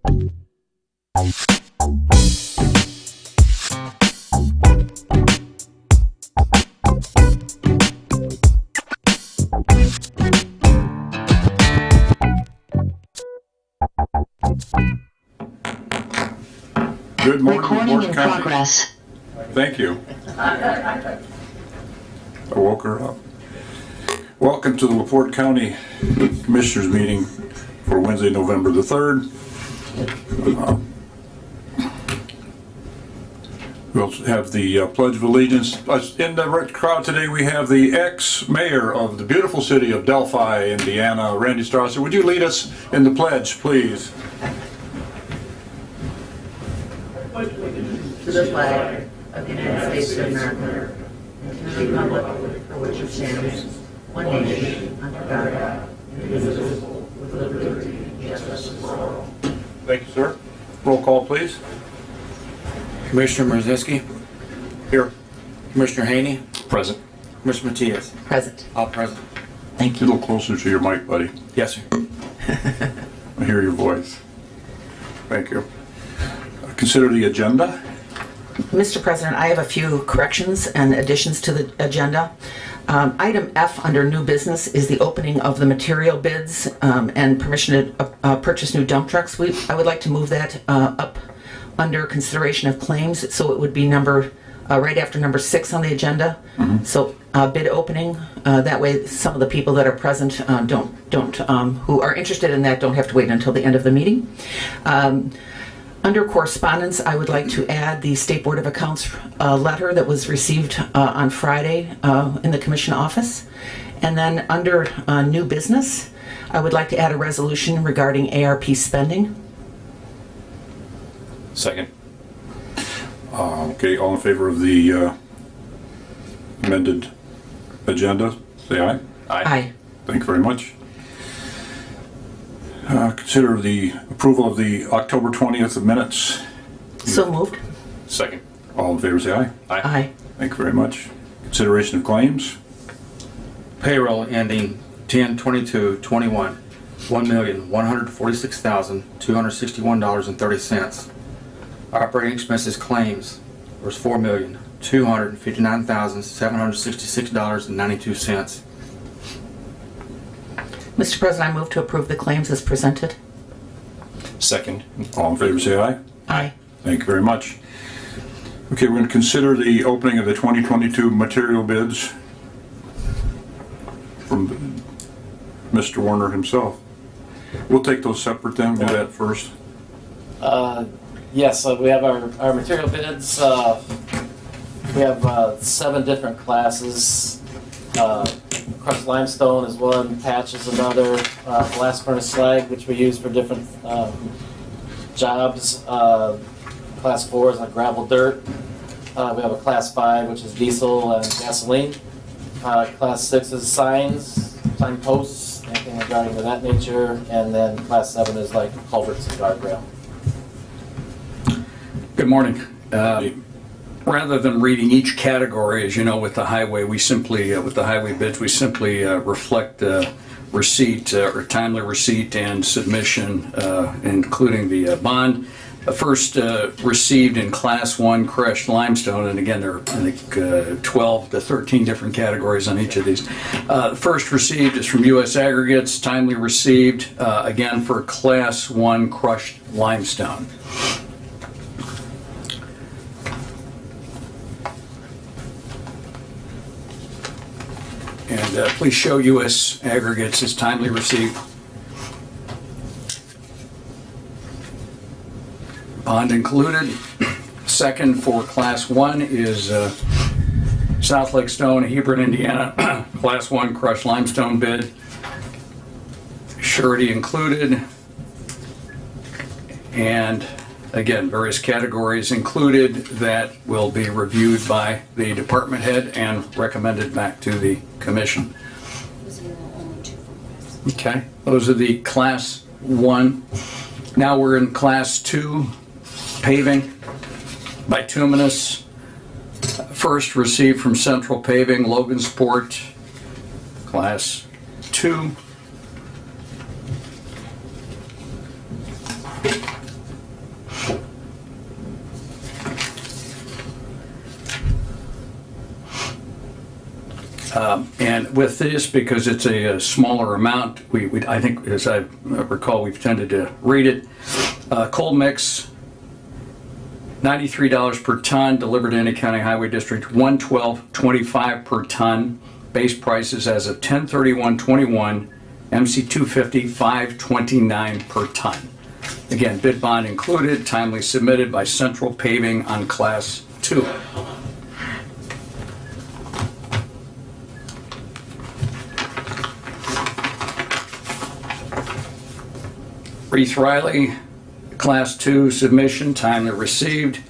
Good morning, Recording LaPorte in County. progress. Thank you. I woke her up. Welcome to the LaPorte County Commissioners meeting for Wednesday, November the 3rd. We'll have the Pledge of Allegiance. In the crowd today we have the ex-mayor of the beautiful city of Delphi, Indiana, Randy Strasser. Would you lead us in the pledge, please? To the flag of the United States of America, and to the republic for which it stands, one nation, under God, indivisible, with liberty and justice for all. Thank you, sir. Roll call, please. Commissioner Mrzinski, Here. Commissioner Haney, Present. Commissioner Matias, Present. all present. Thank Get a little closer to your mic, buddy. Yes, sir. I hear your voice. Thank you. Consider the agenda. Mr. President, I have a few corrections and additions to the agenda. Item F under new business is the opening of the material bids and permission to purchase new dump trucks. I would like to move that up under consideration of claims, so it would be right after number 6 on the agenda. So bid opening, that way some of the people that are present who are interested in that don't have to wait until the end of the meeting. Under correspondence, I would like to add the State Board of Accounts letter that was received on Friday in the Commission office. And then under new business, I would like to add a resolution regarding ARP spending. Second. Okay, all in favor of the amended agenda, say aye. Aye. Thank you very much. Consider the approval of the October 20th minutes. So moved. Second. All in favor, say aye. Aye. Thank you very much. Consideration of claims. Payroll ending 10/22/21, $1,146,261.30. Operating expenses claims was $4,259,766.92. Mr. President, I move to approve the claims as presented. Second. All in favor, say aye. Aye. Thank you very much. Okay, we're going to consider the opening of the 2022 material bids from Mr. Warner himself. We'll take those separate then, do that first. Yes, we have our material bids. We have 7 different classes. Crushed limestone is one, patch is another, blast furnace slag, which we use for different jobs. Class 4 is like gravel dirt. We have a class 5, which is diesel and gasoline. Class 6 is signs, sign posts, anything regarding to that nature. And then class 7 is like culverts and guardrail. Good morning. Rather than reading each category, as you know, with the highway, we simply, with the highway bids, we simply reflect receipt or timely receipt and submission, including the bond. First received in Class 1 crushed limestone, and again, there are, I think, 12 to 13 different categories on each of these. First received is from U.S. Aggregates, timely received, again, for Class 1 crushed limestone. And please show U.S. Aggregates as timely received. Bond included. Second for Class 1 is South Lake Stone, Hebron, Indiana, Class 1 crushed limestone bid. Surety included. And again, various categories included that will be reviewed by the department head and recommended back to the commission. Okay, those are the Class 1. Now we're in Class 2, paving, bituminous. First received from Central Paving, Logansport, Class 2. And with this, because it's a smaller amount, I think, as I recall, we've tended to read it. Coal mix, $93 per ton, delivered to any county highway district, $112.25 per ton. Base prices as of 10/31/21, MC 250, $529 per ton. Again, bid bond included, timely submitted by Central Paving on Class 2. Reese Riley, Class 2 submission, timely received.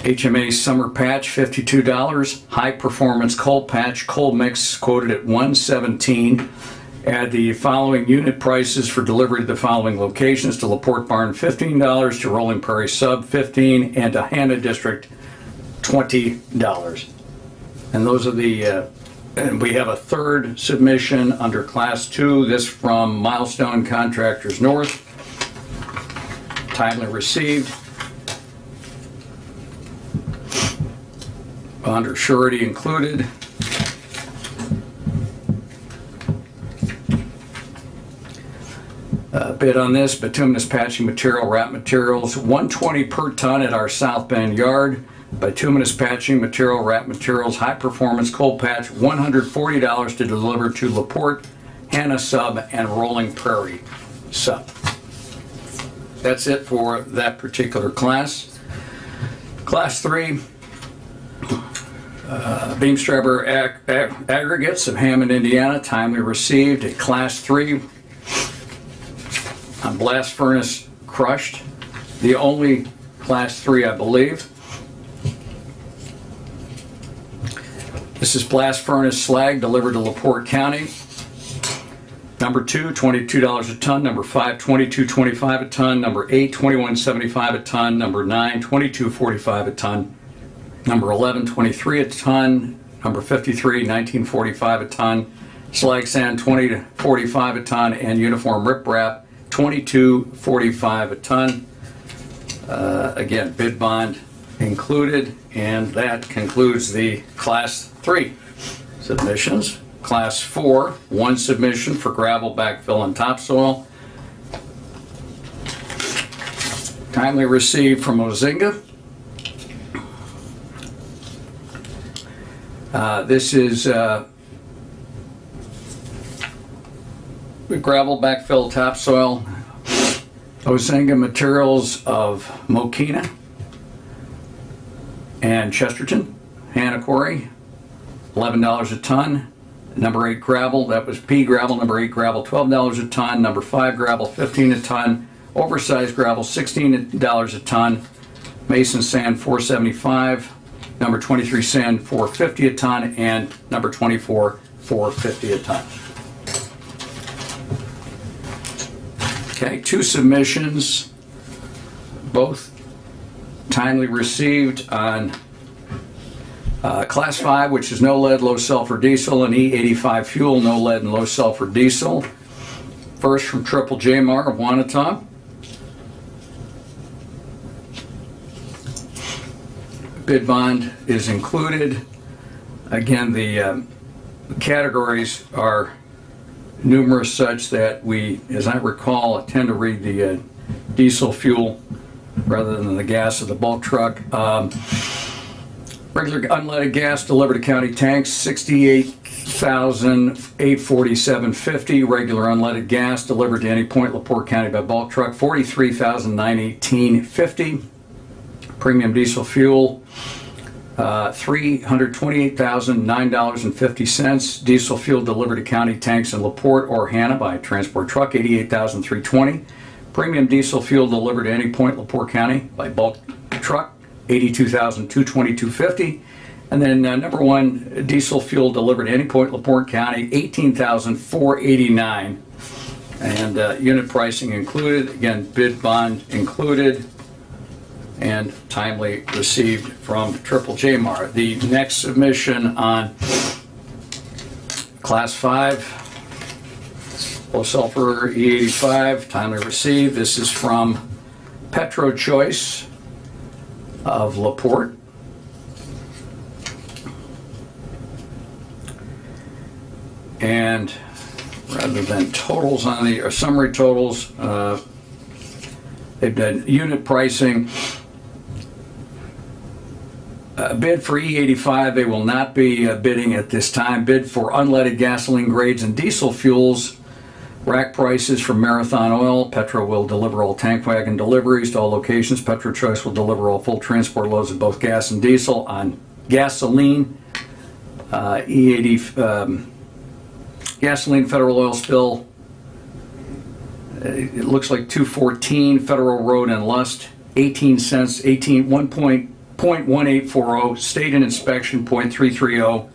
HMA Summer Patch, $52. High Performance Coal Patch, coal mix quoted at $117. Add the following unit prices for delivery to the following locations: to LaPorte Barn, $15, to Rolling Prairie Sub, $15, and to Hanna District, $20. And those are the, and we have a third submission under Class 2, this from Milestone Contractors North. Timely received. Bond or surety included. Bid on this, bituminous patching material, wrap materials, $120 per ton at our South Bend yard. Bituminous patching material, wrap materials, high performance coal patch, $140 to deliver to LaPorte, Hanna Sub, and Rolling Prairie Sub. That's it for that particular class. Class 3, Beamstrabber Aggregates of Hammond, Indiana, timely received. A Class 3 on blast furnace crushed, the only Class 3 I believe. This is blast furnace slag delivered to LaPorte County. Number 2, $22 a ton. Number 5, $22.25 a ton. Number 8, $21.75 a ton. Number 9, $22.45 a ton. Number 11, $23 a ton. Number 53, $19.45 a ton. Slag sand, $20 to $45 a ton. And uniform riprap, $22.45 a ton. Again, bid bond included, and that concludes the Class 3 submissions. Class 4, 1 submission for gravel, backfill, and topsoil. Timely received from Ozinga. This is gravel, backfill, topsoil. Ozinga Materials of Mokina and Chesterton. Hanna Quarry, $11 a ton. Number 8 gravel, that was P gravel. Number 8 gravel, $12 a ton. Number 5 gravel, $15 a ton. Oversized gravel, $16 a ton. Mason sand, $4.75. Number 23 sand, $4.50 a ton. And number 24, $4.50 a ton. Okay, 2 submissions, both timely received on Class 5, which is no lead, low sulfur diesel, and E85 fuel, no lead and low sulfur diesel. First from Triple J Mar of Wanata. Bid bond is included. Again, the categories are numerous such that we, as I recall, tend to read the diesel fuel rather than the gas of the bulk truck. Regular unleaded gas delivered to county tanks, $68,847.50. Regular unleaded gas delivered to any point LaPorte County by bulk truck, $43,918.50. Premium diesel fuel, $328,009.50. Diesel fuel delivered to county tanks in LaPorte or Hanna by transport truck, $88,320. Premium diesel fuel delivered to any point LaPorte County by bulk truck, $82,222.50. And then number 1, diesel fuel delivered to any point LaPorte County, $18,489. And unit pricing included. Again, bid bond included. And timely received from Triple J Mar. The next submission on Class 5, low sulfur E85, timely received. This is from Petro Choice of LaPorte. And rather than totals on the, or summary totals, they've done unit pricing. Bid for E85, they will not be bidding at this time. Bid for unleaded gasoline grades and diesel fuels. Rack prices from Marathon Oil. Petro will deliver all tank wagon deliveries to all locations. Petro Choice will deliver all full transport loads of both gas and diesel. On gasoline, E80 gasoline federal oil spill. It looks like 214 Federal Road and Lust, 18 cents, 0.1840. State and inspection 0.330.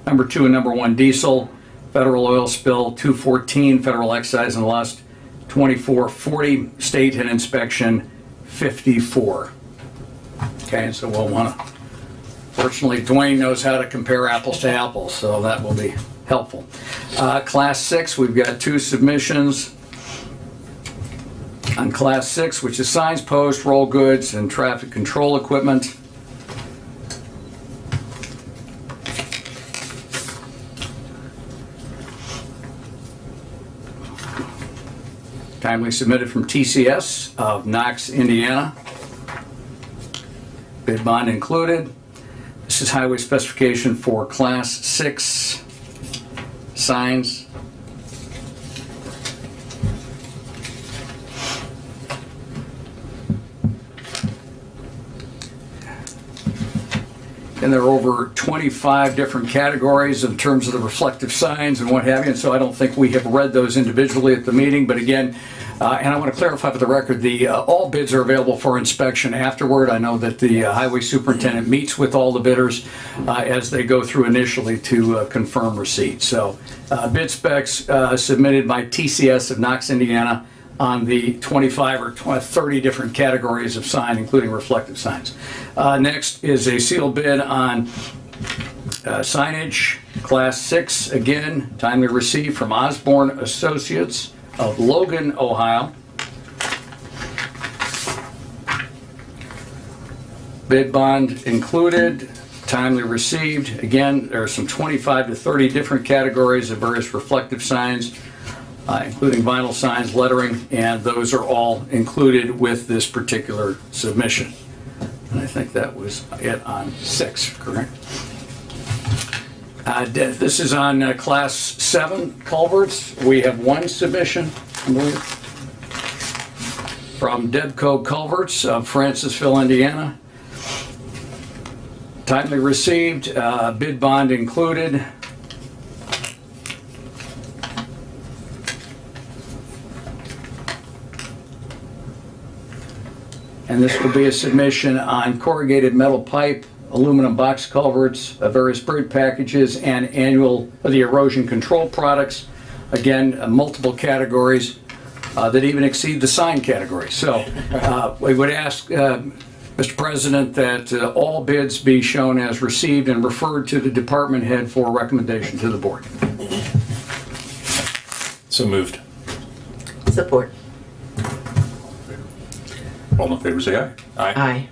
Number 2 and number 1 diesel. Federal oil spill 214, federal excise and lust 2440, state and inspection 54. Okay, so we'll want to, fortunately Dwayne knows how to compare apples to apples, so that will be helpful. Class 6, we've got 2 submissions. On Class 6, which is signs, posts, roll goods, and traffic control equipment. Timely submitted from TCS of Knox, Indiana. Bid bond included. This is highway specification for Class 6 signs. And there are over 25 different categories in terms of the reflective signs and what have you, and so I don't think we have read those individually at the meeting, but again, and I want to clarify for the record, all bids are available for inspection afterward. I know that the highway superintendent meets with all the bidders as they go through initially to confirm receipt. So bid specs submitted by TCS of Knox, Indiana, on the 25 or 30 different categories of sign, including reflective signs. Next is a sealed bid on signage, Class 6, again, timely received from Osborne Associates of Logan, Ohio. Bid bond included, timely received. Again, there are some 25 to 30 different categories of various reflective signs, including vinyl signs, lettering, and those are all included with this particular submission. And I think that was it on 6, correct? This is on Class 7 culverts. We have 1 submission, I believe, from Debco Culverts of Francisville, Indiana. Timely received, bid bond included. And this will be a submission on corrugated metal pipe, aluminum box culverts, various bird packages, and the erosion control products. Again, multiple categories that even exceed the sign category. So we would ask, Mr. President, that all bids be shown as received and referred to the department head for recommendation to the board. So moved. Support. All in favor, say aye. Aye.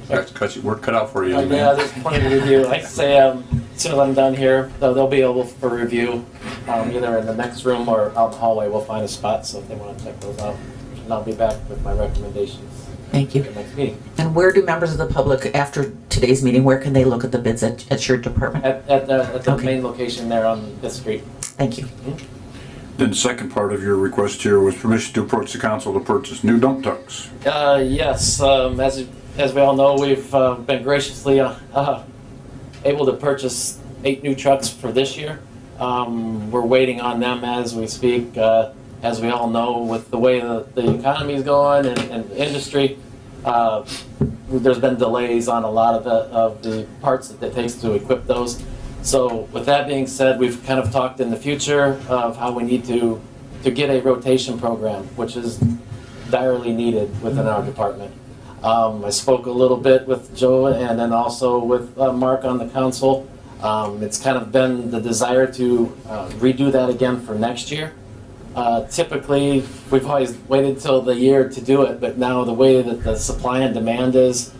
That's work cut out for you. Yeah, there's plenty to review. Like I say, as soon as I'm done here, they'll be able for review, either in the next room or out in the hallway. We'll find a spot, so if they want to check those out, and I'll be back with my recommendations Thank you. at the next meeting. And where do members of the public, after today's meeting, where can they look at the bids at your department? At the Okay. main location there on this street. Thank you. Then the second part of your request here was permission to approach the council to purchase new dump trucks. Yes, as we all know, we've been graciously able to purchase 8 new trucks for this year. We're waiting on them as we speak. As we all know, with the way the economy is going and the industry, there's been delays on a lot of the parts that it takes to equip those. So with that being said, we've kind of talked in the future of how we need to get a rotation program, which is direly needed within our department. I spoke a little bit with Joe and then also with Mark on the council. It's kind of been the desire to redo that again for next year. Typically, we've always waited till the year to do it, but now the way that the supply and demand is,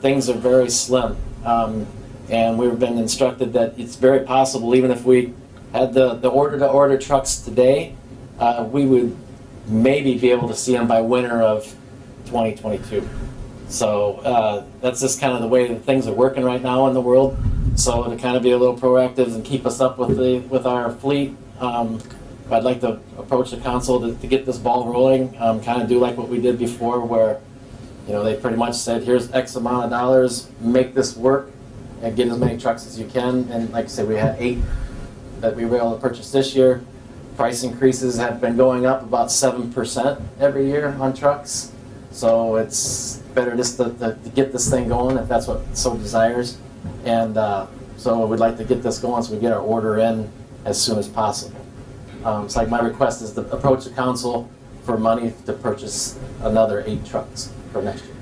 things are very slim. And we've been instructed that it's very possible, even if we had the order-to-order trucks today, we would maybe be able to see them by winter of 2022. So that's just kind of the way that things are working right now in the world. So to kind of be a little proactive and keep us up with our fleet, I'd like to approach the council to get this ball rolling. Kind of do like what we did before, where they pretty much said, here's X amount of dollars, make this work, and get as many trucks as you can. And like I said, we had 8 that we were able to purchase this year. Price increases have been going up about 7% every year on trucks. So it's better just to get this thing going if that's what so desires. And so we'd like to get this going so we get our order in as soon as possible. So like my request is to approach the council for money to purchase another 8 trucks for next year.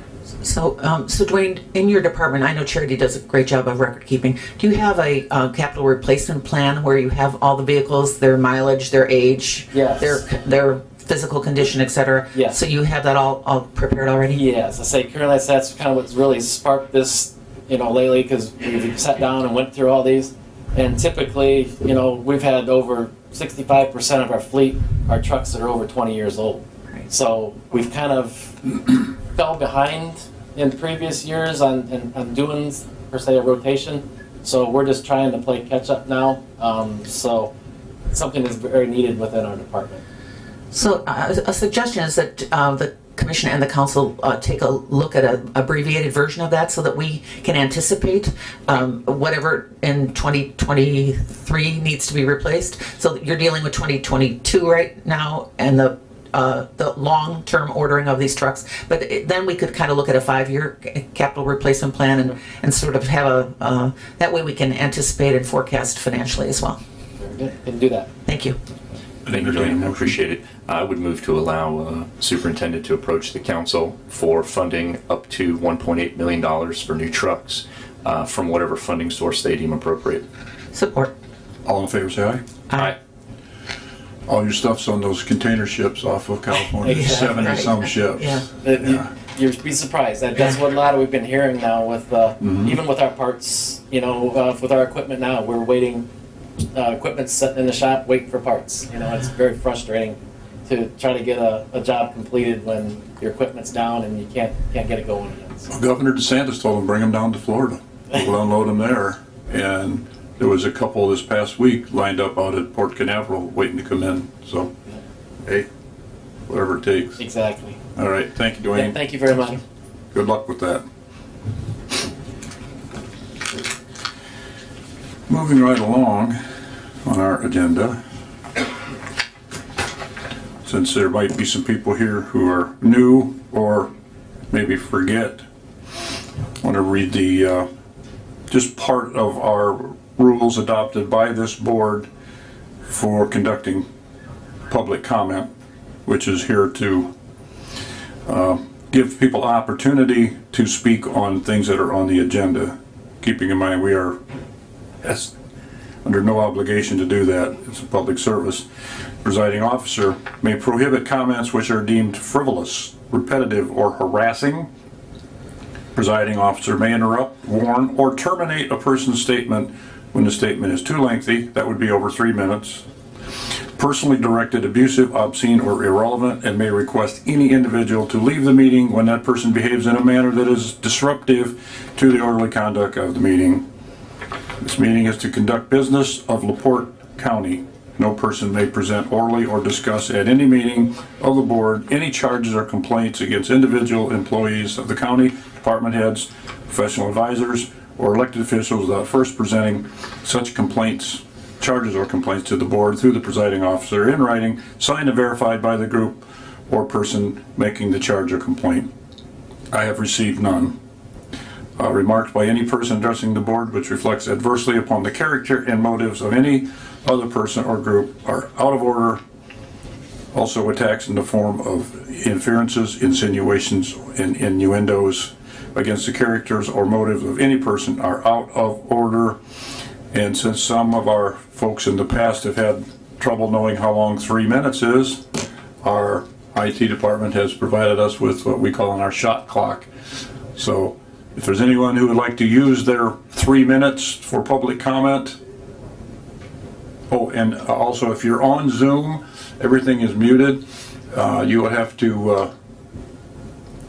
So Dwayne, in your department, I know Charity does a great job of record keeping. Do you have a capital replacement plan where you have all the vehicles, their mileage, their age, Yes. their physical condition, et cetera? Yes. So you have that all prepared already? Yes, I say currently that's kind of what's really sparked this, lately, because we've sat down and went through all these. And typically, we've had over 65% of our fleet are trucks that are over 20 years old. Right. So we've kind of fell behind in previous years on doing, per se, a rotation. So we're just trying to play catch up now. So something is very needed within our department. So a suggestion is that the commission and the council take a look at an abbreviated version of that so that we can anticipate whatever in 2023 needs to be replaced. So you're dealing with 2022 right now and the long-term ordering of these trucks. But then we could kind of look at a 5-year capital replacement plan and sort of have that way we can anticipate and forecast financially as well. Very good. Can do that. Thank you. Thank you, Dwayne. I appreciate it. I would move to allow superintendent to approach the council for funding up to $1.8 million for new trucks from whatever funding source they deem appropriate. Support. All in favor, say aye. Aye. All your stuff's on those container ships off of California, Yeah, 70-some right. ships. Yeah. You'd be surprised. That's what a lot of we've been hearing now with even with our parts. With our equipment now, we're waiting. Equipment's sitting in the shop waiting for parts. It's very frustrating to try to get a job completed when your equipment's down and you can't get it going again. So. Governor DeSantis told them bring them down to Florida. We'll unload them there. And there was a couple this past week lined up out at Port Canaveral waiting to come in. So, hey, whatever it takes. Exactly. All right, thank you, Dwayne. Thank you very much. Good luck with that. Moving right along on our agenda, since there might be some people here who are new or maybe forget, I want to read the just part of our rules adopted by this board for conducting public comment, which is here to give people opportunity to speak on things that are on the agenda, keeping in mind we are under no obligation to do that. It's a public service. Presiding officer may prohibit comments which are deemed frivolous, repetitive, or harassing. Presiding officer may interrupt, warn, or terminate a person's statement when the statement is too lengthy. That would be over 3 minutes. Personally directed, abusive, obscene, or irrelevant, and may request any individual to leave the meeting when that person behaves in a manner that is disruptive to the orderly conduct of the meeting. This meeting is to conduct business of LaPorte County. No person may present orally or discuss at any meeting of the board any charges or complaints against individual employees of the county, department heads, professional advisors, or elected officials without first presenting such complaints, charges or complaints to the board through the presiding officer in writing, signed and verified by the group or person making the charge or complaint. I have received none. Remarks by any person addressing the board which reflects adversely upon the character and motives of any other person or group are out of order. Also, attacks in the form of inferences, insinuations, and innuendos against the characters or motives of any person are out of order. And since some of our folks in the past have had trouble knowing how long 3 minutes is, our IT department has provided us with what we call our shot clock. So if there's anyone who would like to use their 3 minutes for public comment, Oh, and also, if you're on Zoom, everything is muted. You will have to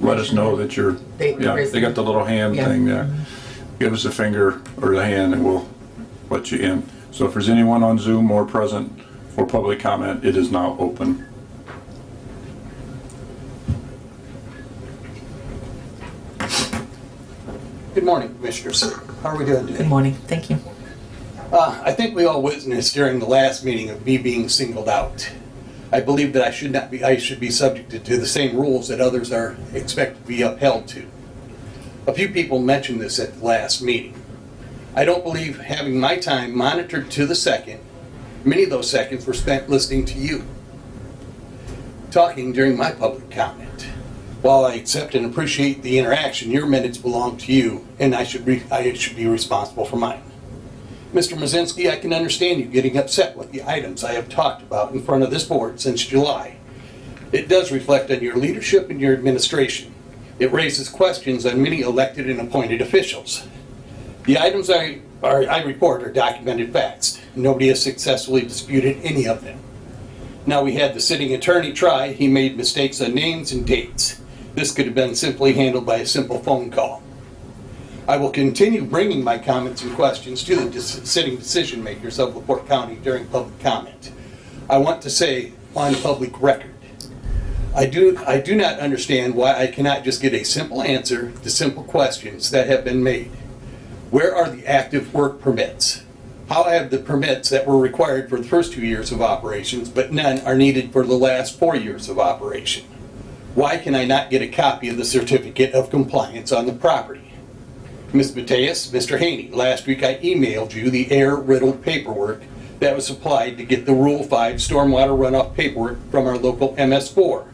let us know that you're, They raise they got the little hand Yeah. thing there. Give us a finger or the hand and we'll let you in. So if there's anyone on Zoom or present for public comment, it is now open. Good morning, Commissioners. How are we doing Good today? morning, thank you. I think we all witnessed during the last meeting of me being singled out. I believe that I should be subjected to the same rules that others are expected to be upheld to. A few people mentioned this at the last meeting. I don't believe having my time monitored to the second, many of those seconds were spent listening to you, talking during my public comment. While I accept and appreciate the interaction, your minutes belong to you, and I should be responsible for mine. Mr. Mazinski, I can understand you getting upset with the items I have talked about in front of this board since July. It does reflect on your leadership and your administration. It raises questions on many elected and appointed officials. The items I report are documented facts. Nobody has successfully disputed any of them. Now, we had the sitting attorney try. He made mistakes on names and dates. This could have been simply handled by a simple phone call. I will continue bringing my comments and questions to the sitting decision makers of LaPorte County during public comment. I want to say on public record, I do not understand why I cannot just get a simple answer to simple questions that have been made. Where are the active work permits? How have the permits that were required for the first 2 years of operations, but none are needed for the last 4 years of operation? Why can I not get a copy of the certificate of compliance on the property? Ms. Mateus, Mr. Haney, last week I emailed you the error-riddled paperwork that was supplied to get the Rule 5 stormwater runoff paperwork from our local MS4.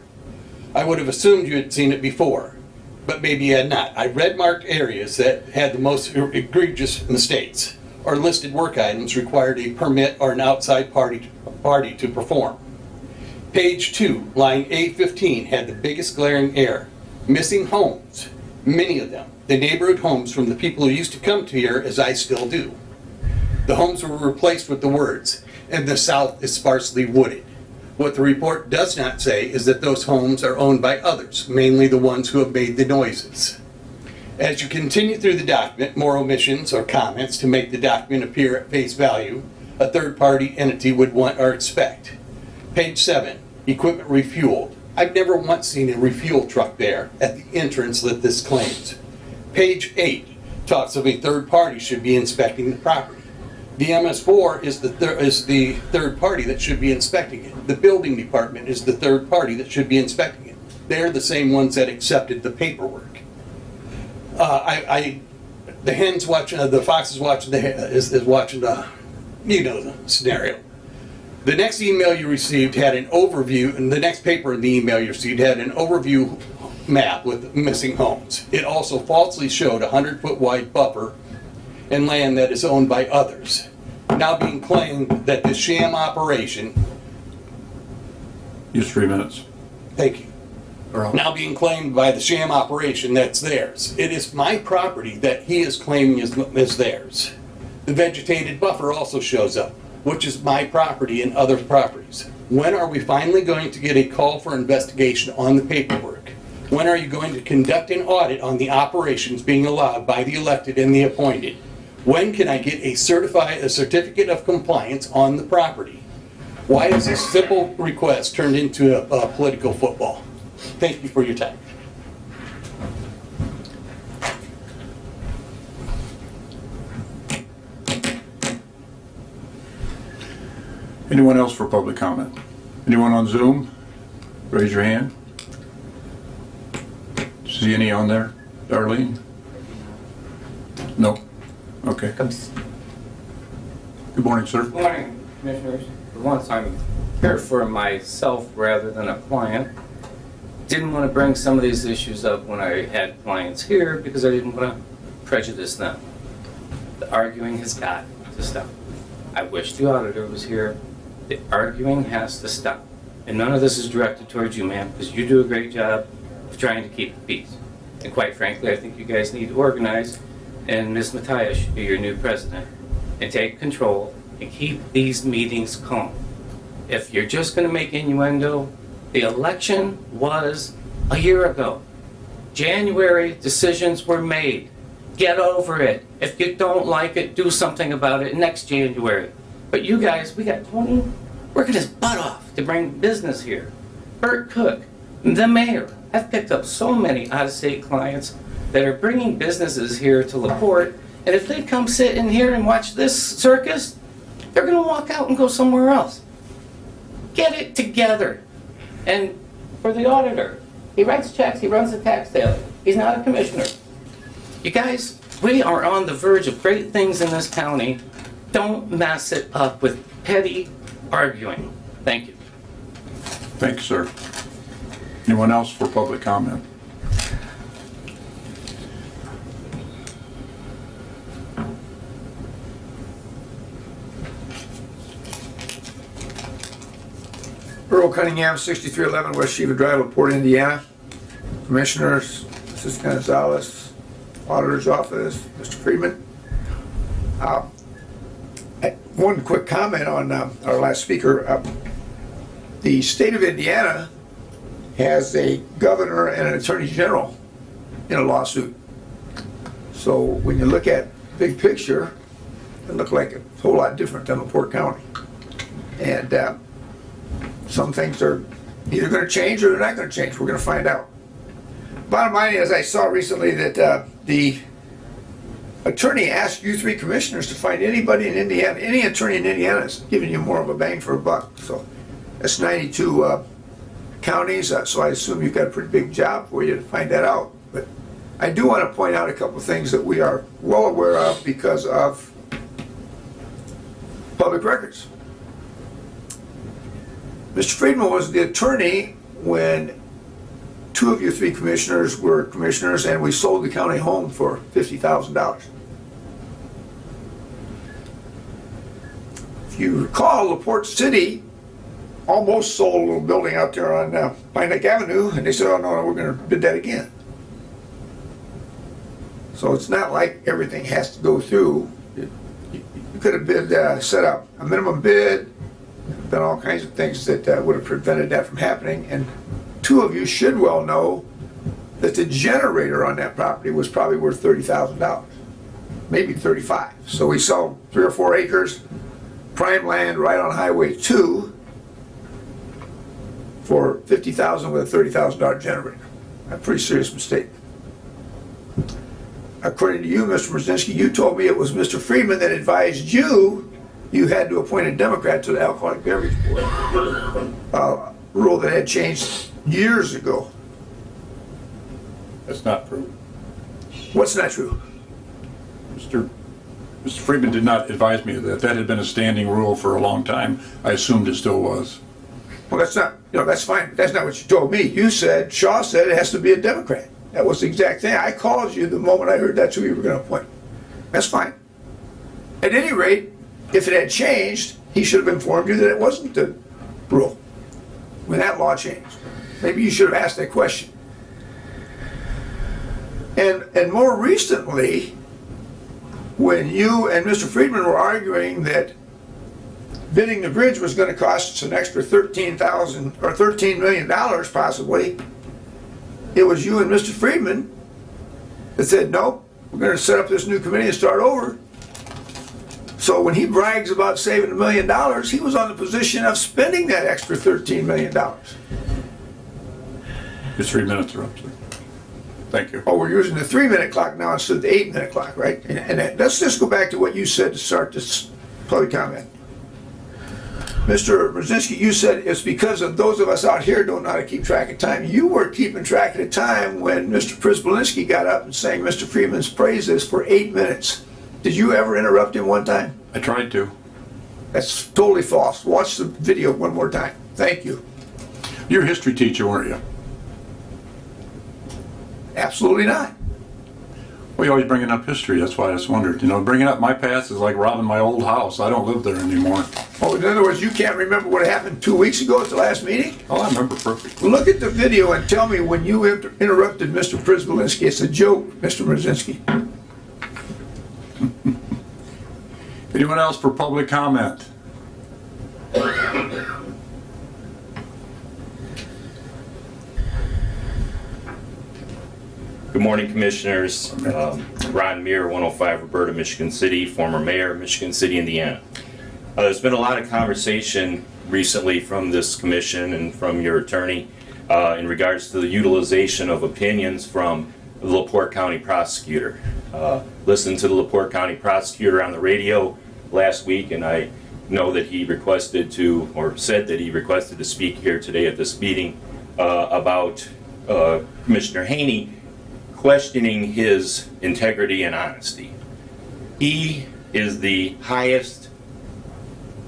I would have assumed you had seen it before, but maybe you had not. I red-marked areas that had the most egregious mistakes or listed work items required a permit or an outside party to perform. Page 2, line A15 had the biggest glaring error. Missing homes, many of them. The neighborhood homes from the people who used to come to here, as I still do. The homes were replaced with the words, "and the south is sparsely wooded." What the report does not say is that those homes are owned by others, mainly the ones who have made the noises. As you continue through the document, more omissions or comments to make the document appear at face value, a third-party entity would want or expect. Page 7, equipment refueled. I've never once seen a refuel truck there at the entrance that this claims. Page 8 talks of a third party should be inspecting the property. The MS4 is the third party that should be inspecting it. The building department is the third party that should be inspecting it. They're the same ones that accepted the paperwork. The hen's watching, the fox is watching is watching the, the scenario. The next email you received had an overview, and the next paper in the email you received had an overview map with missing homes. It also falsely showed a 100-foot wide buffer and land that is owned by others. Now being claimed that this sham operation, Use 3 minutes. thank you, now being claimed by the sham operation that's theirs. It is my property that he is claiming is theirs. The vegetated buffer also shows up, which is my property and other properties. When are we finally going to get a call for investigation on the paperwork? When are you going to conduct an audit on the operations being allowed by the elected and the appointed? When can I get a certificate of compliance on the property? Why is this simple request turned into a political football? Thank you for your time. Anyone else for public comment? Anyone on Zoom? Raise your hand. See any on there? Darlene? No? Okay. Comes- Good morning, sir. Good morning, Commissioners. For once, I'm here for myself rather than a client. Didn't want to bring some of these issues up when I had clients here because I didn't want to prejudice them. The arguing has got to stop. I wish the auditor was here. The arguing has to stop. And none of this is directed towards you, ma'am, because you do a great job of trying to keep the peace. And quite frankly, I think you guys need to organize, and Ms. Matias should be your new president and take control and keep these meetings calm. If you're just gonna make innuendo, the election was a year ago. January, decisions were made. Get over it. If you don't like it, do something about it next January. But you guys, we got Tony working his butt off to bring business here. Bert Cook, the mayor. I've picked up so many out-of-state clients that are bringing businesses here to LaPorte, and if they come sit in here and watch this circus, they're gonna walk out and go somewhere else. Get it together. And for the auditor, he writes checks, he runs the tax tally. He's not a commissioner. You guys, we are on the verge of great things in this county. Don't mess it up with petty arguing. Thank you. Thank you, sir. Anyone else for public comment? Earl Cunningham, 6311 West Shiva Drive, LaPorte, Indiana. Commissioners, Mrs. Gonzalez, Auditor's Office, Mr. Friedman. One quick comment on our last speaker. The state of Indiana has a governor and an attorney general in a lawsuit. So when you look at big picture, it looked like a whole lot different than LaPorte County. And some things are either going to change or they're not going to change. We're going to find out. Bottom line is, I saw recently that the attorney asked you three commissioners to find anybody in Indiana, any attorney in Indiana is giving you more of a bang for a buck. So that's 92 counties, so I assume you've got a pretty big job for you to find that out. But I do want to point out a couple of things that we are well aware of because of public records. Mr. Friedman was the attorney when two of you three commissioners were commissioners and we sold the county home for $50,000. If you recall, LaPorte City almost sold a little building out there on Pine Lake Avenue, and they said, oh no, we're going to bid that again. So it's not like everything has to go through. You could have bid, set up a minimum bid, done all kinds of things that would have prevented that from happening. And two of you should well know that the generator on that property was probably worth $30,000, maybe 35. So we sold 3 or 4 acres, prime land right on Highway 2 for $50,000 with a $30,000 generator. A pretty serious mistake. According to you, Mr. Brzezinski, you told me it was Mr. Friedman that advised you had to appoint a Democrat to the Alcoholic Beverage Board. Rule that had changed years ago. That's not true. What's not true? Mr. Friedman did not advise me of that. That had been a standing rule for a long time. I assumed it still was. Well, that's not, that's fine. That's not what you told me. You said, Shaw said it has to be a Democrat. That was the exact thing. I called you the moment I heard that's who you were going to appoint. That's fine. At any rate, if it had changed, he should have informed you that it wasn't the rule when that law changed. Maybe you should have asked that question. And more recently, when you and Mr. Friedman were arguing that bidding the bridge was going to cost us an extra $13,000 or $13 million possibly, it was you and Mr. Friedman that said, nope, we're going to set up this new committee and start over. So when he brags about saving $1 million, he was on the position of spending that extra $13 million. Your 3 minutes are up, sir. Thank you. Oh, we're using the 3-minute clock now instead of the 8-minute clock, right? And let's just go back to what you said to start this public comment. Mr. Brzezinski, you said it's because of those of us out here don't know how to keep track of time. You were keeping track of the time when Mr. Przybylski got up and sang Mr. Friedman's praises for 8 minutes. Did you ever interrupt him one time? I tried to. That's totally false. Watch the video one more time. Thank you. You're a history teacher, weren't you? Absolutely not. Well, you're always bringing up history. That's why I just wondered. Bringing up my past is like robbing my old house. I don't live there anymore. Oh, in other words, you can't remember what happened 2 weeks ago at the last meeting? Oh, I remember perfectly. Look at the video and tell me when you interrupted Mr. Przybylski. It's a joke, Mr. Brzezinski. Anyone else for public comment? Good morning, Commissioners. Ron Meir, 105 Roberta, Michigan City, former mayor, Michigan City, Indiana. There's been a lot of conversation recently from this commission and from your attorney in regards to the utilization of opinions from the LaPorte County prosecutor. Listened to the LaPorte County prosecutor on the radio last week, and I know that he requested to, or said that he requested to speak here today at this meeting about Commissioner Haney questioning his integrity and honesty. He is the highest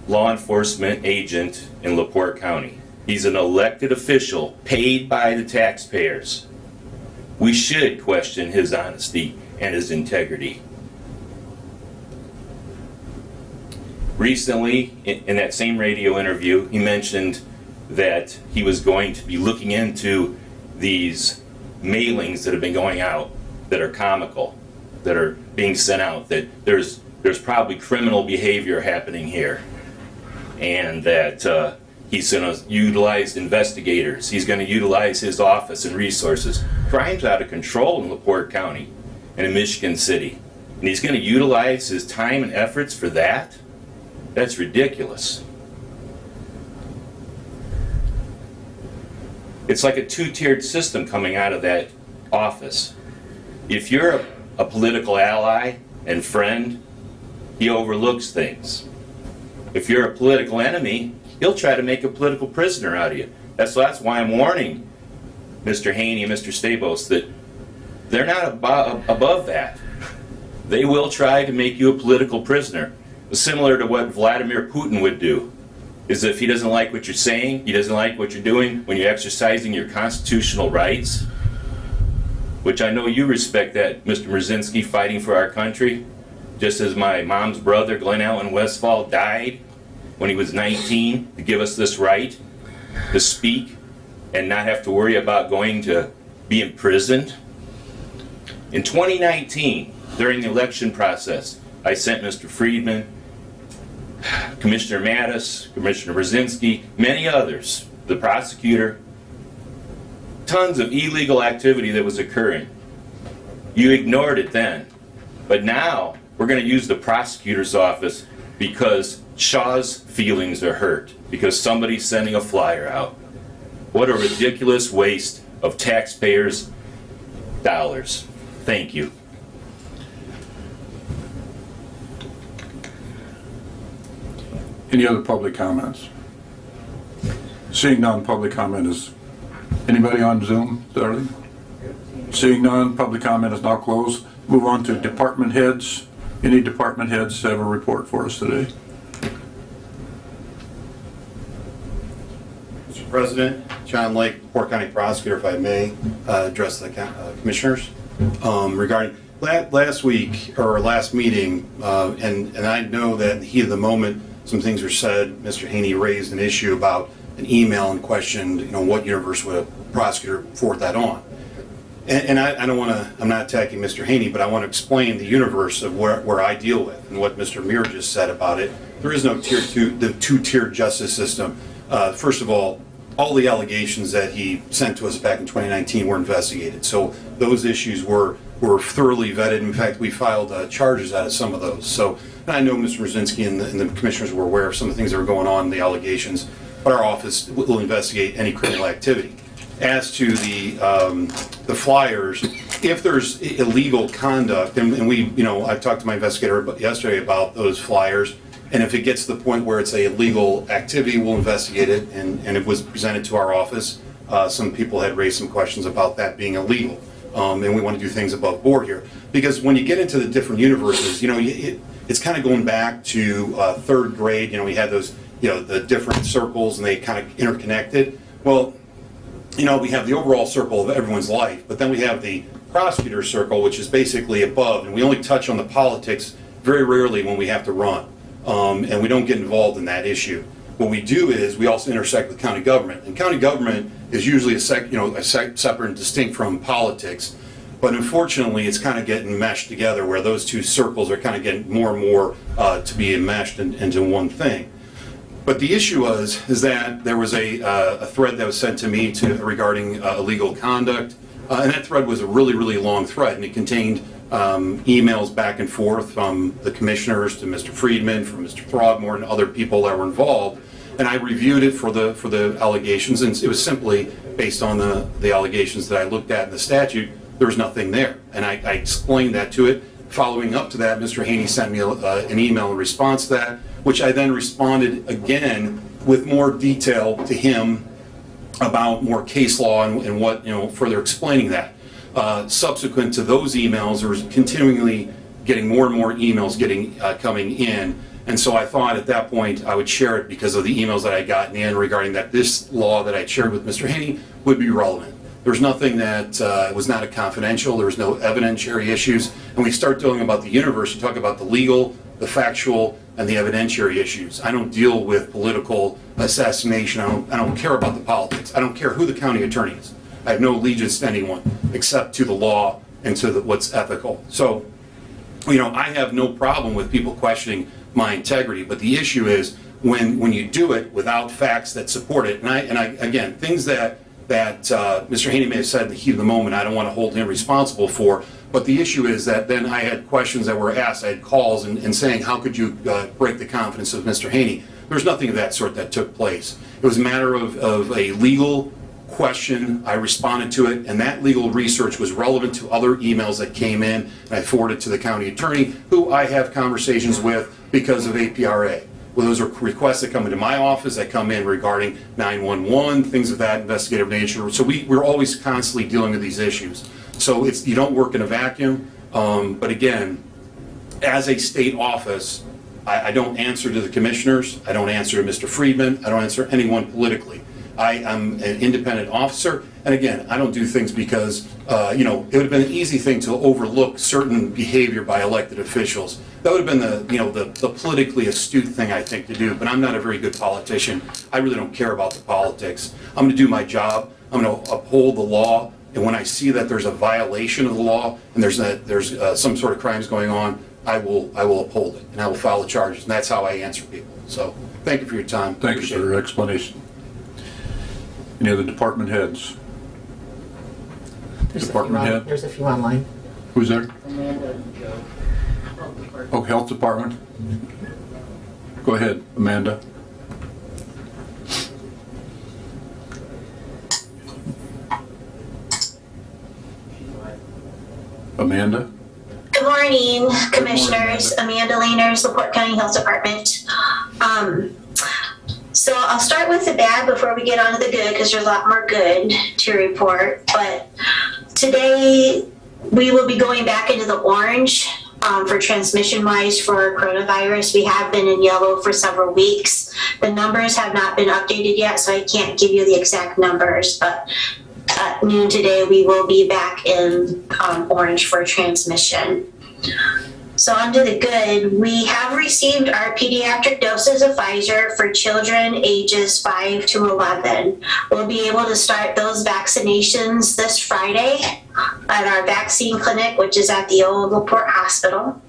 law enforcement agent in LaPorte County. He's an elected official paid by the taxpayers. We should question his honesty and his integrity. Recently, in that same radio interview, he mentioned that he was going to be looking into these mailings that have been going out that are comical, that are being sent out, that there's probably criminal behavior happening here, and that he's going to utilize investigators. He's going to utilize his office and resources. Crime's out of control in LaPorte County and in Michigan City, and he's going to utilize his time and efforts for that? That's ridiculous. It's like a two-tiered system coming out of that office. If you're a political ally and friend, he overlooks things. If you're a political enemy, he'll try to make a political prisoner out of you. That's why I'm warning Mr. Haney and Mr. Stabos that they're not above that. They will try to make you a political prisoner, similar to what Vladimir Putin would do. Is if he doesn't like what you're saying, he doesn't like what you're doing when you're exercising your constitutional rights, which I know you respect that, Mr. Mrzinski, fighting for our country, just as my mom's brother, Glenn Allen Westfall, died when he was 19 to give us this right to speak and not have to worry about going to be imprisoned. In 2019, during the election process, I sent Mr. Friedman, Commissioner Mattis, Commissioner Brzezinski, many others, the prosecutor, tons of illegal activity that was occurring. You ignored it then. But now we're going to use the prosecutor's office because Shaw's feelings are hurt, because somebody's sending a flyer out. What a ridiculous waste of taxpayers' dollars. Thank you. Any other public comments? Seeing none, public comment is, anybody on Zoom, Darlene? Seeing none, public comment is now closed. Move on to department heads. Any department heads have a report for us today? Mr. President, John Lake, LaPorte County Prosecutor, if I may address the commissioners regarding last week or last meeting, and I know that in the heat of the moment, some things were said. Mr. Haney raised an issue about an email and questioned, what universe would a prosecutor forward that on. And I don't want to, I'm not attacking Mr. Haney, but I want to explain the universe of where I deal with and what Mr. Meir just said about it. There is no the two-tiered justice system. First of all the allegations that he sent to us back in 2019 were investigated. So those issues were thoroughly vetted. In fact, we filed charges out of some of those. So I know Mr. Mrzinski and the commissioners were aware of some of the things that were going on, the allegations, but our office will investigate any criminal activity. As to the flyers, if there's illegal conduct, and we, I talked to my investigator yesterday about those flyers, and if it gets to the point where it's a illegal activity, we'll investigate it, and it was presented to our office. Some people had raised some questions about that being illegal, and we want to do things above board here. Because when you get into the different universes, it's kind of going back to third grade. We had those, the different circles, and they kind of interconnected. Well, we have the overall circle of everyone's life, but then we have the prosecutor circle, which is basically above, and we only touch on the politics very rarely when we have to run, and we don't get involved in that issue. What we do is we also intersect with county government, and county government is usually separate and distinct from politics. But unfortunately, it's kind of getting meshed together where those two circles are kind of getting more and more to be enmeshed into one thing. But the issue is that there was a thread that was sent to me regarding illegal conduct, and that thread was a really, really long thread, and it contained emails back and forth from the commissioners to Mr. Friedman, from Mr. Throgmorton, and other people that were involved. And I reviewed it for the allegations, and it was simply based on the allegations that I looked at in the statute. There was nothing there, and I explained that to it. Following up to that, Mr. Haney sent me an email in response to that, which I then responded again with more detail to him about more case law and what, further explaining that. Subsequent to those emails, there was continually getting more and more emails coming in. And so I thought at that point I would share it because of the emails that I got in regarding that this law that I shared with Mr. Haney would be relevant. There's nothing that was not a confidential, there was no evidentiary issues. And we start dealing about the universe, you talk about the legal, the factual, and the evidentiary issues. I don't deal with political assassination. I don't care about the politics. I don't care who the county attorney is. I have no allegiance to anyone except to the law and to what's ethical. So, I have no problem with people questioning my integrity, but the issue is when you do it without facts that support it. And I again, things that Mr. Haney may have said in the heat of the moment, I don't want to hold him responsible for. But the issue is that then I had questions that were asked, I had calls and saying, how could you break the confidence of Mr. Haney? There's nothing of that sort that took place. It was a matter of a legal question. I responded to it, and that legal research was relevant to other emails that came in, and I forwarded to the county attorney, who I have conversations with because of APRA. Well, those are requests that come into my office that come in regarding 911, things of that investigative nature. So we're always constantly dealing with these issues. So you don't work in a vacuum. But again, as a state office, I don't answer to the commissioners. I don't answer to Mr. Friedman. I don't answer anyone politically. I am an independent officer. And again, I don't do things because, it would have been an easy thing to overlook certain behavior by elected officials. That would have been the politically astute thing, I think, to do. But I'm not a very good politician. I really don't care about the politics. I'm going to do my job. I'm going to uphold the law. And when I see that there's a violation of the law and there's some sort of crimes going on, I will uphold it and I will file the charges. And that's how I answer people. So thank you for your time. Thank you for your explanation. Any other department heads? Department head? There's a few online. Who's there? Amanda and Joe. Oh, Health Department? Go ahead, Amanda. Amanda? Good morning, Commissioners. Amanda Lehners, LaPorte County Health Department. So I'll start with the bad before we get on to the good, because there's a lot more good to report. But today we will be going back into the orange for transmission-wise for coronavirus. We have been in yellow for several weeks. The numbers have not been updated yet, so I can't give you the exact numbers, but at noon today, we will be back in orange for transmission. So on to the good, we have received our pediatric doses of Pfizer for children ages 5 to 11. We'll be able to start those vaccinations this Friday at our vaccine clinic, which is at the old LaPorte Hospital.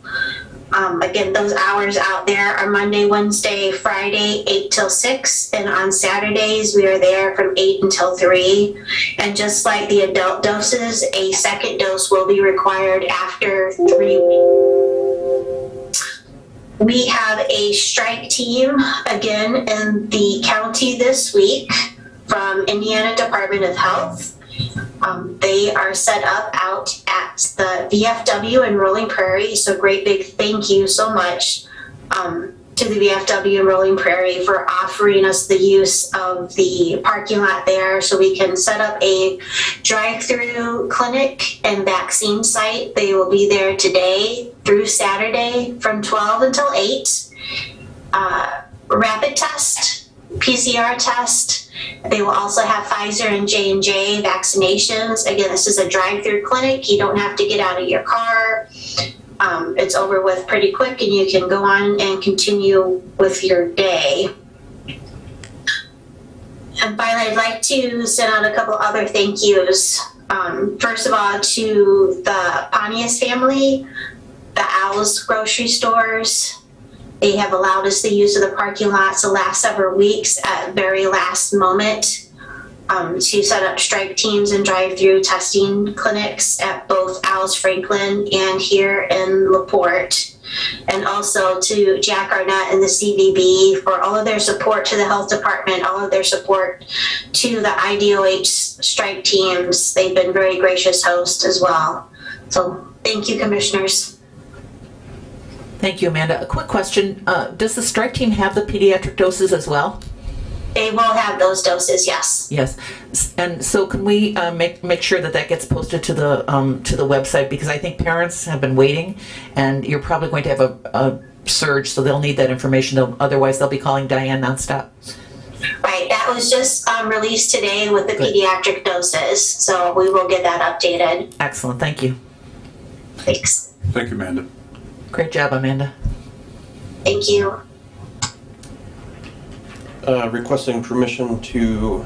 Again, those hours out there are Monday, Wednesday, Friday, 8 till 6. And on Saturdays, we are there from 8 until 3. And just like the adult doses, a second dose will be required after 3 weeks. We have a strike team again in the county this week from Indiana Department of Health. They are set up out at the VFW in Rolling Prairie. So great big thank you so much to the VFW in Rolling Prairie for offering us the use of the parking lot there so we can set up a drive-through clinic and vaccine site. They will be there today through Saturday from 12 until 8. Rapid test, PCR test. They will also have Pfizer and J&J vaccinations. Again, this is a drive-through clinic. You don't have to get out of your car. It's over with pretty quick and you can go on and continue with your day. And finally, I'd like to send out a couple other thank yous. First of all, to the Pontius family, the Owls grocery stores. They have allowed us the use of the parking lots the last several weeks at very last moment to set up strike teams and drive-through testing clinics at both Owls Franklin and here in LaPorte. And also to Jack Arnett and the CVB for all of their support to the health department, all of their support to the IDOH strike teams. They've been very gracious hosts as well. So thank you, commissioners. Thank you, Amanda. A quick question. Does the strike team have the pediatric doses as well? They will have those doses, yes. Yes. And so can we make sure that gets posted to the website, because I think parents have been waiting, and you're probably going to have a surge, so they'll need that information. Otherwise, they'll be calling Diane nonstop. Right. That was just released today with the pediatric doses, so we will get that updated. Excellent. Thank you. Thanks. Thank you, Amanda. Great job, Amanda. Thank you. Requesting permission to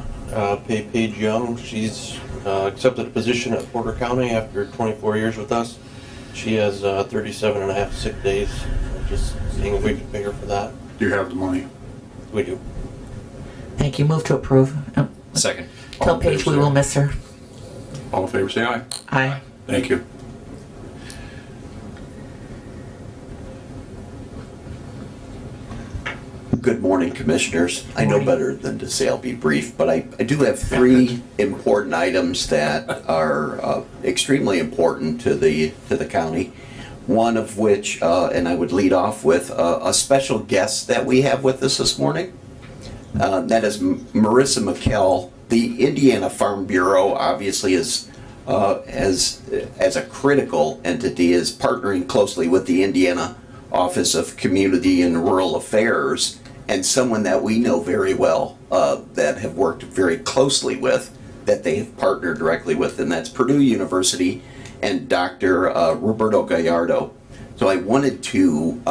pay Paige Young. She's accepted a position at Porter County after 24 years with us. She has 37 and a half sick days. Just seeing if we could pay her for that. Do you have the money? We do. Thank you. Move to approve. Second. Tell Paige we will miss her. All in favor, say aye. Aye. Thank you. Good morning, Commissioners. I know better than to say I'll be brief, but I do have three important items that are extremely important to the county. One of which, and I would lead off with a special guest that we have with us this morning. That is Marissa McKell. The Indiana Farm Bureau obviously is, as a critical entity, is partnering closely with the Indiana Office of Community and Rural Affairs, and someone that we know very well, that have worked very closely with, that they have partnered directly with, and that's Purdue University and Dr. Roberto Gallardo. So I wanted to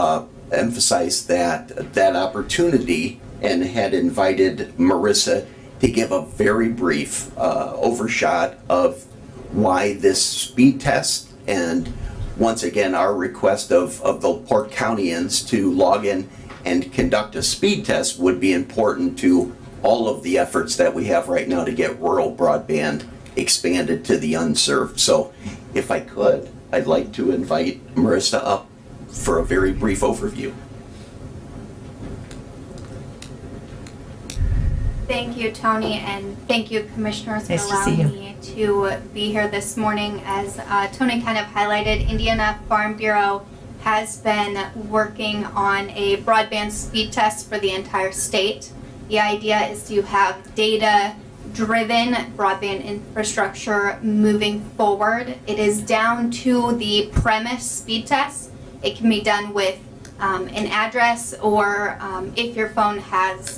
emphasize that opportunity, and had invited Marissa to give a very brief overshot of why this speed test, and once again our request of the Port Countyans to log in and conduct a speed test would be important to all of the efforts that we have right now to get rural broadband expanded to the unserved. So if I could, I'd like to invite Marissa up for a very brief overview. Thank you, Tony, and thank you, Commissioners, Nice for to see allowing you. me to be here this morning. As Tony kind of highlighted, Indiana Farm Bureau has been working on a broadband speed test for the entire state. The idea is to have data-driven broadband infrastructure moving forward. It is down to the premise speed test. It can be done with an address, or if your phone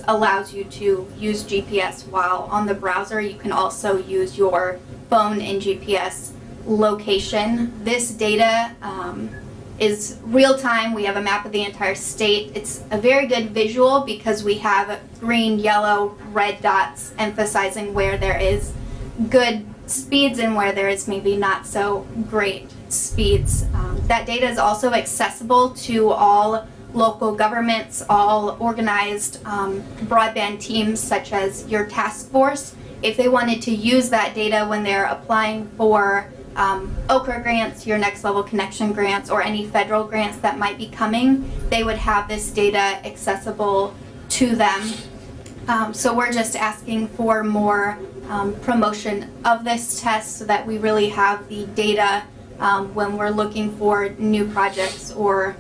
allows you to use GPS while on the browser, you can also use your phone and GPS location. This data is real time. We have a map of the entire state. It's a very good visual because we have green, yellow, red dots emphasizing where there is good speeds and where there is maybe not so great speeds. That data is also accessible to all local governments, all organized broadband teams such as your task force. If they wanted to use that data when they're applying for OKRA grants, your next level connection grants, or any federal grants that might be coming, they would have this data accessible to them. So we're just asking for more promotion of this test so that we really have the data when we're looking for new projects or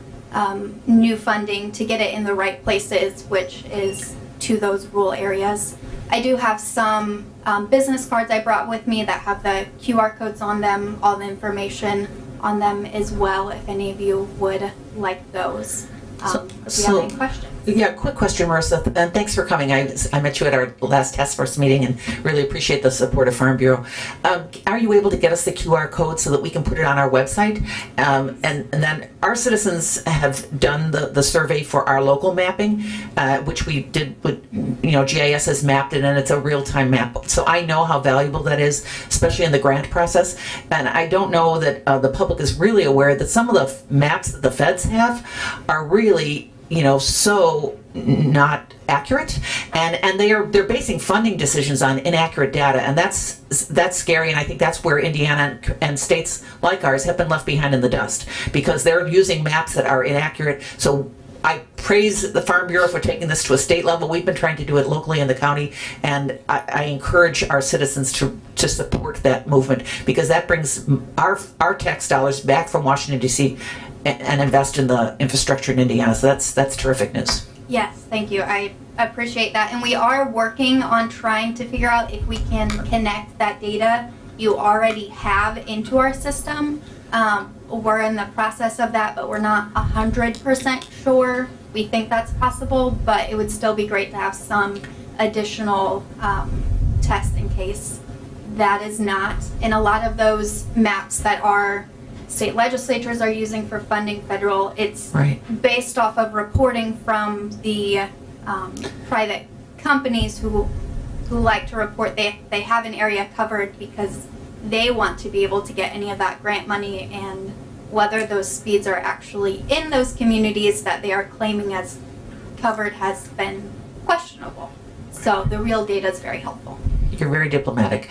new funding to get it in the right places, which is to those rural areas. I do have some business cards I brought with me that have the QR codes on them, all the information on them as well, if any of you would like those. If you have any questions. Yeah, quick question, Marissa, and thanks for coming. I met you at our last task force meeting and really appreciate the support of Farm Bureau. Are you able to get us the QR code so that we can put it on our website? And then our citizens have done the survey for our local mapping, which we did with, GIS has mapped it and it's a real-time map. So I know how valuable that is, especially in the grant process. And I don't know that the public is really aware that some of the maps that the feds have are really so not accurate, and they're basing funding decisions on inaccurate data, and that's scary. And I think that's where Indiana and states like ours have been left behind in the dust because they're using maps that are inaccurate. So I praise the Farm Bureau for taking this to a state level. We've been trying to do it locally in the county, and I encourage our citizens to support that movement because that brings our tax dollars back from Washington, D.C. and invest in the infrastructure in Indiana. So that's terrific news. Yes, thank you. I appreciate that. And we are working on trying to figure out if we can connect that data you already have into our system. We're in the process of that, but we're not 100% sure. We think that's possible, but it would still be great to have some additional tests in case that is not. And a lot of those maps that our state legislatures are using for funding federal, it's based off of reporting from the private companies who like to report they have an area covered because they want to be able to get any of that grant money, and whether those speeds are actually in those communities that they are claiming as covered has been questionable. So the real data is very helpful. You're very diplomatic.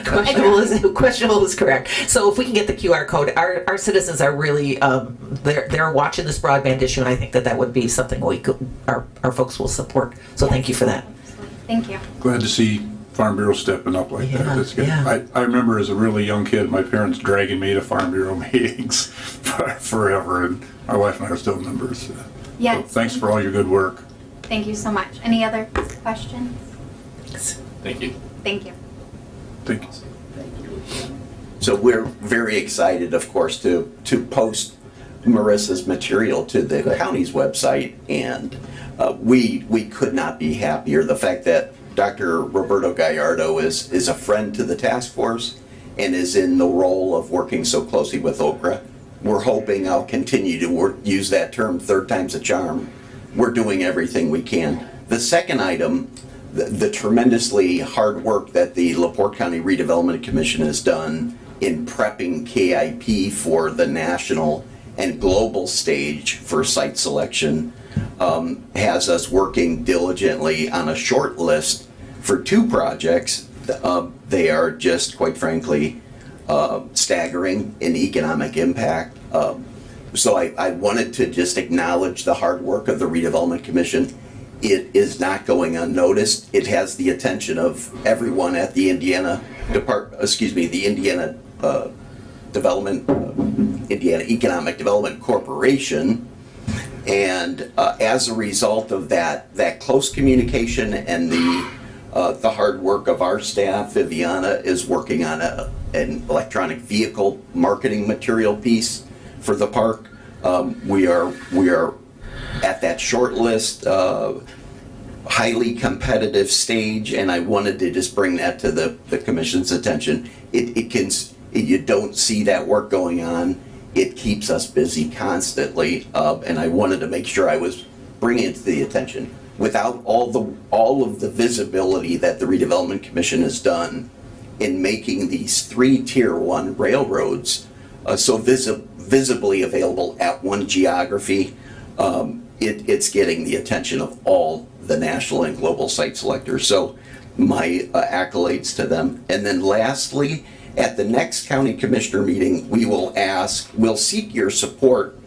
Questionable is correct. So if we can get the QR code, our citizens are really they're watching this broadband issue, and I think that would be something our folks will support. So thank you for that. Thank you. Glad to see Farm Bureau stepping up like that. That's good. Yeah. I remember as a really young kid, my parents dragging me to Farm Bureau meetings forever, and my wife and I are still members. Yes. So thanks for all your good work. Thank you so much. Any other questions? Thank you. Thank you. Thank you. So we're very excited, of course, to post Marissa's material to the county's website, and we could not be happier. The fact that Dr. Roberto Gallardo is a friend to the task force and is in the role of working so closely with OCRA. We're hoping I'll continue to use that term, third time's a charm. We're doing everything we can. The second item, the tremendously hard work that the LaPorte County Redevelopment Commission has done in prepping KIP for the national and global stage for site selection has us working diligently on a short list for 2 projects. They are just, quite frankly, staggering in economic impact. So I wanted to just acknowledge the hard work of the Redevelopment Commission. It is not going unnoticed. It has the attention of everyone at the Indiana Indiana Economic Development Corporation. And as a result of that close communication and the hard work of our staff, Viviana is working on an electronic vehicle marketing material piece for the park. We are at that short list, highly competitive stage, and I wanted to just bring that to the commission's attention. You don't see that work going on. It keeps us busy constantly, and I wanted to make sure I was bringing it to the attention. Without all of the visibility that the Redevelopment Commission has done in making these 3 Tier 1 railroads so visibly available at one geography, it's getting the attention of all the national and global site selectors. So my accolades to them. And then lastly, at the next county commissioner meeting, we'll seek your support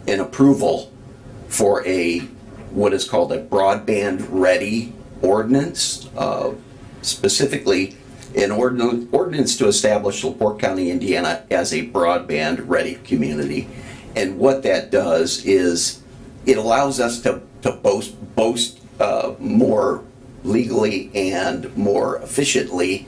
and approval for what is called a broadband ready ordinance, specifically an ordinance to establish LaPorte County, Indiana as a broadband ready community. And what that does is it allows us to boast more legally and more efficiently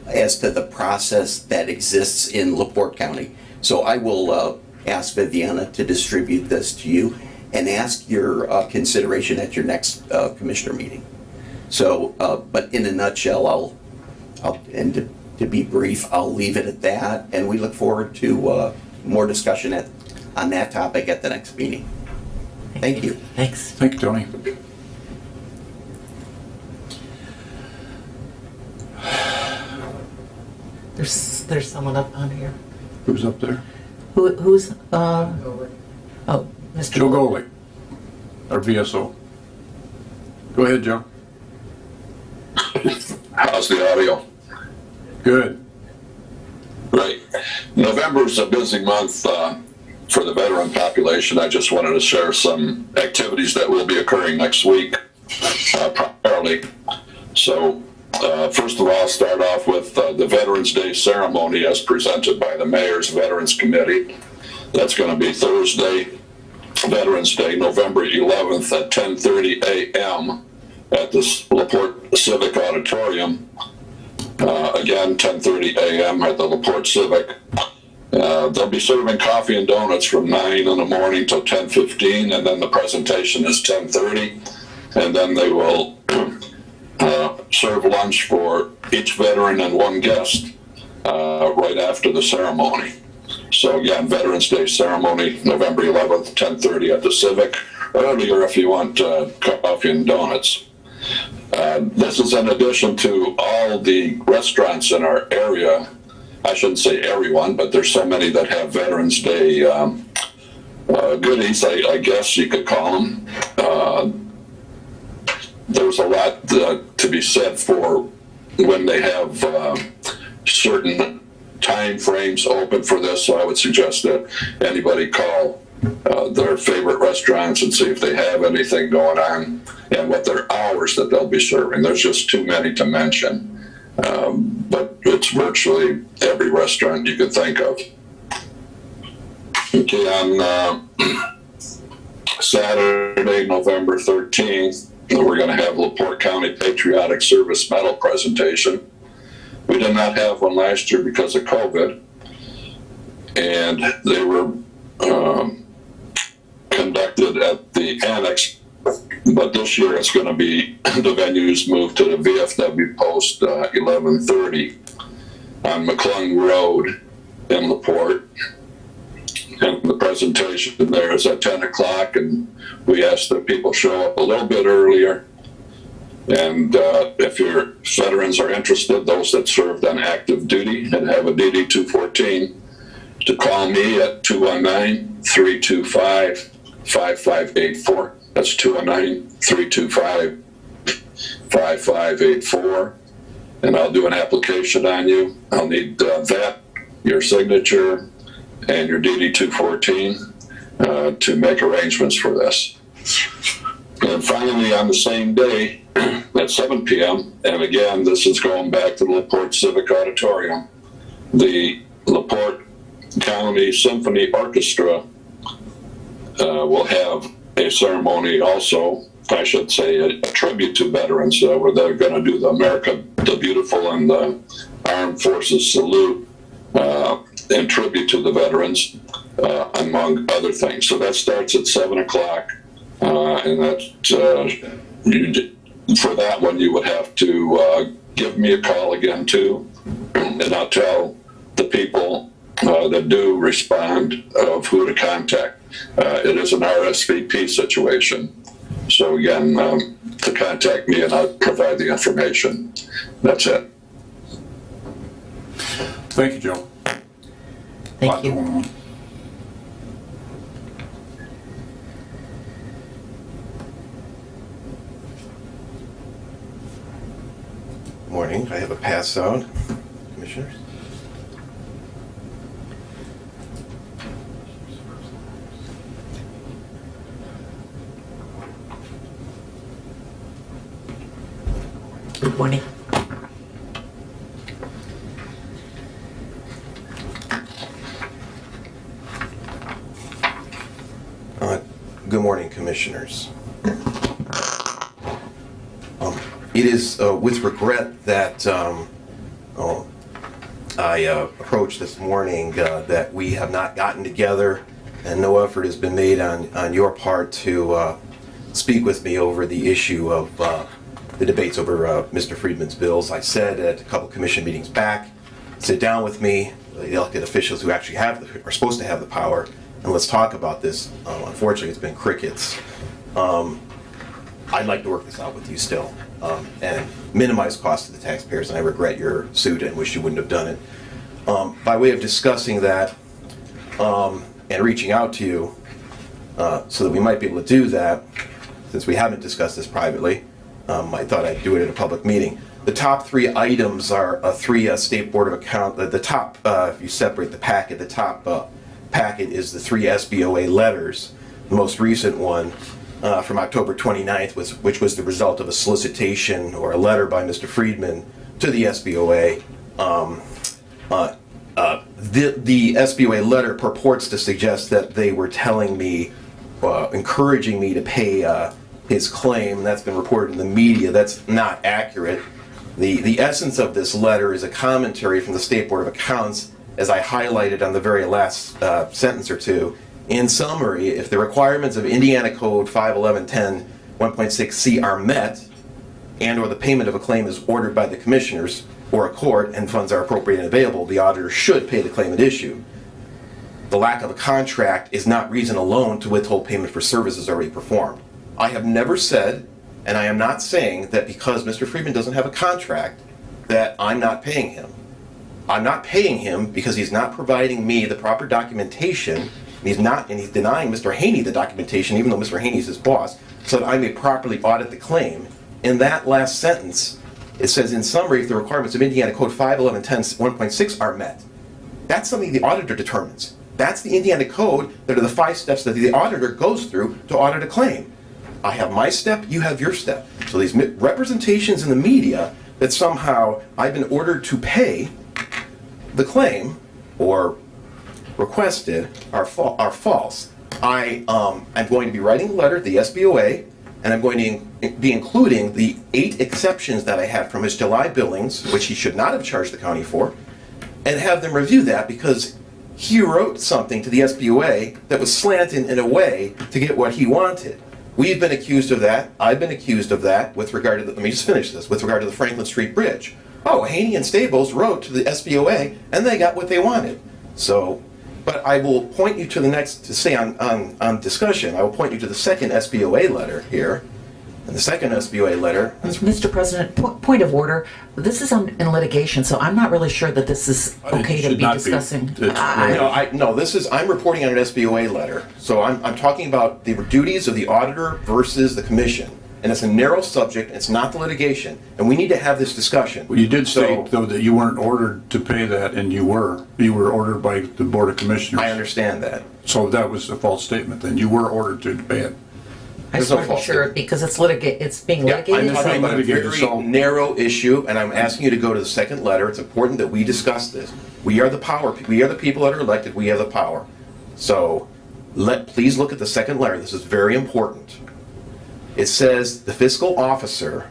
as to the process that exists in LaPorte County. So I will ask Viviana to distribute this to you. and ask your consideration at your next commissioner meeting. So, but in a nutshell, and to be brief, I'll leave it at that, and we look forward to more discussion on that topic at the next meeting. Thank you. Thanks. Thank you, Tony. There's someone up on here. Who's up there? Who's, oh, Mr. Joe Golick, our VSO. Go ahead, Joe. How's the audio? Good. Great. November's a busy month for the veteran population. I just wanted to share some activities that will be occurring next week, primarily. So, first of all, I'll start off with the Veterans Day ceremony as presented by the Mayor's Veterans Committee. That's going to be Thursday, Veterans Day, November 11th at 10:30 a.m. at the LaPorte Civic Auditorium. Again, 10:30 a.m. at the LaPorte Civic. They'll be serving coffee and donuts from 9 in the morning till 10:15, and then the presentation is 10:30, and then they will serve lunch for each veteran and one guest right after the ceremony. So again, Veterans Day ceremony, November 11th, 10:30 at the Civic. Earlier if you want coffee and donuts. This is in addition to all the restaurants in our area. I shouldn't say everyone, but there's so many that have Veterans Day goodies, I guess you could call them. There's a lot to be said for when they have certain time frames open for this, so I would suggest that anybody call their favorite restaurants and see if they have anything going on and what their hours that they'll be serving. There's just too many to mention, but it's virtually every restaurant you could think of. Okay, on Saturday, November 13th, we're going to have LaPorte County Patriotic Service Medal presentation. We did not have one last year because of COVID, and they were conducted at the annex, but this year it's going to be, the venue's moved to the VFW Post 1130 on McClung Road in LaPorte. And the presentation there is at 10 o'clock, and we ask that people show up a little bit earlier. And if your veterans are interested, those that served on active duty and have a DD 214, to call me at 219-325-5584. That's 219-325-5584. And I'll do an application on you. I'll need that, your signature, and your DD 214 to make arrangements for this. And finally, on the same day at 7 p.m., and again, this is going back to the LaPorte Civic Auditorium, the LaPorte County Symphony Orchestra will have a ceremony also, I should say, a tribute to veterans, where they're going to do the America the Beautiful and the Armed Forces Salute in tribute to the veterans, among other things. So that starts at 7 o'clock, and that for that one you would have to give me a call again too, and I'll tell the people that do respond of who to contact. It is an RSVP situation. So again, to contact me and I'll provide the information. That's it. Thank you, Joe. Thank you. Morning, I have a pass out. Commissioners? Good morning. Good morning, Commissioners. It is with regret that I approached this morning that we have not gotten together and no effort has been made on your part to speak with me over the issue of the debates over Mr. Friedman's bills. I said at a couple commission meetings back, sit down with me, the elected officials who actually are supposed to have the power, and let's talk about this. Unfortunately, it's been crickets. I'd like to work this out with you still, and minimize costs to the taxpayers, and I regret your suit and wish you wouldn't have done it. By way of discussing that and reaching out to you so that we might be able to do that, since we haven't discussed this privately, I thought I'd do it at a public meeting. The top 3 items are 3 State Board of Accounts. The top, if you separate the packet, the top packet is the 3 SBOA letters. The most recent one from October 29th, which was the result of a solicitation or a letter by Mr. Friedman to the SBOA. The SBOA letter purports to suggest that they were telling me, encouraging me to pay his claim. That's been reported in the media. That's not accurate. The essence of this letter is a commentary from the State Board of Accounts, as I highlighted on the very last sentence or two. In summary, if the requirements of Indiana Code 51110 1.6c are met, and or the payment of a claim is ordered by the commissioners or a court and funds are appropriate and available, the auditor should pay the claim at issue. The lack of a contract is not reason alone to withhold payment for services already performed. I have never said, and I am not saying, that because Mr. Friedman doesn't have a contract, that I'm not paying him. I'm not paying him because he's not providing me the proper documentation, and he's denying Mr. Haney the documentation, even though Mr. Haney's his boss, so that I may properly audit the claim. In that last sentence, it says, in summary, if the requirements of Indiana Code 51110 1.6 are met. That's something the auditor determines. That's the Indiana Code. That are the 5 steps that the auditor goes through to audit a claim. I have my step, you have your step. So these representations in the media that somehow I've been ordered to pay the claim or requested are false. I'm going to be writing a letter to the SBOA, and I'm going to be including the 8 exceptions that I had from his July billings, which he should not have charged the county for, and have them review that because he wrote something to the SBOA that was slanted in a way to get what he wanted. We've been accused of that. I've been accused of that with regard to let me just finish this, with regard to the Franklin Street Bridge. Oh, Haney and Stables wrote to the SBOA and they got what they wanted. So, but I will point you to the next, to stay on discussion, I will point you to the second SBOA letter here. And the second SBOA letter. Mr. President, point of order. This is in litigation, so I'm not really sure that this is okay to be discussing. I'm reporting on an SBOA letter. So I'm talking about the duties of the auditor versus the commission. And it's a narrow subject, it's not the litigation. And we need to have this discussion. Well, you did state, though, that you weren't ordered to pay that, and you were. You were ordered by the Board of Commissioners. I understand that. So that was a false statement, then. You were ordered to pay it. I just want to be sure, because it's being litigated. I'm talking about a very narrow issue, and I'm asking you to go to the second letter. It's important that we discuss this. We are the power. We are the people that are elected. We have the power. So please look at the second letter. This is very important. It says the fiscal officer,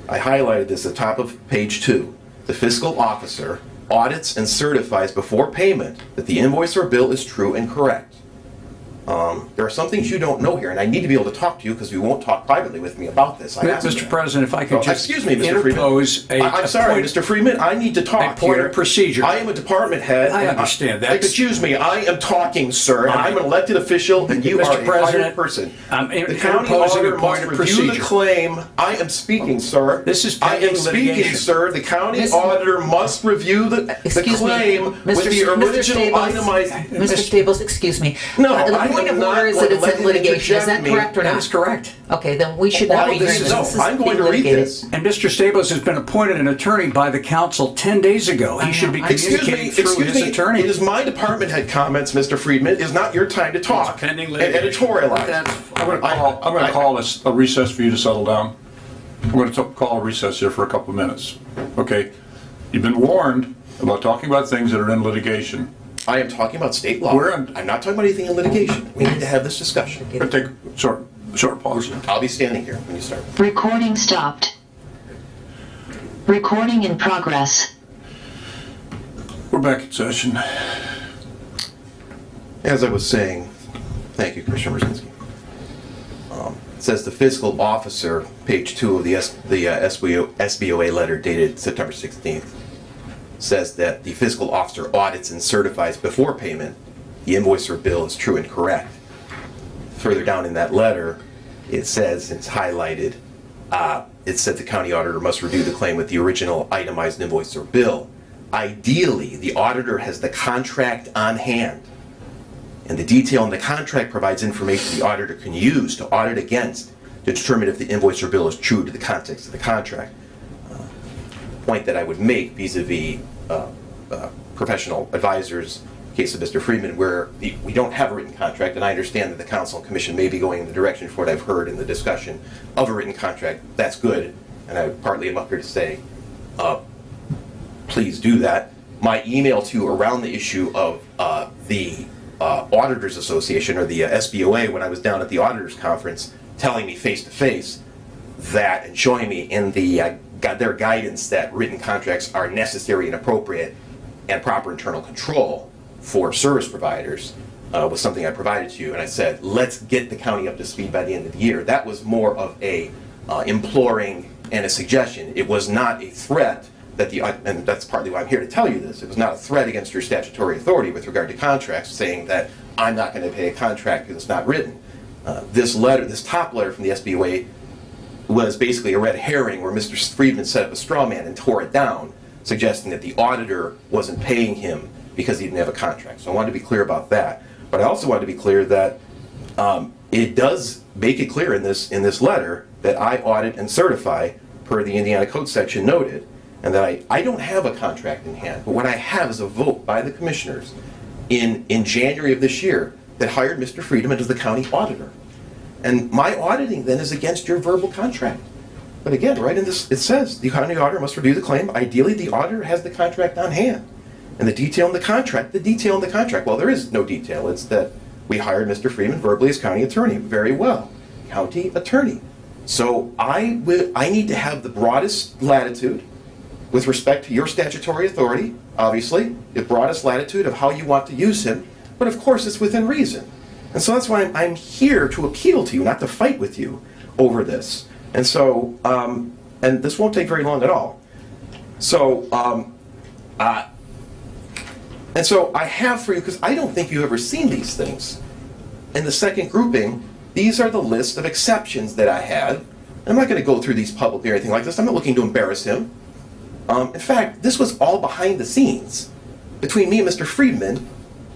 I highlighted this at the top of page 2, the fiscal officer audits and certifies before payment that the invoice or bill is true and correct. There are some things you don't know here, and I need to be able to talk to you because you won't talk privately with me about this. Mr. President, if I could just excuse me, Mr. interpose Freeman. I'm sorry, Mr. Freeman. I need to talk point here. of procedure. I am a department head. I understand that. Excuse me. I am talking, sir. And I'm an elected official, and you are a hired person. I'm the county interposing auditor a point must of review the procedure. claim. I am speaking, sir. This is I am pending speaking, litigation. sir. The county auditor must review the claim with the original itemized. Mr. Stables, excuse me. No, the I point am of not order is going that to it's let in you litigation. Is that interject me. correct or not? That is correct. Okay, then we should not be hearing this. This is I'm going being to read litigated. this. And Mr. Stables has been appointed an attorney by the council 10 days ago. He should be communicating through his attorney. It is my department head comments, Mr. Friedman. It is not your time to talk and editorialize. I'm going to call this a recess for you to settle down. I'm going to call a recess here for a couple of minutes. Okay? You've been warned about talking about things that are in litigation. I am talking about state law. I'm not talking about anything in litigation. We need to have this discussion. We're going to take a short pause. I'll be standing here when you start. Recording stopped. Recording in progress. We're back in session. As I was saying, Thank you, Commissioner Brzezinski. It says the fiscal officer, page 2 of the SBOA letter dated September 16th, says that the fiscal officer audits and certifies before payment the invoice or bill is true and correct. Further down in that letter, it says, it's highlighted, it said the county auditor must review the claim with the original itemized invoice or bill. Ideally, the auditor has the contract on hand, and the detail in the contract provides information the auditor can use to audit against to determine if the invoice or bill is true to the context of the contract. Point that I would make vis-a-vis professional advisors, case of Mr. Friedman, where we don't have a written contract, and I understand that the council and commission may be going in the direction for what I've heard in the discussion of a written contract. That's good, and I partly am up here to say, please do that. My email to you around the issue of the Auditors Association, or the SBOA, when I was down at the Auditors Conference, telling me face-to-face that, and showing me in their guidance that written contracts are necessary and appropriate and proper internal control for service providers, was something I provided to you, and I said, let's get the county up to speed by the end of the year. That was more of a imploring and a suggestion. It was not a threat that and that's partly why I'm here to tell you this. It was not a threat against your statutory authority with regard to contracts, saying that I'm not going to pay a contract because it's not written. This top letter from the SBOA was basically a red herring where Mr. Friedman set up a straw man and tore it down, suggesting that the auditor wasn't paying him because he didn't have a contract. So I wanted to be clear about that. But I also wanted to be clear that it does make it clear in this letter that I audit and certify per the Indiana Code section noted, and that I don't have a contract in hand. But what I have is a vote by the commissioners in January of this year that hired Mr. Friedman as the county auditor. And my auditing then is against your verbal contract. But again, right in this, it says the county auditor must review the claim. Ideally, the auditor has the contract on hand. And the detail in the contract, well, there is no detail. It's that we hired Mr. Friedman verbally as county attorney. Very well, county attorney. So I need to have the broadest latitude with respect to your statutory authority, obviously, the broadest latitude of how you want to use him, but of course it's within reason. And so that's why I'm here to appeal to you, not to fight with you over this. And so, and this won't take very long at all. So, and so I have for you, because I don't think you've ever seen these things. In the second grouping, these are the list of exceptions that I had. And I'm not going to go through these publicly or anything like this. I'm not looking to embarrass him. In fact, this was all behind the scenes between me and Mr. Friedman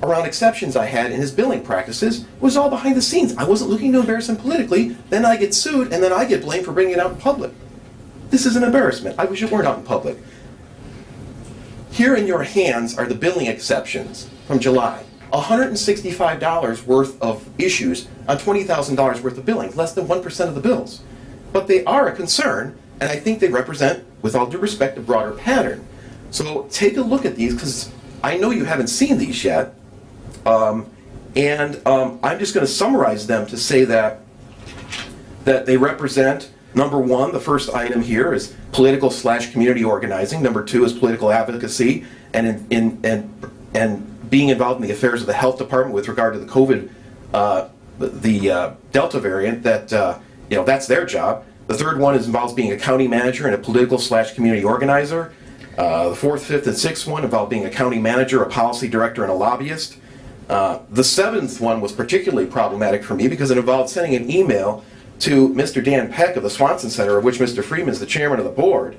around exceptions I had in his billing practices. It was all behind the scenes. I wasn't looking to embarrass him politically. Then I get sued, and then I get blamed for bringing it out in public. This is an embarrassment. I wish it weren't out in public. Here in your hands are the billing exceptions from July. $165 worth of issues on $20,000 worth of billing, less than 1% of the bills. But they are a concern, and I think they represent, with all due respect, a broader pattern. So take a look at these, because I know you haven't seen these yet. I'm just going to summarize them to say that they represent, number one, the first item here is political/community organizing. Number two is political advocacy and being involved in the affairs of the health department with regard to the COVID, the Delta variant. That's their job. The third one involves being a county manager and a political/community organizer. The fourth, fifth, and sixth one involved being a county manager, a policy director, and a lobbyist. The seventh one was particularly problematic for me because it involved sending an email to Mr. Dan Peck of the Swanson Center, of which Mr. Freeman is the chairman of the board,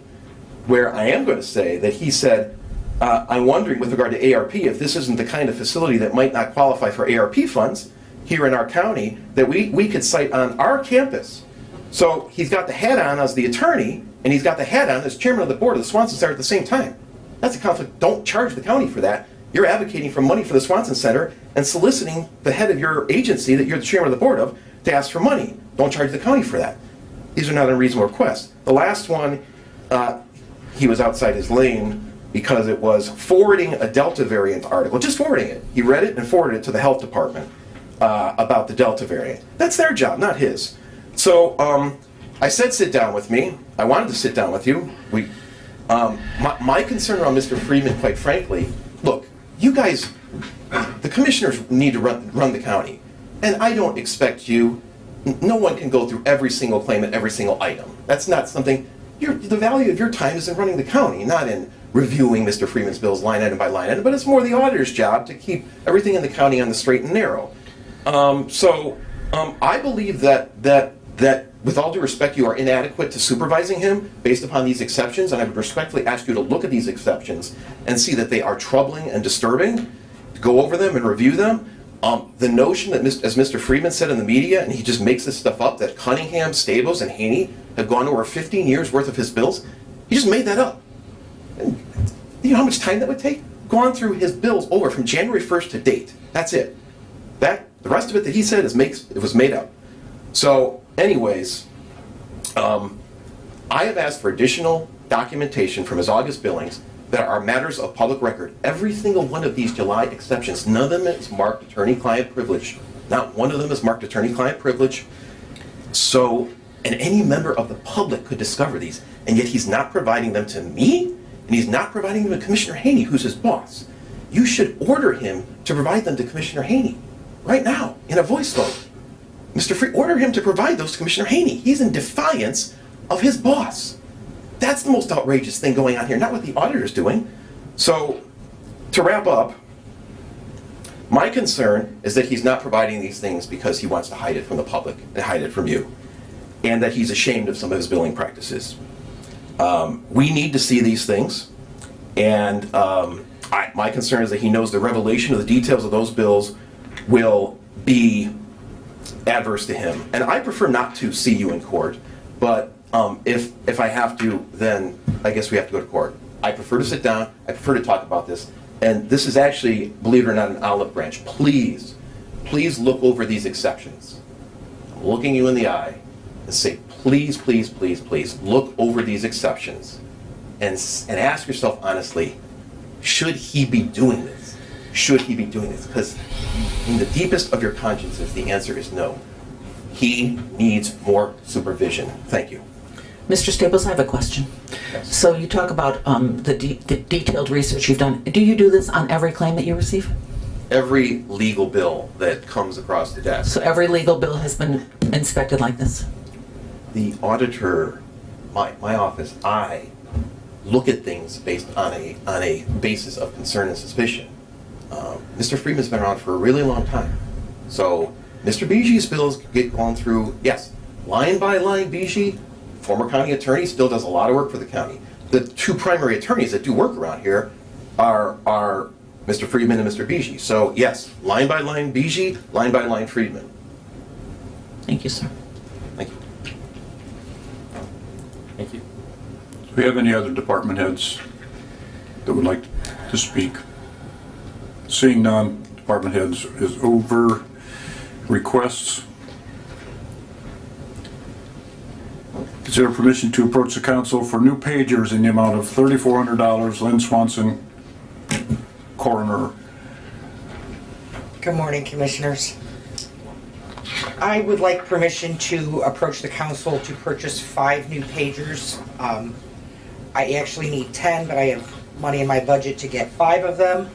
where I am going to say that he said, I'm wondering with regard to ARP if this isn't the kind of facility that might not qualify for ARP funds here in our county that we could cite on our campus. So he's got the hat on as the attorney, and he's got the hat on as chairman of the board of the Swanson Center at the same time. That's a conflict. Don't charge the county for that. You're advocating for money for the Swanson Center and soliciting the head of your agency that you're the chairman of the board of to ask for money. Don't charge the county for that. These are not unreasonable requests. The last one, he was outside his lane because it was forwarding a Delta variant article, just forwarding it. He read it and forwarded it to the health department about the Delta variant. That's their job, not his. So I said sit down with me. I wanted to sit down with you. My concern around Mr. Friedman, quite frankly, look, you guys, the commissioners need to run the county. And I don't expect you, no one can go through every single claim and every single item. That's not something, the value of your time is in running the county, not in reviewing Mr. Freeman's bills line item by line item, but it's more the auditor's job to keep everything in the county on the straight and narrow. I believe that with all due respect, you are inadequate to supervising him based upon these exceptions, and I would respectfully ask you to look at these exceptions and see that they are troubling and disturbing, go over them and review them. The notion that, as Mr. Freeman said in the media, and he just makes this stuff up, that Cunningham, Stables, and Haney have gone over 15 years worth of his bills, he just made that up. And you know how much time that would take? Gone through his bills over from January 1st to date. That's it. The rest of it that he said it was made up. So, anyways, I have asked for additional documentation from his August billings that are matters of public record. Every single one of these July exceptions, none of them is marked attorney-client privilege. Not one of them is marked attorney-client privilege. So, and any member of the public could discover these, and yet he's not providing them to me, and he's not providing them to Commissioner Haney, who's his boss. You should order him to provide them to Commissioner Haney right now in a voice vote. Mr. Free, order him to provide those to Commissioner Haney. He's in defiance of his boss. That's the most outrageous thing going on here, not what the auditor's doing. So, to wrap up, my concern is that he's not providing these things because he wants to hide it from the public and hide it from you, and that he's ashamed of some of his billing practices. We need to see these things, and my concern is that he knows the revelation of the details of those bills will be adverse to him. And I prefer not to see you in court, but if I have to, then I guess we have to go to court. I prefer to sit down, I prefer to talk about this, and this is actually, believe it or not, an olive branch. Please look over these exceptions. I'm looking you in the eye and say, please, look over these exceptions and ask yourself honestly, should he be doing this? Should he be doing this? Because in the deepest of your consciences, the answer is no. He needs more supervision. Thank you. Mr. Staples, I have a question. Yes. So you talk about the detailed research you've done. Do you do this on every claim that you receive? Every legal bill that comes across the desk. So every legal bill has been inspected like this? The auditor, my office, I look at things based on a basis of concern and suspicion. Mr. Freeman's been around for a really long time. So Mr. Biji's bills get gone through, yes, line by line. Biji, former county attorney, still does a lot of work for the county. The two primary attorneys that do work around here are Mr. Freeman and Mr. Biji. So yes, line by line Biji, line by line Freeman. Thank you, sir. Thank you. Thank you. Do we have any other department heads that would like to speak? Seeing none, department heads is over. Requests. Consider permission to approach the council for new pagers in the amount of $3,400. Lynn Swanson, coroner. Good morning, commissioners. I would like permission to approach the council to purchase 5 new pagers. I actually need 10, but I have money in my budget to get 5 of them.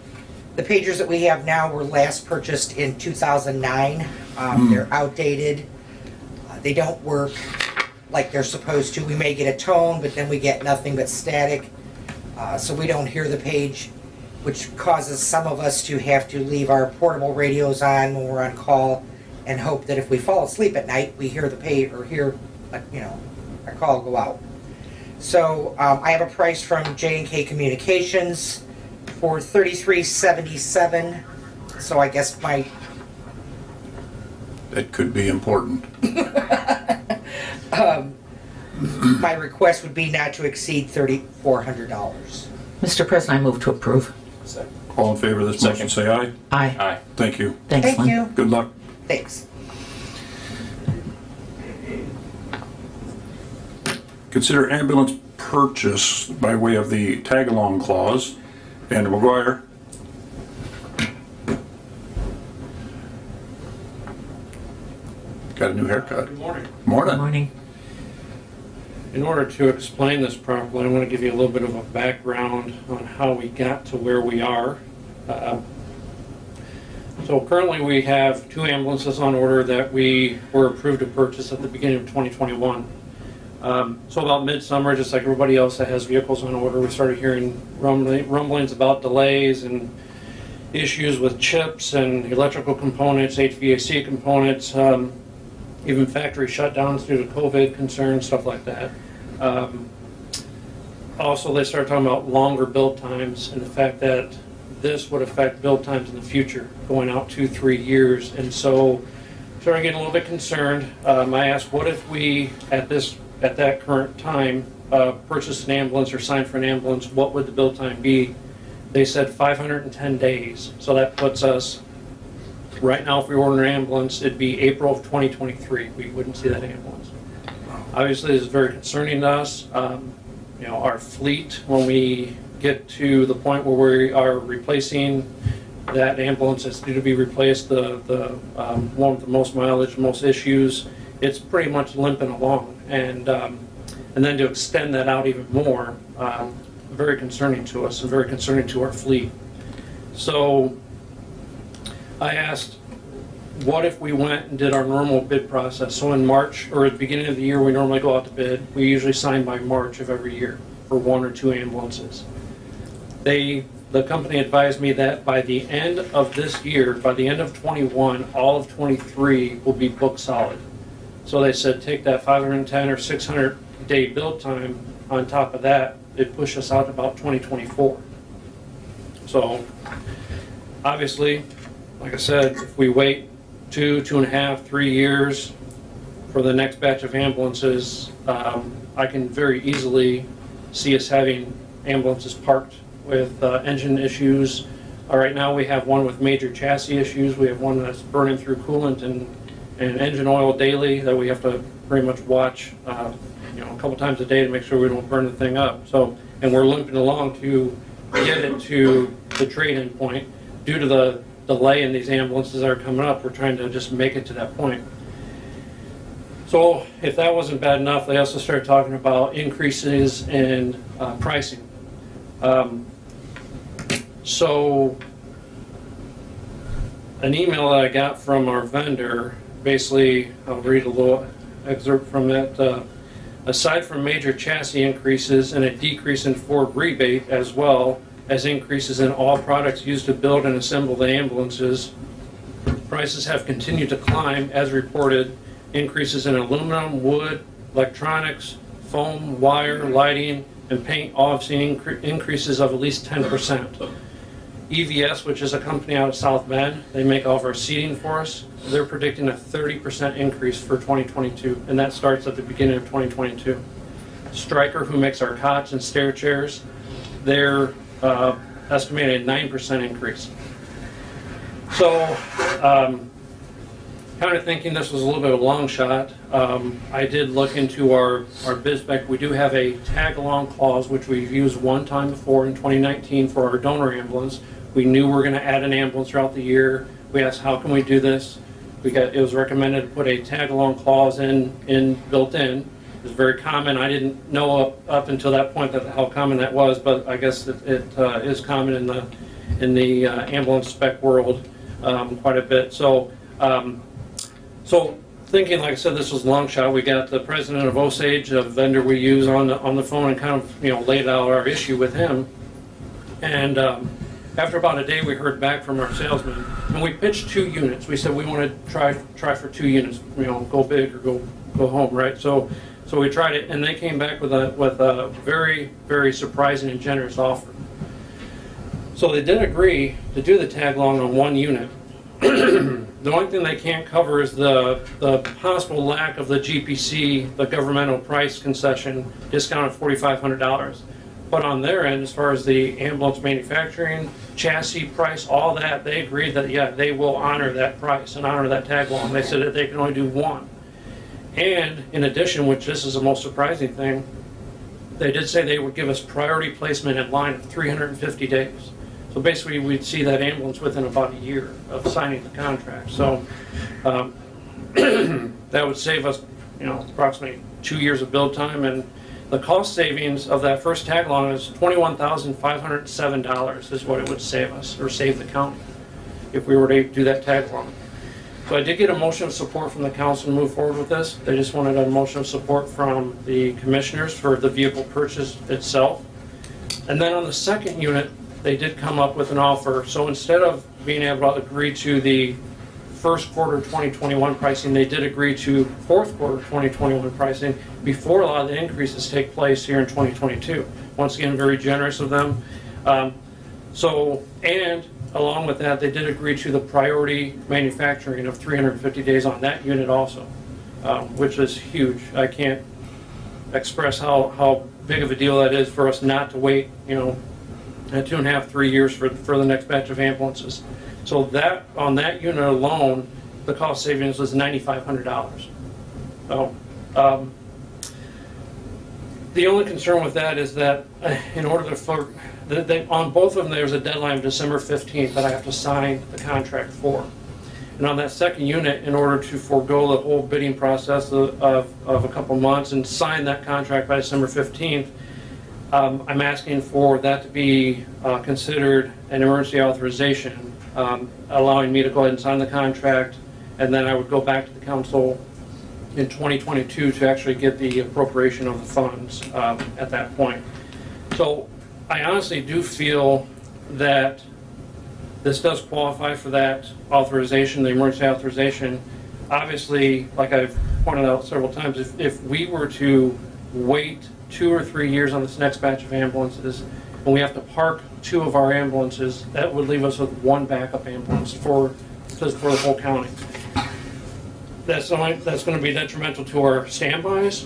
The pagers that we have now were last purchased in 2009. They're outdated. They don't work like they're supposed to. We may get a tone, but then we get nothing but static. So we don't hear the page, which causes some of us to have to leave our portable radios on when we're on call and hope that if we fall asleep at night, we hear the page or hear, our call go out. So I have a price from J&K Communications for $33.77. So I guess That could be important. my request would be not to exceed $3,400. Mr. President, I move to approve. All in favor of this motion, say aye. Aye. Aye. Thank you. Thanks, Thank Lynn. you. Good luck. Thanks. Consider ambulance purchase by way of the tag-along clause. And McGuire. Got a new haircut. Good morning. Morning. Good morning. In order to explain this properly, I want to give you a little bit of a background on how we got to where we are. So currently we have 2 ambulances on order that we were approved to purchase at the beginning of 2021. So about midsummer, just like everybody else that has vehicles on order, we started hearing rumblings about delays and issues with chips and electrical components, HVAC components, even factory shutdowns due to COVID concerns, stuff like that. Also, they started talking about longer build times and the fact that this would affect build times in the future, going out 2-3 years. And so, started getting a little bit concerned. I asked, what if we, at that current time, purchased an ambulance or signed for an ambulance, what would the build time be? They said 510 days. So that puts us, right now, if we order an ambulance, it'd be April of 2023. We wouldn't see that ambulance. Obviously, this is very concerning to us. Our fleet, when we get to the point where we are replacing that ambulance that's due to be replaced, the one with the most mileage, most issues, it's pretty much limping along. And then to extend that out even more, very concerning to us and very concerning to our fleet. So I asked, what if we went and did our normal bid process? So in March, or at the beginning of the year, we normally go out to bid. We usually sign by March of every year for 1 or 2 ambulances. The company advised me that by the end of this year, by the end of 21, all of 23 will be booked solid. So they said take that 510 or 600 day build time on top of that, it pushed us out to about 2024. So obviously, like I said, if we wait 2.5, 3 years for the next batch of ambulances, I can very easily see us having ambulances parked with engine issues. Right now we have one with major chassis issues. We have one that's burning through coolant and engine oil daily that we have to pretty much watch a couple times a day to make sure we don't burn the thing up. So, and we're limping along to get it to the trade-in point. Due to the delay in these ambulances that are coming up, we're trying to just make it to that point. So if that wasn't bad enough, they also started talking about increases in pricing. So an email that I got from our vendor, basically, I'll read a little excerpt from it. Aside from major chassis increases and a decrease in Ford rebate, as well as increases in all products used to build and assemble the ambulances, prices have continued to climb as reported. Increases in aluminum, wood, electronics, foam, wire, lighting, and paint all have seen increases of at least 10%. EVS, which is a company out of South Bend, they make all of our seating for us. They're predicting a 30% increase for 2022, and that starts at the beginning of 2022. Stryker, who makes our cots and stair chairs, they're estimated 9% increase. So, kind of thinking this was a little bit of a long shot, I did look into our bid spec. We do have a tag-along clause, which we've used one time before in 2019 for our donor ambulance. We knew we were going to add an ambulance throughout the year. We asked, how can we do this? It was recommended to put a tag-along clause built in. It was very common. I didn't know up until that point how common that was, but I guess it is common in the ambulance spec world quite a bit. So thinking, like I said, this was a long shot. We got the president of Osage, a vendor we use on the phone, and kind of laid out our issue with him. And after about a day, we heard back from our salesman, and we pitched 2 units. We said we want to try for 2 units, go big or go home, right? So we tried it, and they came back with a very, very surprising and generous offer. So they did agree to do the tag along on 1 unit. The only thing they can't cover is the possible lack of the GPC, the governmental price concession discount of $4,500. But on their end, as far as the ambulance manufacturing, chassis price, all that, they agreed that, yeah, they will honor that price and honor that tag along. They said that they can only do 1. And in addition, which this is the most surprising thing, they did say they would give us priority placement in line of 350 days. So basically, we'd see that ambulance within about a year of signing the contract. So that would save us, approximately 2 years of build time. And the cost savings of that first tag along is $21,507 is what it would save us, or save the county. if we were to do that tag along. So I did get a motion of support from the council to move forward with this. They just wanted a motion of support from the commissioners for the vehicle purchase itself. And then on the second unit, they did come up with an offer. So instead of being able to agree to the first quarter 2021 pricing, they did agree to fourth quarter 2021 pricing before a lot of the increases take place here in 2022. Once again, very generous of them. And along with that, they did agree to the priority manufacturing of 350 days on that unit also, which is huge. I can't express how big of a deal that is for us not to wait, 2.5, 3 years for the next batch of ambulances. So that, on that unit alone, the cost savings was $9,500. So, the only concern with that is that in order to, on both of them, there's a deadline of December 15th that I have to sign the contract for. And on that second unit, in order to forego the whole bidding process of a couple months and sign that contract by December 15th, I'm asking for that to be considered an emergency authorization, allowing me to go ahead and sign the contract, and then I would go back to the council in 2022 to actually get the appropriation of the funds at that point. So I honestly do feel that this does qualify for that authorization, the emergency authorization. Obviously, like I've pointed out several times, if we were to wait 2 or 3 years on this next batch of ambulances, and we have to park 2 of our ambulances, that would leave us with 1 backup ambulance for the whole county. That's going to be detrimental to our standbys,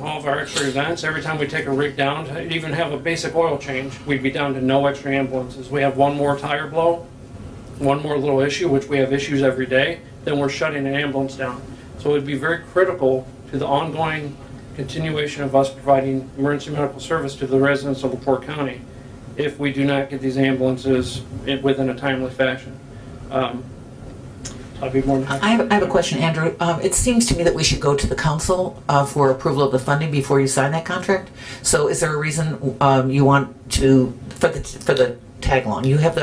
all of our extra events. Every time we take a rig down to even have a basic oil change, we'd be down to no extra ambulances. We have 1 more tire blow, 1 more little issue, which we have issues every day, then we're shutting an ambulance down. So it would be very critical to the ongoing continuation of us providing emergency medical service to the residents of LaPorte County if we do not get these ambulances within a timely fashion. I'll be more than happy. I have a question, Andrew. It seems to me that we should go to the council for approval of the funding before you sign that contract. So is there a reason you want to, for the tag along? You have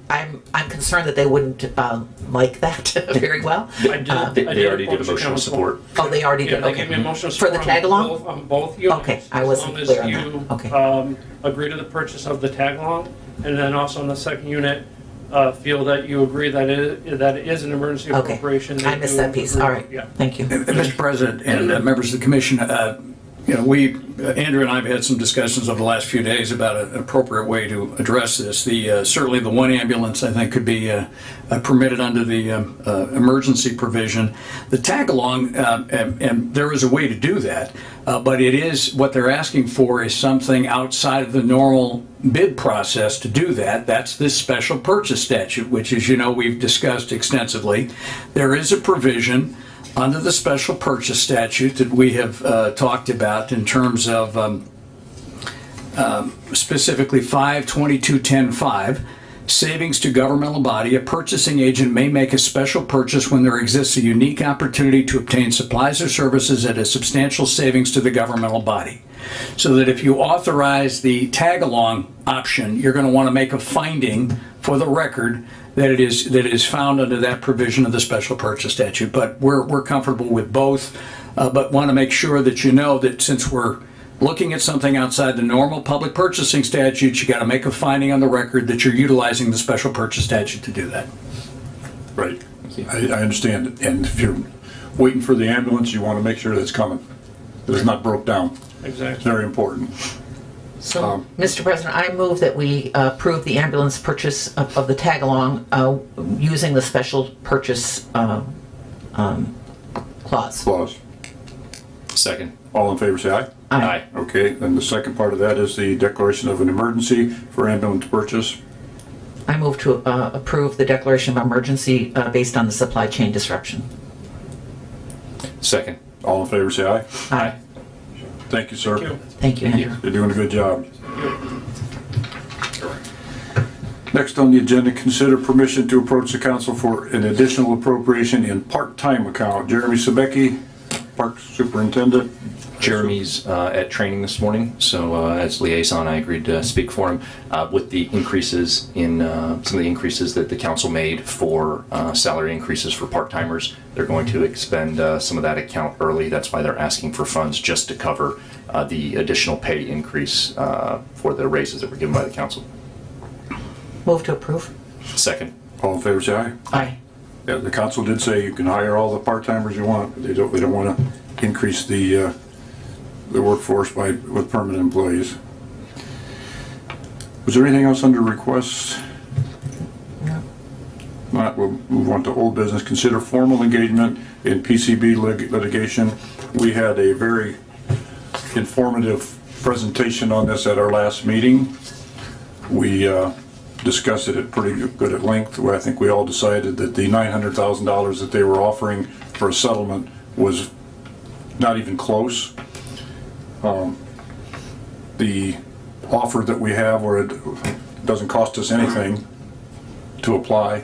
I'm concerned that they wouldn't like that very well. They already did a motion of support. Oh, they already did? They Okay. gave me a motion of For support the tag along? on both units. Okay, I wasn't clear on that. As long Okay. as you agree to the purchase of the tag along, and then also on the second unit, feel that you agree that it is an emergency Okay. appropriation. I missed that piece. All right. Yeah. Thank you. Mr. President and members of the commission, Andrew and I have had some discussions over the last few days about an appropriate way to address this. Certainly the 1 ambulance, I think, could be permitted under the emergency provision. The tag-along, and there is a way to do that, but it is, what they're asking for is something outside of the normal bid process to do that. That's this special purchase statute, which, as you know, we've discussed extensively. There is a provision under the special purchase statute that we have talked about in terms of specifically 522.10.5, savings to governmental body. A purchasing agent may make a special purchase when there exists a unique opportunity to obtain supplies or services at a substantial savings to the governmental body. So that if you authorize the tag-along option, you're going to want to make a finding for the record that it is found under that provision of the special purchase statute. But we're comfortable with both, but want to make sure that you know that since we're looking at something outside the normal public purchasing statute, you got to make a finding on the record that you're utilizing the special purchase statute to do that. Right. I understand. And if you're waiting for the ambulance, you want to make sure that it's coming, that it's not broke down. Exactly. It's very important. So, Mr. President, I move that we approve the ambulance purchase of the tag-along using the special purchase clause. Second. All in favor, say aye. Aye. Okay, then the second part of that is the declaration of an emergency for ambulance purchase. I move to approve the declaration of emergency based on the supply chain disruption. Second. All in favor, say aye. Aye. Thank you, sir. Thank you, Andrew. You're doing a good job. Next on the agenda, consider permission to approach the council for an additional appropriation in part-time account. Jeremy Sebecki, Park Superintendent. Jeremy's at training this morning, so as liaison, I agreed to speak for him. With the increases in, some of the increases that the council made for salary increases for part-timers, they're going to expend some of that account early. That's why they're asking for funds just to cover the additional pay increase for the raises that were given by the council. Move to approve. Second. All in favor, say aye. Aye. Yeah, the council did say you can hire all the part-timers you want, but they don't want to increase the workforce with permanent employees. Was there anything else under requests? No. Not, we'll move on to old business. Consider formal engagement in PCB litigation. We had a very informative presentation on this at our last meeting. We discussed it at pretty good at length, where I think we all decided that the $900,000 that they were offering for a settlement was not even close. The offer that we have, where it doesn't cost us anything to apply,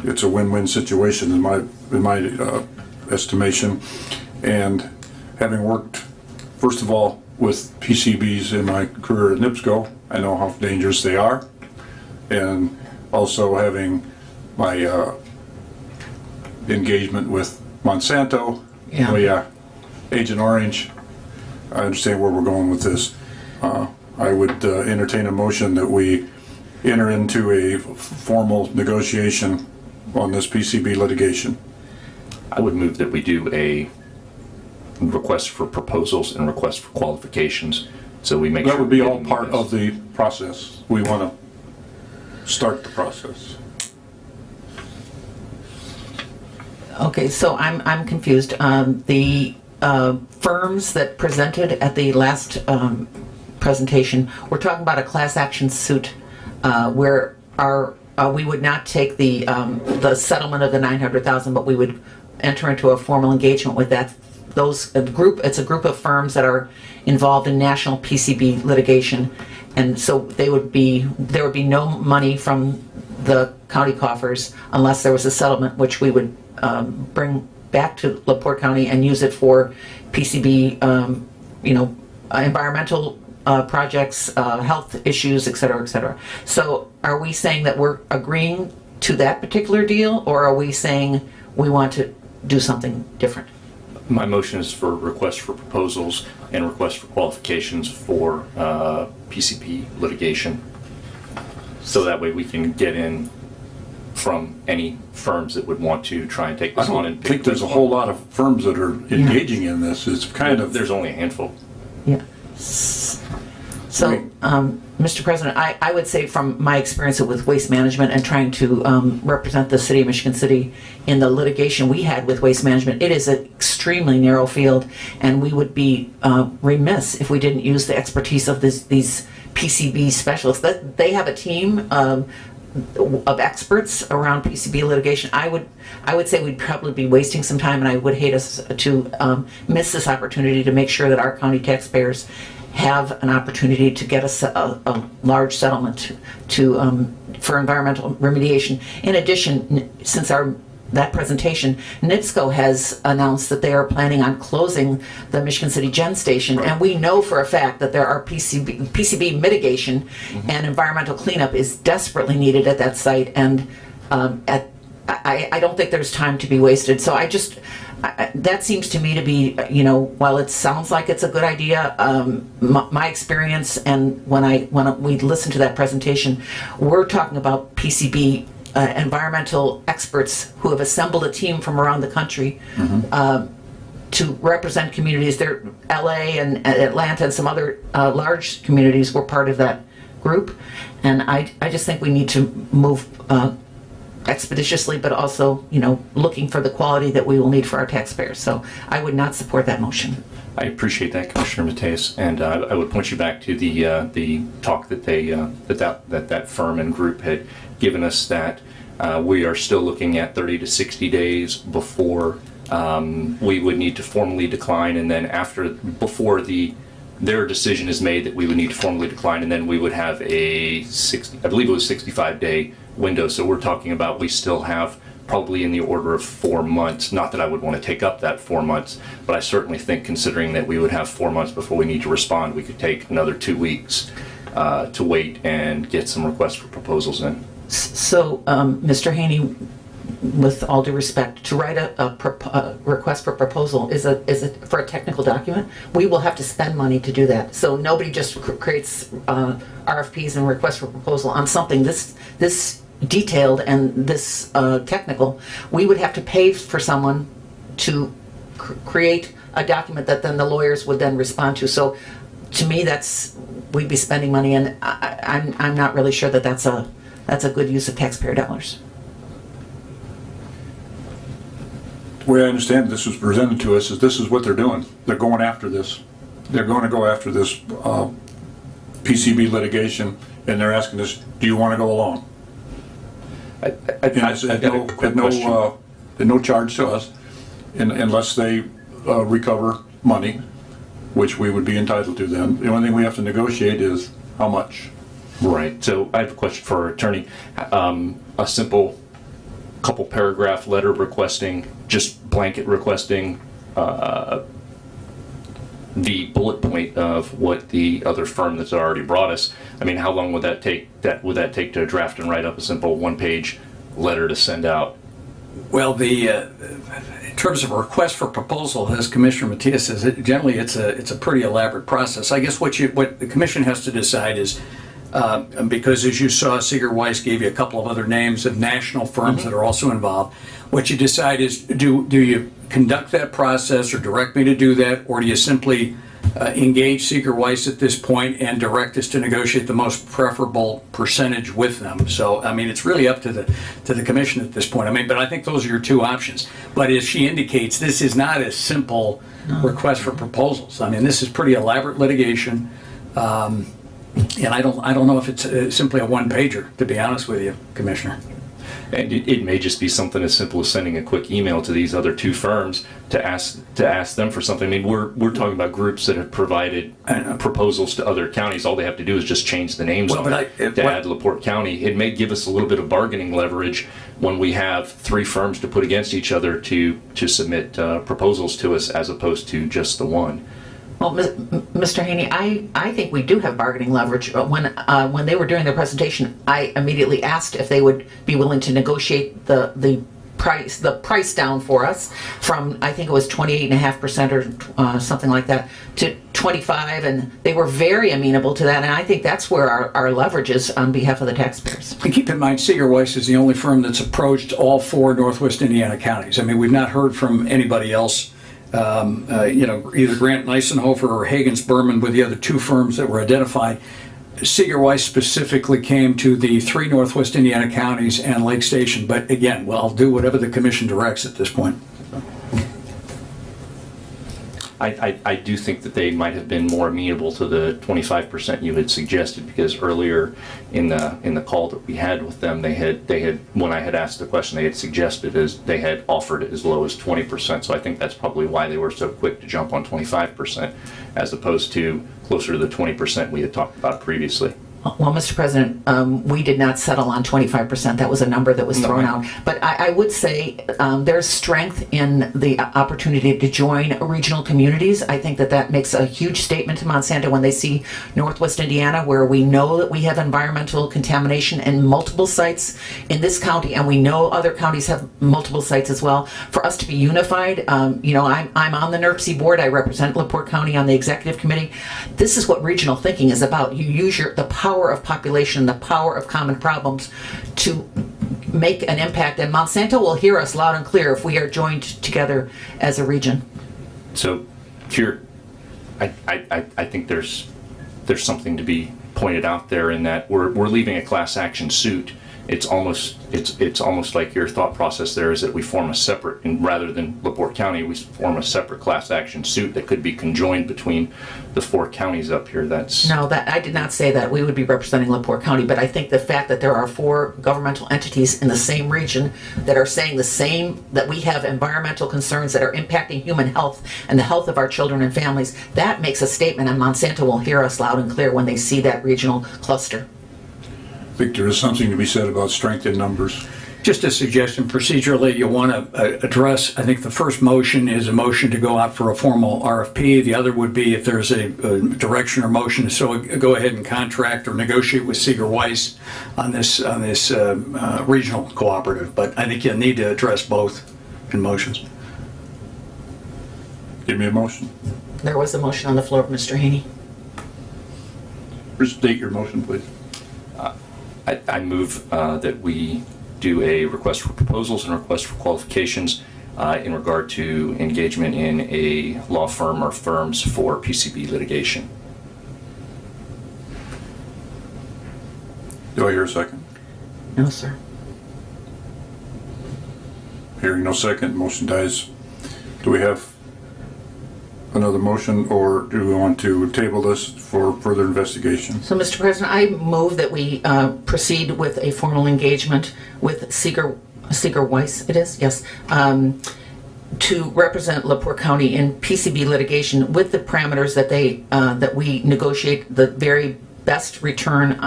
it's a win-win situation in my estimation. And having worked, first of all, with PCBs in my career at NIPSCO, I know how dangerous they are. And also having my engagement with Monsanto, Agent Orange, I understand where we're going with this. I would entertain a motion that we enter into a formal negotiation on this PCB litigation. I would move that we do a request for proposals and request for qualifications, so we make sure that would be all part of the process. We want to start the process. Okay, so I'm confused. The firms that presented at the last presentation, we're talking about a class action suit where we would not take the settlement of the $900,000, but we would enter into a formal engagement with that. It's a group of firms that are involved in national PCB litigation, and so there would be no money from the county coffers unless there was a settlement, which we would bring back to LaPorte County and use it for PCB, environmental projects, health issues, et cetera, et cetera. So are we saying that we're agreeing to that particular deal, or are we saying we want to do something different? My motion is for request for proposals and request for qualifications for PCB litigation, so that way we can get in from any firms that would want to try and take this on. And I think there's a whole lot of firms that are engaging in this. It's kind of... There's only a handful. Yeah. So, Mr. President, I would say from my experience with waste management and trying to represent the city of Michigan City in the litigation we had with waste management, it is an extremely narrow field, and we would be remiss if we didn't use the expertise of these PCB specialists. They have a team of experts around PCB litigation. I would say we'd probably be wasting some time, and I would hate us to miss this opportunity to make sure that our county taxpayers have an opportunity to get a large settlement for environmental remediation. In addition, since that presentation, NIPSCO has announced that they are planning on closing the Michigan City Gen Station, and we know for a fact that there are PCB mitigation and environmental cleanup is desperately needed at that site, and I don't think there's time to be wasted. So that seems to me to be, while it sounds like it's a good idea, my experience, and when we listened to that presentation, we're talking about PCB environmental experts who have assembled a team from around the country to represent communities. There, LA and Atlanta and some other large communities were part of that group, and I just think we need to move expeditiously, but also, looking for the quality that we will need for our taxpayers. So I would not support that motion. I appreciate that, Commissioner Mateus, and I would point you back to the talk that that firm and group had given us, that we are still looking at 30 to 60 days before we would need to formally decline, and then before their decision is made that we would need to formally decline, and then we would have I believe it was 65-day window. So we're talking about we still have probably in the order of 4 months. Not that I would want to take up that 4 months, but I certainly think considering that we would have 4 months before we need to respond, we could take another 2 weeks to wait and get some requests for proposals in. So, Mr. Haney, with all due respect, to write a request for proposal is it for a technical document? We will have to spend money to do that. So nobody just creates RFPs and requests for proposal on something this detailed and this technical. We would have to pay for someone to create a document that then the lawyers would then respond to. So, to me, we'd be spending money, and I'm not really sure that that's a good use of taxpayer dollars. The way I understand this was presented to us is this is what they're doing. They're going after this. They're going to go after this PCB litigation, and they're asking us, do you want to go along? At no charge to us, unless they recover money, which we would be entitled to then. The only thing we have to negotiate is how much. Right. So I have a question for our attorney. A simple couple paragraph letter requesting, just blanket requesting the bullet point of what the other firm that's already brought us. I mean, how long would that take? Would that take to draft and write up a simple one-page letter to send out? Well, in terms of a request for proposal, as Commissioner Matias says, generally it's a pretty elaborate process. I guess what the commission has to decide is, because as you saw, Seeger Weiss gave you a couple of other names of national firms that are also involved. What you decide is, do you conduct that process or direct me to do that, or do you simply engage Seeger Weiss at this point and direct us to negotiate the most preferable percentage with them? So, I mean, it's really up to the commission at this point. I mean, but I think those are your two options. But as she indicates, this is not a simple request for proposals. I mean, this is pretty elaborate litigation. And I don't know if it's simply a one-pager, to be honest with you, Commissioner. And it may just be something as simple as sending a quick email to these other two firms to ask them for something. I mean, we're talking about groups that have provided proposals to other counties. All they have to do is just change the names on it to add LaPorte County. It may give us a little bit of bargaining leverage when we have three firms to put against each other to submit proposals to us, as opposed to just the one. Well, Mr. Haney, I think we do have bargaining leverage. When they were doing their presentation, I immediately asked if they would be willing to negotiate the price down for us from, I think it was 28.5% or something like that, to 25%, and they were very amenable to that. And I think that's where our leverage is on behalf of the taxpayers. And keep in mind, Seeger Weiss is the only firm that's approached all 4 Northwest Indiana counties. I mean, we've not heard from anybody else. Either Grant Eisenhofer or Hagens Berman were the other 2 firms that were identified. Seeger Weiss specifically came to the 3 Northwest Indiana counties and Lake Station, but again, well, I'll do whatever the commission directs at this point. I do think that they might have been more amenable to the 25% you had suggested, because earlier in the call that we had with them, they had when I had asked the question, they had suggested they had offered as low as 20%. So I think that's probably why they were so quick to jump on 25%, as opposed to closer to the 20% we had talked about previously. Well, Mr. President, we did not settle on 25%. That was a number that was thrown out. But I would say there's strength in the opportunity to join regional communities. I think that makes a huge statement to Monsanto when they see Northwest Indiana, where we know that we have environmental contamination in multiple sites in this county, and we know other counties have multiple sites as well. For us to be unified, I'm on the NERC board. I represent LaPorte County on the executive committee. This is what regional thinking is about. You use the power of population, the power of common problems to make an impact, and Monsanto will hear us loud and clear if we are joined together as a region. So here, I think there's something to be pointed out there in that we're leaving a class action suit. It's almost like your thought process there is that we form a separate, and rather than LaPorte County, we form a separate class action suit that could be conjoined between the 4 counties up here. No, I did not say that we would be representing LaPorte County, but I think the fact that there are 4 governmental entities in the same region that are saying the same, that we have environmental concerns that are impacting human health and the health of our children and families, that makes a statement, and Monsanto will hear us loud and clear when they see that regional cluster. I think there is something to be said about strength in numbers. Just a suggestion, procedurally, you want to address, I think the first motion is a motion to go out for a formal RFP. The other would be if there's a direction or motion, so go ahead and contract or negotiate with Seeger Weiss on this regional cooperative. But I think you need to address both in motions. Give me a motion. There was a motion on the floor, Mr. Haney. Restate your motion, please. I move that we do a request for proposals and request for qualifications in regard to engagement in a law firm or firms for PCB litigation. Do I hear a second? No, sir. Hearing no second, motion dies. Do we have another motion, or do we want to table this for further investigation? So, Mr. President, I move that we proceed with a formal engagement with Seeger Weiss, it is? Yes. To represent LaPorte County in PCB litigation with the parameters that that we negotiate the very best return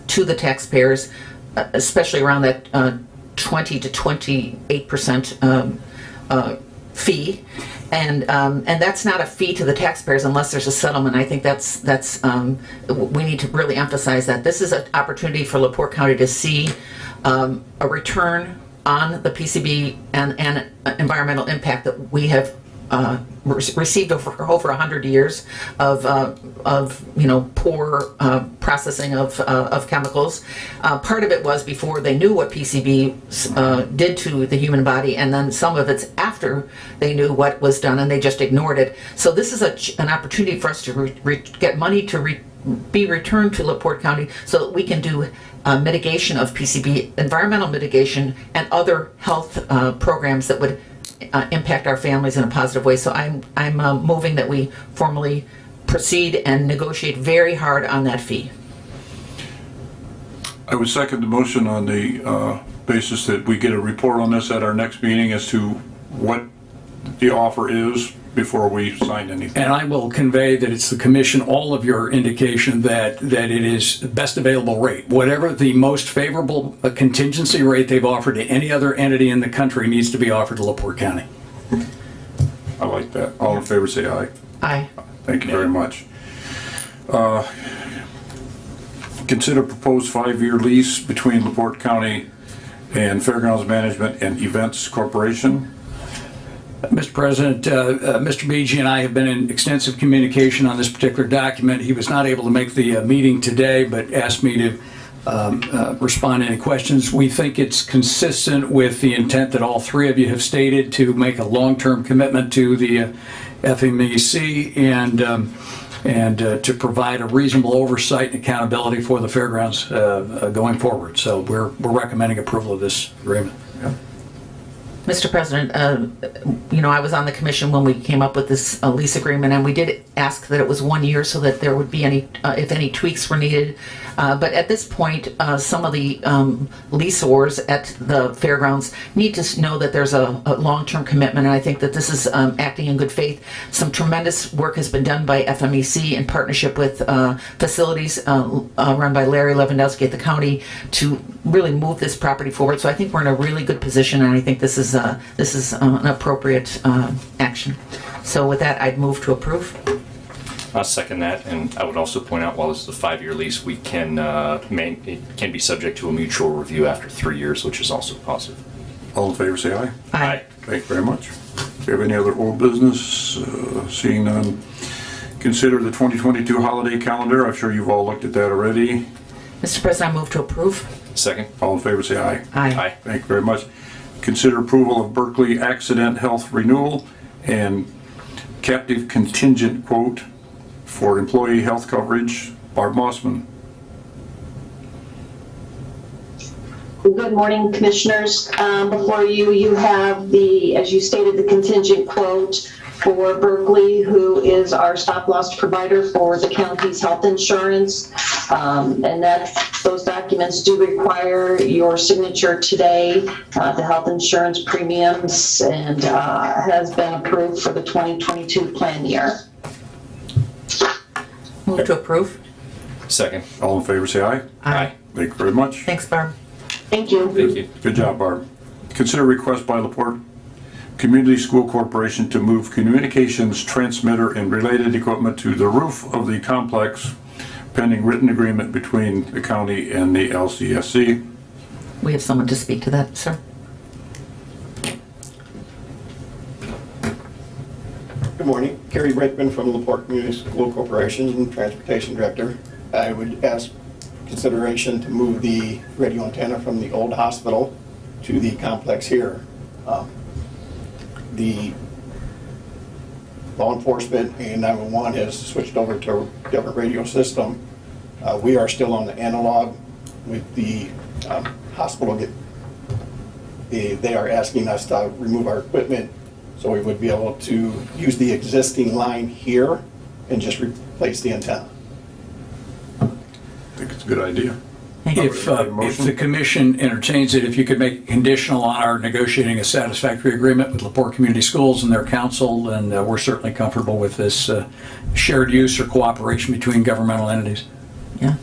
to the taxpayers, especially around that 20 to 28% fee. And that's not a fee to the taxpayers unless there's a settlement. I think that's we need to really emphasize that. This is an opportunity for LaPorte County to see a return on the PCB and environmental impact that we have received over 100 years of poor processing of chemicals. Part of it was before they knew what PCB did to the human body, and then some of it's after they knew what was done and they just ignored it. So this is an opportunity for us to get money to be returned to LaPorte County so that we can do mitigation of PCB, environmental mitigation, and other health programs that would impact our families in a positive way. So I'm moving that we formally proceed and negotiate very hard on that fee. I would second the motion on the basis that we get a report on this at our next meeting as to what the offer is before we sign anything. And I will convey that it's the commission, all of your indication that it is the best available rate. Whatever the most favorable contingency rate they've offered to any other entity in the country needs to be offered to LaPorte County. I like that. All in favor say aye. Aye. Thank you very much. Consider proposed 5-year lease between LaPorte County and Fairgrounds Management and Events Corporation. Mr. President, Mr. Beege and I have been in extensive communication on this particular document. He was not able to make the meeting today, but asked me to respond to any questions. We think it's consistent with the intent that all three of you have stated to make a long-term commitment to the FMEC and to provide a reasonable oversight and accountability for the fairgrounds going forward. So we're recommending approval of this agreement. Yeah. Mr. President, I was on the commission when we came up with this lease agreement, and we did ask that it was 1 year so that there would be any, if any tweaks were needed. But at this point, some of the leaseors at the fairgrounds need to know that there's a long-term commitment, and I think that this is acting in good faith. Some tremendous work has been done by FMEC in partnership with facilities run by Larry Lewandowski at the county to really move this property forward. So I think we're in a really good position, and I think this is an appropriate action. So with that, I'd move to approve. I'll second that, and I would also point out, while this is a 5-year lease, we can it can be subject to a mutual review after 3 years, which is also positive. All in favor say aye. Aye. Thank you very much. Do you have any other old business? Seeing none. Consider the 2022 holiday calendar. I'm sure you've all looked at that already. Mr. President, I move to approve. Second. All in favor say aye. Aye. Thank you very much. Consider approval of Berkeley Accident Health Renewal and captive contingent quote for employee health coverage. Barb Mossman. Good morning, Commissioners. Before you have the, as you stated, the contingent quote for Berkeley, who is our stop-loss provider for the county's health insurance. And those documents do require your signature today. The health insurance premiums and has been approved for the 2022 plan year. Move to approve. Second. All in favor say aye. Aye. Thank you very much. Thanks, Barb. Thank you. Thank you. Good job, Barb. Consider request by LaPorte Community School Corporation to move communications transmitter and related equipment to the roof of the complex pending written agreement between the county and the LCSC. We have someone to speak to that, sir. Good morning. Gary Redmond from LaPorte Community School Corporation, Transportation Director. I would ask consideration to move the radio antenna from the old hospital to the complex here. The law enforcement and 911 has switched over to a different radio system. We are still on the analog with the hospital. They are asking us to remove our equipment so we would be able to use the existing line here and just replace the antenna. I think it's a good idea. If the commission entertains it, if you could make it conditional on our negotiating a satisfactory agreement with LaPorte Community Schools and their council, and we're certainly comfortable with this shared use or cooperation between governmental entities. Yeah.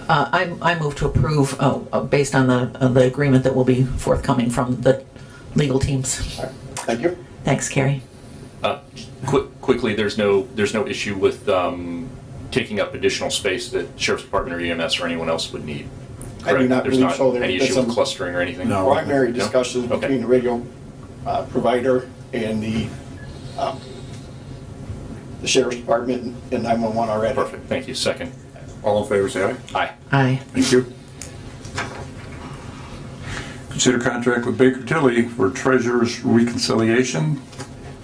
I move to approve based on the agreement that will be forthcoming from the legal teams. Thank you. Thanks, Carrie. Quickly, there's no issue with taking up additional space that Sheriff's Department or EMS or anyone else would need. I do not There's believe so. any There's issue some with clustering or anything? primary No? discussions Okay. between the radio provider and the Sheriff's Department and 911 already. Perfect, thank you. Second. All in favor, say aye. Aye. Aye. Thank you. Consider contract with Baker Tilly for treasurer's reconciliation.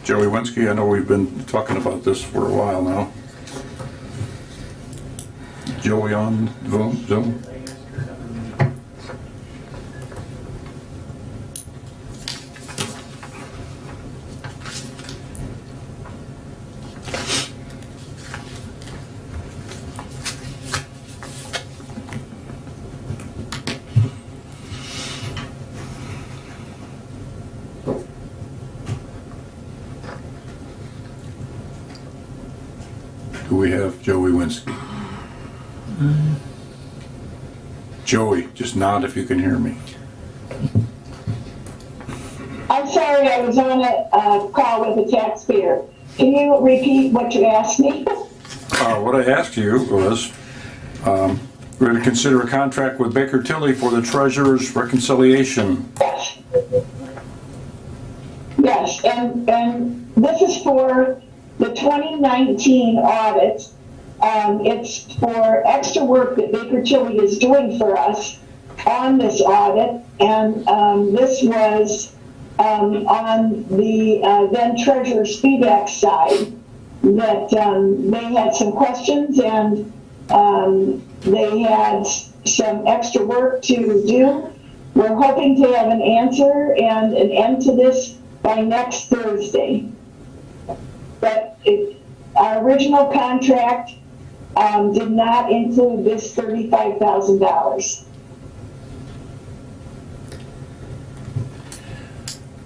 Joey Winsky, I know we've been talking about this for a while now. Joey on Zoom? Do we have Joey Winsky? Joey, just nod if you can hear me. I'm sorry, I was on a call with a taxpayer. Can you repeat what you asked me? What I asked you was, we're going to consider a contract with Baker Tilly for the treasurer's reconciliation. Yes, and this is for the 2019 audit. It's for extra work that Baker Tilly is doing for us on this audit, and this was on the then treasurer's feedback side, that they had some questions and they had some extra work to do. We're hoping to have an answer and an end to this by next Thursday. But our original contract did not include this $35,000.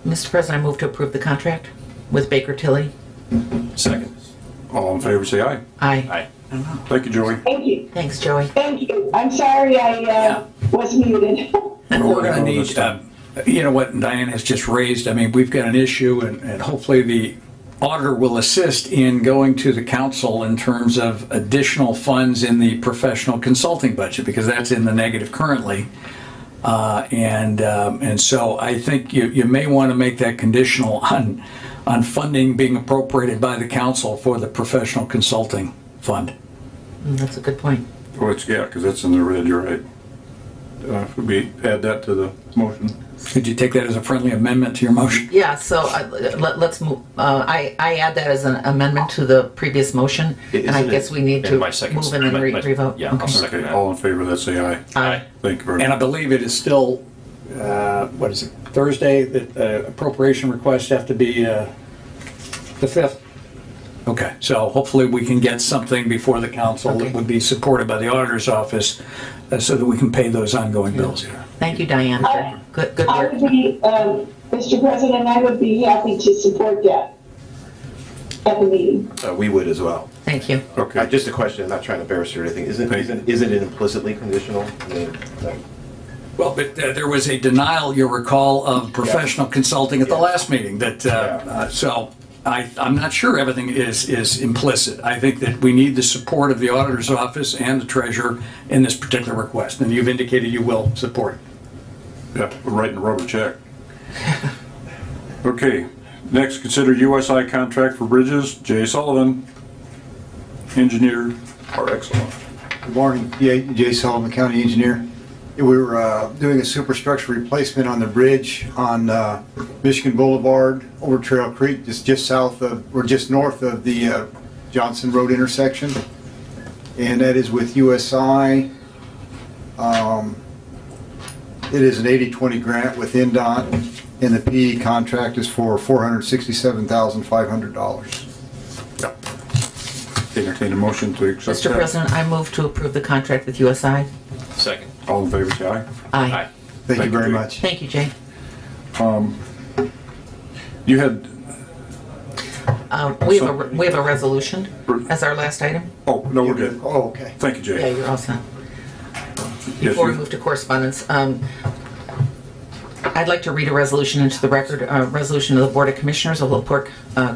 Mr. President, I move to approve the contract with Baker Tilly. Second. All in favor, say aye. Aye. Thank you, Joey. Thank you. Thanks, Joey. Thank you. I'm sorry I was muted. We're going to need, you know what Diane has just raised, I mean, we've got an issue, and hopefully the auditor will assist in going to the council in terms of additional funds in the professional consulting budget, because that's in the negative currently. And so I think you may want to make that conditional on funding being appropriated by the council for the professional consulting fund. That's a good point. Oh, yeah, because that's in the red, you're right. Would we add that to the motion? Could you take that as a friendly amendment to your motion? Yeah, so let's move, I add that as an amendment to the previous motion, and I guess we need to move and then revote. Yeah, I'll second that. All in favor, let's say aye. Aye. Thank you very And I much. believe it is still, what is it, Thursday, that appropriation requests have to be the 5th? Okay, so hopefully we can get something before the council that would be supported by the auditor's office so that we can pay those ongoing bills. Thank you, Diane. Good I work. would be, Mr. President, I would be happy to support that at the meeting. We would as well. Thank you. Okay. Just a question, I'm not trying to embarrass you or anything. Isn't it implicitly conditional? I mean, Well, but there was a denial, you'll recall, of professional consulting at the last meeting that, so I'm not sure everything is implicit. I think that we need the support of the auditor's office and the treasurer in this particular request, and you've indicated you will support it. Yeah, we're writing a rubber check. Okay, next, consider USI contract for bridges. Jay Sullivan, engineer par excellence. Good morning, Jay Sullivan, County Engineer. We were doing a superstructure replacement on the bridge on Michigan Boulevard over Trail Creek, just south of, or just north of the Johnson Road intersection. And that is with USI. It is an 80-20 grant with NDOT, and the PE contract is for $467,500. Entertain a motion to accept Mr. that. President, I move to approve the contract with USI. Second. All in favor, say aye. Aye. Thank you very Jay. much. Thank you, Jay. You had, We have a resolution as our last item. oh, no, we're good. Oh, okay. Thank you, Yeah, Jay. you're all set. Yes, Before we you- move to correspondence, I'd like to read a resolution into the record, a resolution of the Board of Commissioners of LaPorte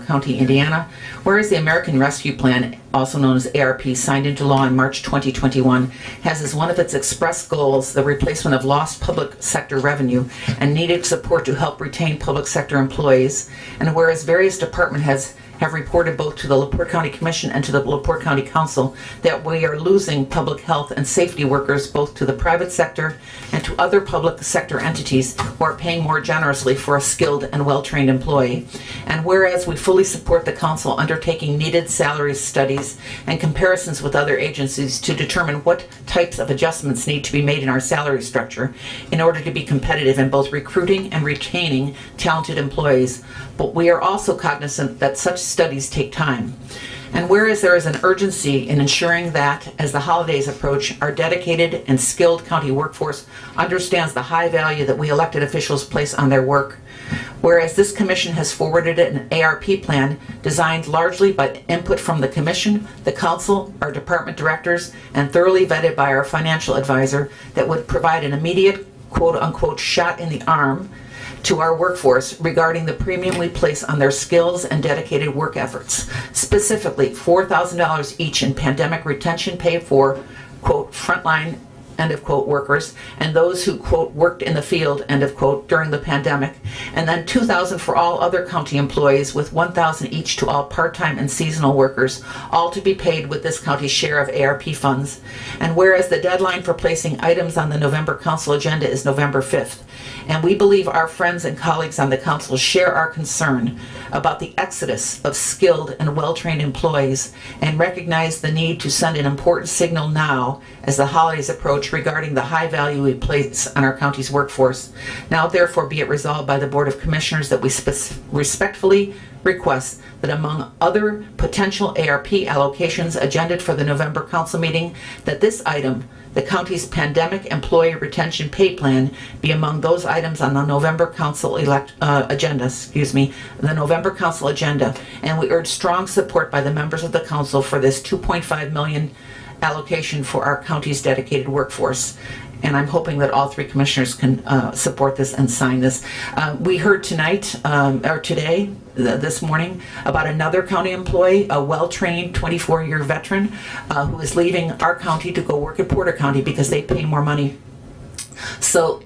County, Indiana. Whereas the American Rescue Plan, also known as ARP, signed into law in March 2021, has as one of its express goals the replacement of lost public sector revenue and needed support to help retain public sector employees. And whereas various department heads have reported both to the LaPorte County Commission and to the LaPorte County Council that we are losing public health and safety workers both to the private sector and to other public sector entities who are paying more generously for a skilled and well-trained employee. And whereas we fully support the Council undertaking needed salary studies and comparisons with other agencies to determine what types of adjustments need to be made in our salary structure in order to be competitive in both recruiting and retaining talented employees. But we are also cognizant that such studies take time. And whereas there is an urgency in ensuring that, as the holidays approach, our dedicated and skilled county workforce understands the high value that we elected officials place on their work, whereas this commission has forwarded an ARP plan designed largely by input from the commission, the council, our department directors, and thoroughly vetted by our financial advisor that would provide an immediate quote-unquote shot in the arm to our workforce regarding the premium we place on their skills and dedicated work efforts. Specifically, $4,000 each in pandemic retention pay for, quote, frontline, end of quote, workers, and those who, quote, worked in the field, end of quote, during the pandemic, and then $2,000 for all other county employees, with $1,000 each to all part-time and seasonal workers, all to be paid with this county's share of ARP funds. And whereas the deadline for placing items on the November council agenda is November 5th, and we believe our friends and colleagues on the council share our concern about the exodus of skilled and well-trained employees and recognize the need to send an important signal now as the holidays approach regarding the high value we place on our county's workforce. Now therefore be it resolved by the Board of Commissioners that we respectfully request that among other potential ARP allocations agended for the November council meeting, that this item, the county's pandemic employee retention pay plan, be among those items on the November council agenda, the November council agenda. And we urge strong support by the members of the council for this $2.5 million allocation for our county's dedicated workforce. And I'm hoping that all three commissioners can support this and sign this. We heard tonight, or today, this morning, about another county employee, a well-trained 24-year veteran who is leaving our county to go work at Porter County because they pay more money. So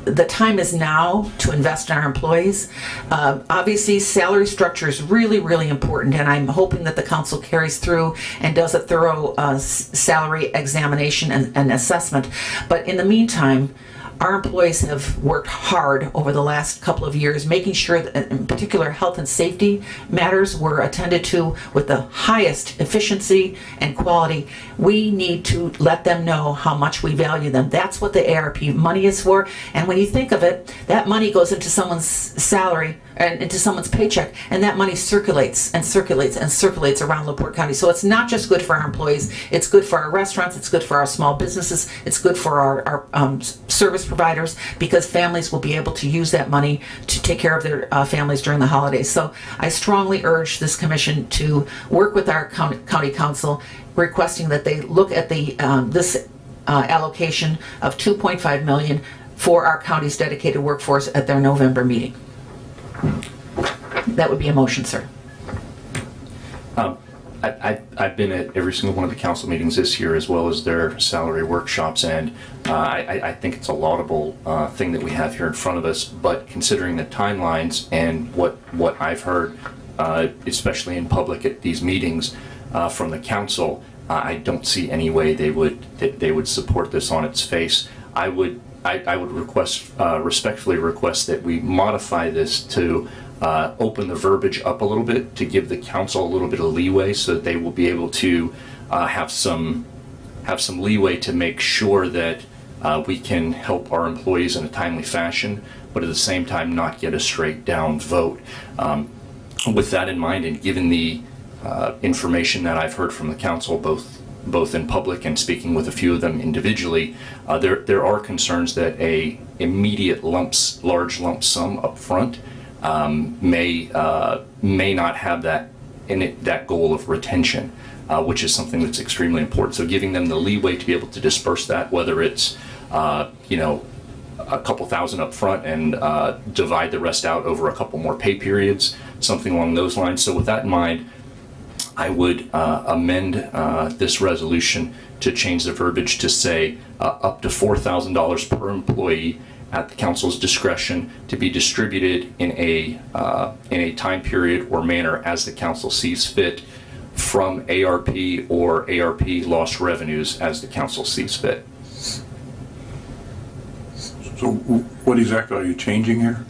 the time is now to invest in our employees. Obviously, salary structure is really, really important, and I'm hoping that the council carries through and does a thorough salary examination and assessment. But in the meantime, our employees have worked hard over the last couple of years, making sure that, in particular, health and safety matters were attended to with the highest efficiency and quality. We need to let them know how much we value them. That's what the ARP money is for. And when you think of it, that money goes into someone's salary and into someone's paycheck, and that money circulates and circulates and circulates around LaPorte County. So it's not just good for our employees, it's good for our restaurants, it's good for our small businesses, it's good for our service providers, because families will be able to use that money to take care of their families during the holidays. So I strongly urge this commission to work with our county council, requesting that they look at the this allocation of $2.5 million for our county's dedicated workforce at their November meeting. That would be a motion, sir. I've been at every single one of the council meetings this year, as well as their salary workshops, and I think it's a laudable thing that we have here in front of us. But considering the timelines and what I've heard, especially in public at these meetings from the council, I don't see any way they would support this on its face. I would respectfully request that we modify this to open the verbiage up a little bit to give the council a little bit of leeway, so that they will be able to have some leeway to make sure that we can help our employees in a timely fashion, but at the same time not get a straight down vote. With that in mind, and given the information that I've heard from the council, both in public and speaking with a few of them individually, there are concerns that a immediate large lump sum up front may not have that goal of retention, which is something that's extremely important. So giving them the leeway to be able to disperse that, whether it's a couple thousand up front and divide the rest out over a couple more pay periods, something along those lines. So with that in mind, I would amend this resolution to change the verbiage to say up to $4,000 per employee at the council's discretion, to be distributed in a time period or manner as the council sees fit, from ARP or ARP lost revenues as the council sees fit. So what exactly are you changing here?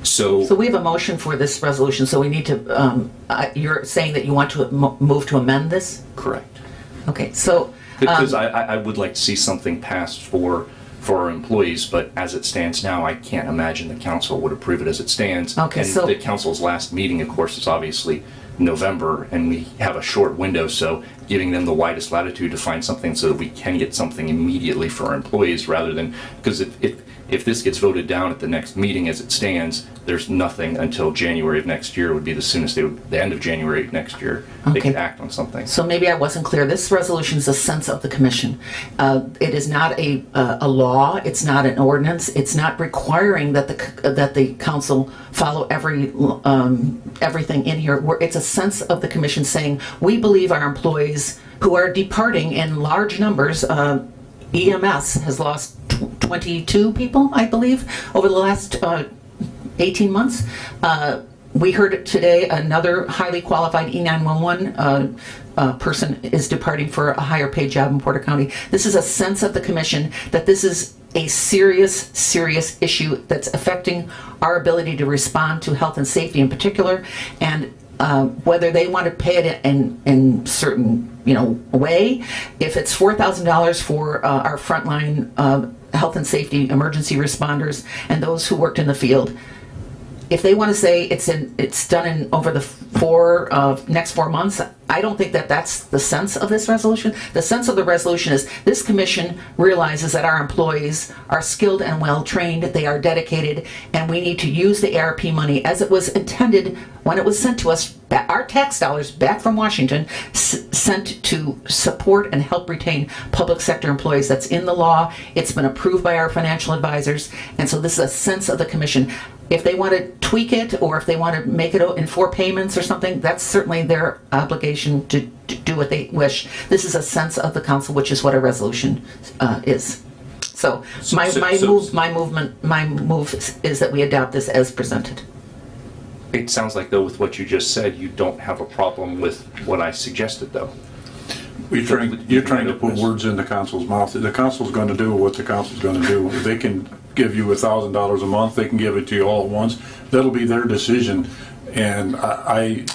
So we have a motion for this resolution, so we need to, you're saying that you want to move to amend this? Correct. Okay, so. Because I would like to see something passed for our employees, but as it stands now, I can't imagine the council would approve it as it stands. Okay, and so. The council's last meeting, of course, is obviously November, and we have a short window, so giving them the widest latitude to find something so that we can get something immediately for our employees, rather than, because if this gets voted down at the next meeting as it stands, there's nothing until January of next year would be the soonest the end of January of next year, they could act on something. So maybe I wasn't clear. This resolution is a sense of the commission. It is not a law. It's not an ordinance. It's not requiring that the council follow everything in here. It's a sense of the commission saying, we believe our employees who are departing in large numbers, EMS has lost 22 people, I believe, over the last 18 months. We heard today another highly qualified E911 person is departing for a higher paid job in Porter County. This is a sense of the commission that this is a serious issue that's affecting our ability to respond to health and safety in particular, and whether they want to pay it in certain way. If it's $4,000 for our frontline health and safety emergency responders and those who worked in the field, if they want to say it's done in over the next 4 months, I don't think that that's the sense of this resolution. The sense of the resolution is this commission realizes that our employees are skilled and well trained, they are dedicated, and we need to use the ARP money as it was intended when it was sent to us, our tax dollars back from Washington, sent to support and help retain public sector employees. That's in the law. It's been approved by our financial advisors, and so this is a sense of the commission. If they want to tweak it, or if they want to make it in 4 payments or something, that's certainly their obligation to do what they wish. This is a sense of the council, which is what a resolution is. So my move is that we adopt this as presented. It sounds like, though, with what you just said, you don't have a problem with what I suggested, though. You're trying to put words in the council's mouth. The council's going to do what the council's going to do. If they can give you $1,000 a month, they can give it to you all at once. That'll be their decision. And I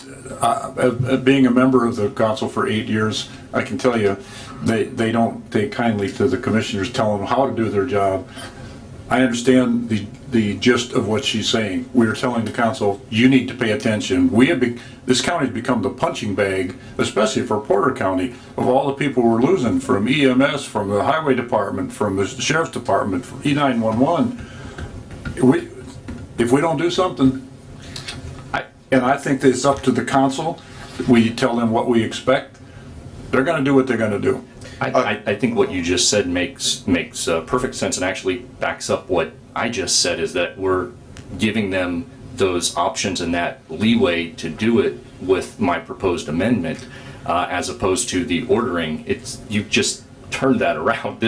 being a member of the council for 8 years, I can tell you, they don't take kindly to the commissioners telling them how to do their job. I understand the gist of what she's saying. We are telling the council, you need to pay attention. This county has become the punching bag, especially for Porter County, of all the people we're losing from EMS, from the highway department, from the sheriff's department, from E911. If we don't do something, and I think it's up to the council, we tell them what we expect, they're going to do what they're going to do. I think what you just said makes perfect sense and actually backs up what I just said, is that we're giving them those options and that leeway to do it with my proposed amendment, as opposed to the ordering. You've just turned that around.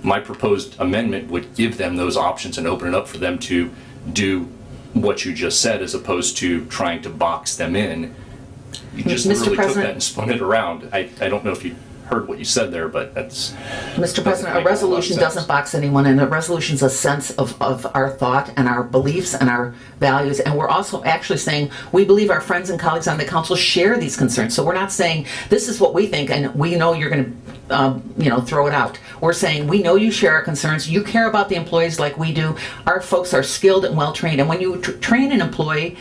My proposed amendment would give them those options and open it up for them to do what you just said, as opposed to trying to box them in. You just Mr. literally took President? that and spun it around. I don't know if you heard what you said there, but that's... Mr. President, a make a lot of resolution sense. doesn't box anyone in. A resolution's a sense of our thought and our beliefs and our values. And we're also actually saying we believe our friends and colleagues on the council share these concerns. So we're not saying this is what we think and we know you're going to throw it out. We're saying we know you share our concerns. You care about the employees like we do. Our folks are skilled and well-trained. And when you train an employee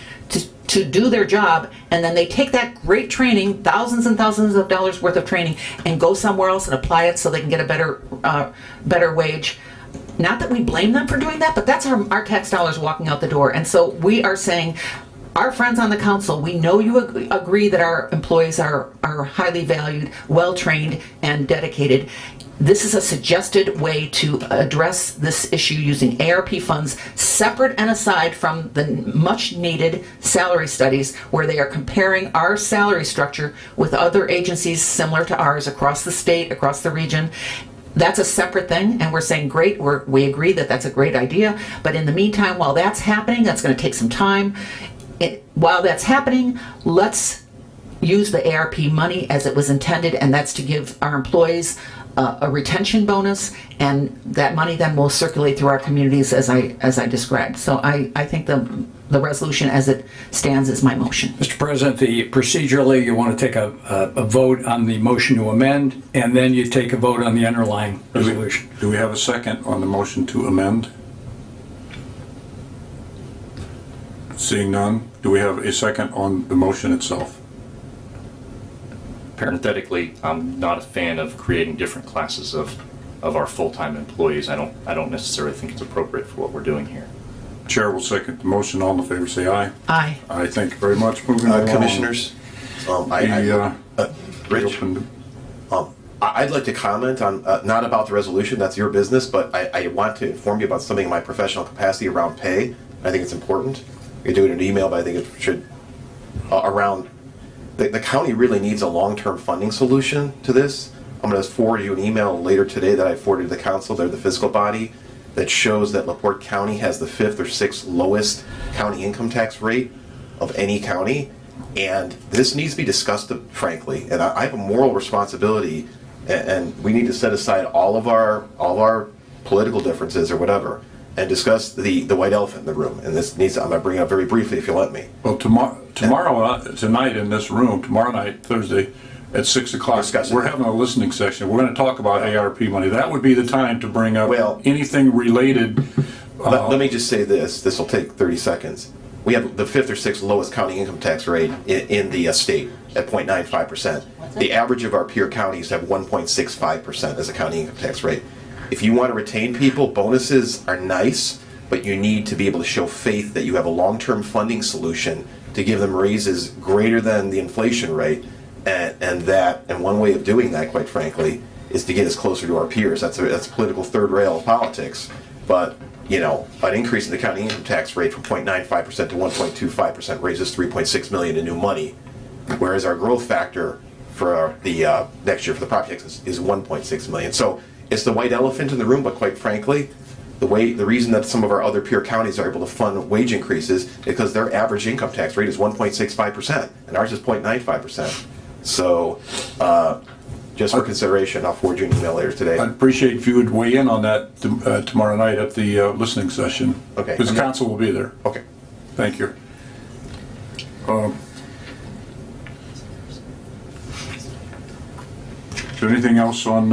to do their job, and then they take that great training, thousands and thousands of dollars worth of training, and go somewhere else and apply it so they can get a better wage. Not that we blame them for doing that, but that's our tax dollars walking out the door. And so we are saying, our friends on the council, we know you agree that our employees are highly valued, well-trained, and dedicated. This is a suggested way to address this issue using ARP funds separate and aside from the much-needed salary studies where they are comparing our salary structure with other agencies similar to ours across the state, across the region. That's a separate thing, and we're saying great, we agree that that's a great idea, but in the meantime, while that's happening, that's going to take some time. While that's happening, let's use the ARP money as it was intended, and that's to give our employees a retention bonus, and that money then will circulate through our communities as I described. So I think the resolution as it stands is my motion. Mr. President, procedurally, you want to take a vote on the motion to amend, and then you take a vote on the underlying resolution. Do we have a second on the motion to amend? Seeing none, do we have a second on the motion itself? Parenthetically, I'm not a fan of creating different classes of our full-time employees. I don't necessarily think it's appropriate for what we're doing here. Chair will second the motion. All in favor say aye. Aye. Aye, thank you very much. Moving along. Commissioners, Rich, I'd like to comment on, not about the resolution, that's your business, but I want to inform you about something in my professional capacity around pay. I think it's important. You do it in an email, but I think it should, around, the county really needs a long-term funding solution to this. I'm going to forward you an email later today that I forwarded to the council, they're the fiscal body, that shows that LaPorte County has the 5th or 6th lowest county income tax rate of any county. And this needs to be discussed, frankly, and I have a moral responsibility, and we need to set aside all of our political differences or whatever, and discuss the white elephant in the room. And this needs, I'm going to bring it up very briefly if you let me. Well, tonight in this room, tomorrow night, Thursday, at 6 o'clock, we're having a listening session. We're going to talk about ARP money. That would be the time to bring up anything related. Let me just say this. This will take 30 seconds. We have the 5th or 6th lowest county income tax rate in the state at 0.95%. The average of our peer counties have 1.65% as a county income tax rate. If you want to retain people, bonuses are nice, but you need to be able to show faith that you have a long-term funding solution to give them raises greater than the inflation rate, and one way of doing that, quite frankly, is to get us closer to our peers. That's political third rail of politics, but an increase in the county income tax rate from 0.95% to 1.25% raises $3.6 million in new money, whereas our growth factor for the next year for the property taxes is 1.6 million. So it's the white elephant in the room, but quite frankly, the reason that some of our other peer counties are able to fund wage increases is because their average income tax rate is 1.65%, and ours is 0.95%. So, just for consideration, I'll forward you an email later today. I'd appreciate if you would weigh in on that tomorrow night at the listening session. Okay. Because the council will be there. Okay. Thank you. Is there anything else on?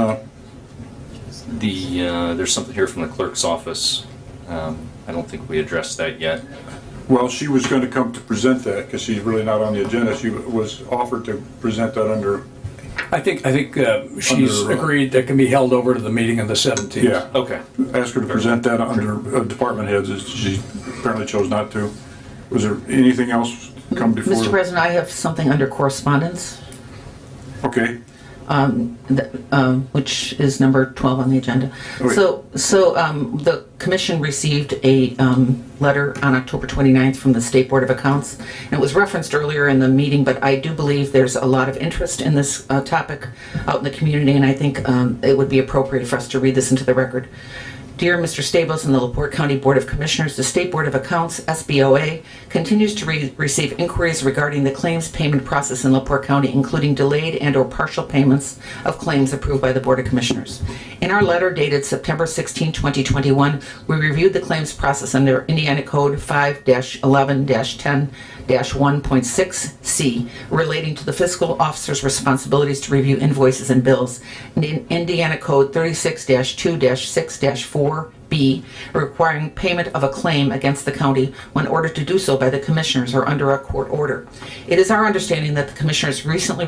There's something here from the clerk's office. I don't think we addressed that yet. Well, she was going to come to present that because she's really not on the agenda. She was offered to present that under. I think she's agreed that can be held over to the meeting of the 17th. Yeah. Okay. Ask her to present that under department heads. She apparently chose not to. Was there anything else come before? Mr. President, I have something under correspondence. Okay. which is number 12 on the agenda. Wait. So the commission received a letter on October 29th from the State Board of Accounts. And it was referenced earlier in the meeting, but I do believe there's a lot of interest in this topic out in the community, and I think it would be appropriate for us to read this into the record. Dear Mr. Stables and the LaPorte County Board of Commissioners, the State Board of Accounts, SBOA, continues to receive inquiries regarding the claims payment process in LaPorte County, including delayed and or partial payments of claims approved by the Board of Commissioners. In our letter dated September 16, 2021, we reviewed the claims process under Indiana Code 5-11-10-1.6C relating to the fiscal officer's responsibilities to review invoices and bills, and in Indiana Code 36-2-6-4B requiring payment of a claim against the county when ordered to do so by the commissioners or under a court order. It is our understanding that the commissioners recently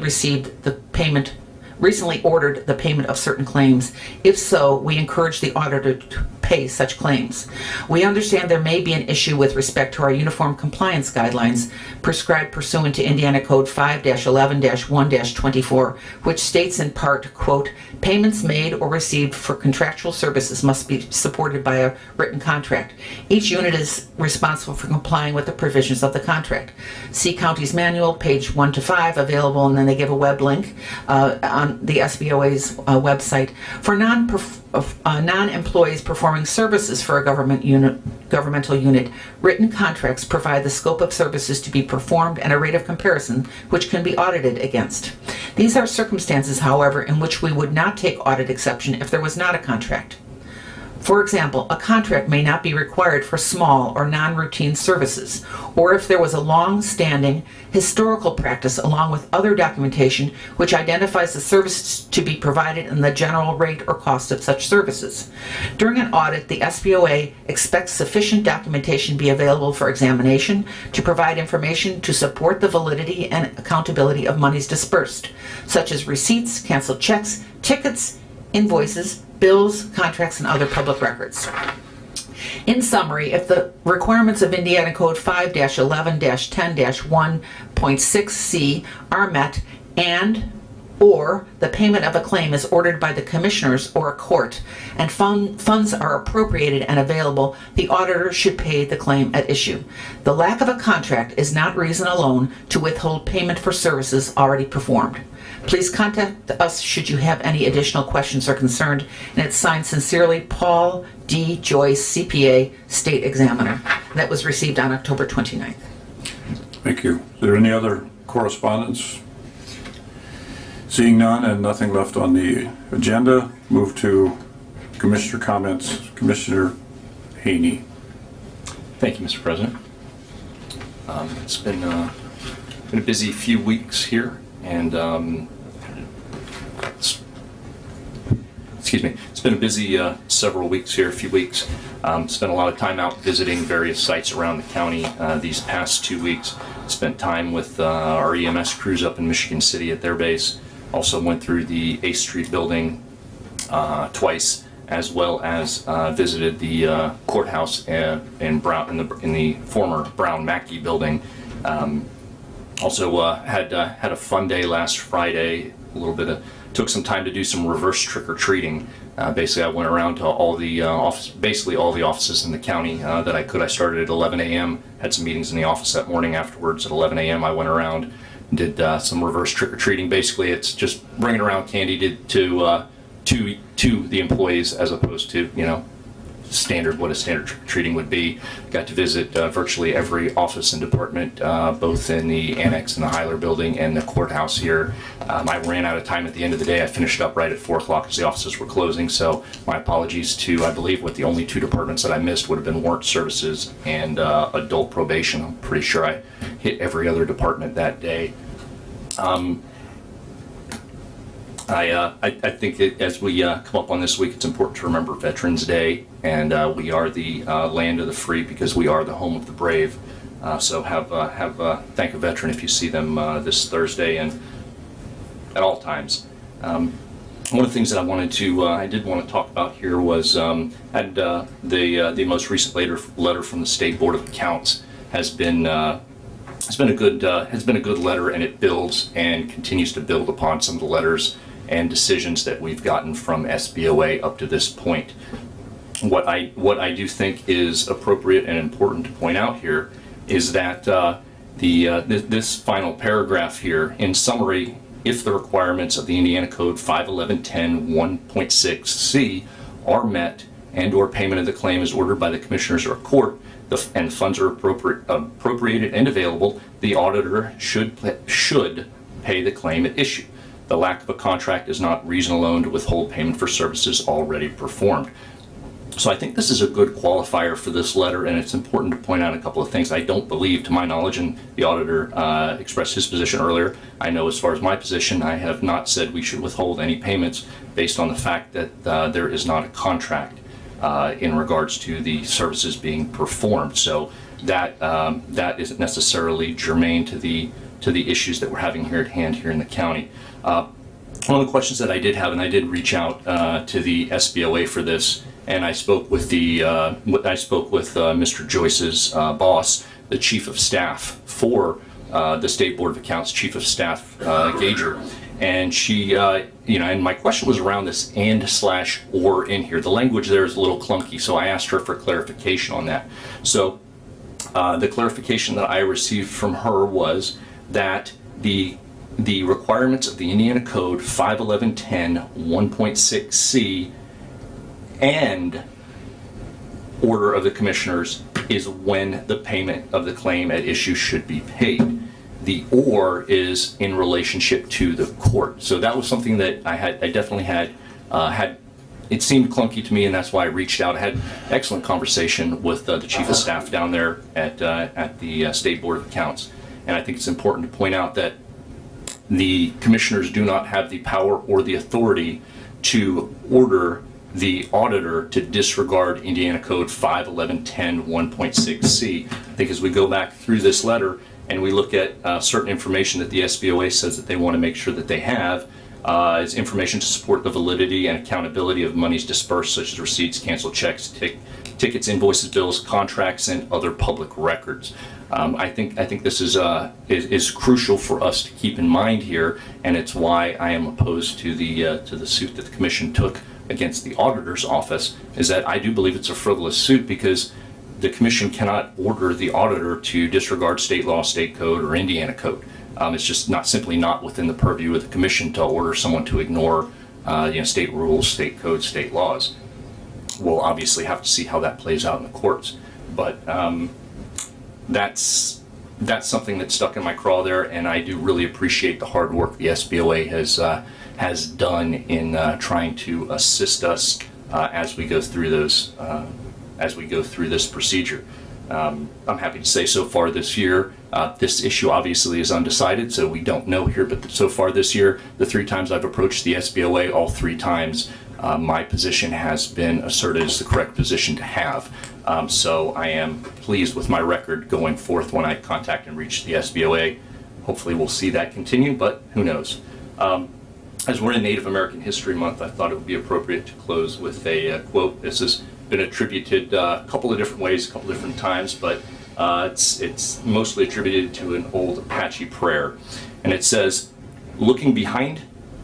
ordered the payment of certain claims. If so, we encourage the auditor to pay such claims. We understand there may be an issue with respect to our uniform compliance guidelines prescribed pursuant to Indiana Code 5-11-1-24, which states in part, quote, payments made or received for contractual services must be supported by a written contract. Each unit is responsible for complying with the provisions of the contract. See County's Manual, page 1 to 5, available, and then they give a web link on the SBOA's website. For non-employees performing services for a governmental unit, written contracts provide the scope of services to be performed and a rate of comparison which can be audited against. These are circumstances, however, in which we would not take audit exception if there was not a contract. For example, a contract may not be required for small or non-routine services, or if there was a long-standing historical practice along with other documentation which identifies the services to be provided and the general rate or cost of such services. During an audit, the SBOA expects sufficient documentation be available for examination to provide information to support the validity and accountability of monies dispersed, such as receipts, canceled checks, tickets, invoices, bills, contracts, and other public records. In summary, if the requirements of Indiana Code 5-11-10-1.6C are met or the payment of a claim is ordered by the commissioners or a court and funds are appropriated and available, the auditor should pay the claim at issue. The lack of a contract is not reason alone to withhold payment for services already performed. Please contact us should you have any additional questions or concerned, and it's signed sincerely, Paul D. Joyce, CPA, State Examiner. That was received on October 29th. Thank you. Is there any other correspondence? Seeing none and nothing left on the agenda, move to Commissioner comments. Commissioner Haney. Thank you, Mr. President. It's been a busy few weeks here, and it's been a busy several weeks here, a few weeks. Spent a lot of time out visiting various sites around the county these past 2 weeks. Spent time with our EMS crews up in Michigan City at their base. Also went through the 8th Street building twice, as well as visited the courthouse in the former Brown Mackey building. Also had a fun day last Friday. Took some time to do some reverse trick-or-treating. Basically, I went around to all the offices in the county that I could. I started at 11 a.m. Had some meetings in the office that morning. Afterwards, at 11 a.m., I went around, did some reverse trick-or-treating. Basically, it's just bringing around candy to the employees, as opposed to what a standard trick-or-treating would be. Got to visit virtually every office and department, both in the annex in the Heiler building and the courthouse here. I ran out of time at the end of the day. I finished up right at 4 o'clock as the offices were closing, so my apologies to, I believe, what the only 2 departments that I missed would have been warrant services and adult probation. I'm pretty sure I hit every other department that day. I think that as we come up on this week, it's important to remember Veterans Day, and we are the land of the free because we are the home of the brave. So thank a veteran if you see them this Thursday and at all times. One of the things that I did want to talk about here was the most recent letter from the State Board of Accounts has been a good letter, and it builds and continues to build upon some of the letters and decisions that we've gotten from SBOA up to this point. What I do think is appropriate and important to point out here is that this final paragraph here, in summary, if the requirements of the Indiana Code 51110 1.6c are met and or payment of the claim is ordered by the commissioners or court, and funds are appropriated and available, the auditor should pay the claim at issue. The lack of a contract is not reason alone to withhold payment for services already performed. So I think this is a good qualifier for this letter, and it's important to point out a couple of things. I don't believe, to my knowledge, and the auditor expressed his position earlier, I know as far as my position, I have not said we should withhold any payments based on the fact that there is not a contract in regards to the services being performed. So that isn't necessarily germane to the issues that we're having here at hand here in the county. One of the questions that I did have, and I did reach out to the SBOA for this, and I spoke with Mr. Joyce's boss, the chief of staff for the State Board of Accounts, chief of staff Gager, and she, and my question was around this and/or in here. The language there is a little clunky, so I asked her for clarification on that. So the clarification that I received from her was that the requirements of the Indiana Code 51110 1.6c and order of the commissioners is when the payment of the claim at issue should be paid. The or is in relationship to the court. So that was something that I definitely had it seemed clunky to me, and that's why I reached out. I had excellent conversation with the chief of staff down there at the State Board of Accounts. And I think it's important to point out that the commissioners do not have the power or the authority to order the auditor to disregard Indiana Code 51110 1.6c. I think as we go back through this letter and we look at certain information that the SBOA says that they want to make sure that they have, is information to support the validity and accountability of monies dispersed, such as receipts, canceled checks, tickets, invoices, bills, contracts, and other public records. I think this is crucial for us to keep in mind here, and it's why I am opposed to the suit that the commission took against the auditor's office. Is that I do believe it's a frivolous suit because the commission cannot order the auditor to disregard state law, state code, or Indiana code. It's just simply not within the purview of the commission to order someone to ignore state rules, state codes, state laws. We'll obviously have to see how that plays out in the courts, but that's something that stuck in my craw there, and I do really appreciate the hard work the SBOA has done in trying to assist us as we go through those as we go through this procedure. I'm happy to say so far this year, this issue obviously is undecided, so we don't know here, but so far this year, the 3 times I've approached the SBOA, all 3 times my position has been asserted as the correct position to have. So I am pleased with my record going forth when I contact and reach the SBOA. Hopefully we'll see that continue, but who knows. As we're in Native American History Month, I thought it would be appropriate to close with a quote. This has been attributed a couple of different ways, a couple of different times, but it's mostly attributed to an old Apache prayer. And it says, "Looking behind,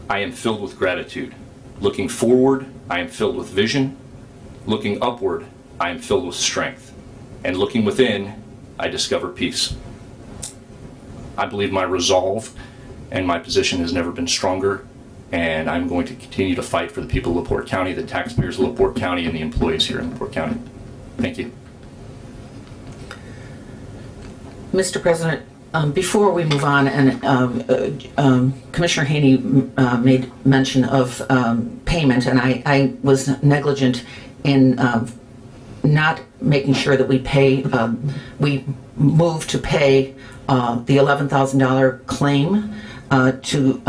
I am filled with gratitude. Looking forward, I am filled with vision. Looking upward, I am filled with strength. And looking within, I discover peace." I believe my resolve and my position has never been stronger, and I'm going to continue to fight for the people of LaPorte County, the taxpayers of LaPorte County, and the employees here in LaPorte County. Thank you. Mr. President, before we move on, and Commissioner Haney made mention of payment, and I was negligent in not making sure that we pay, we move to pay the $11,000 claim to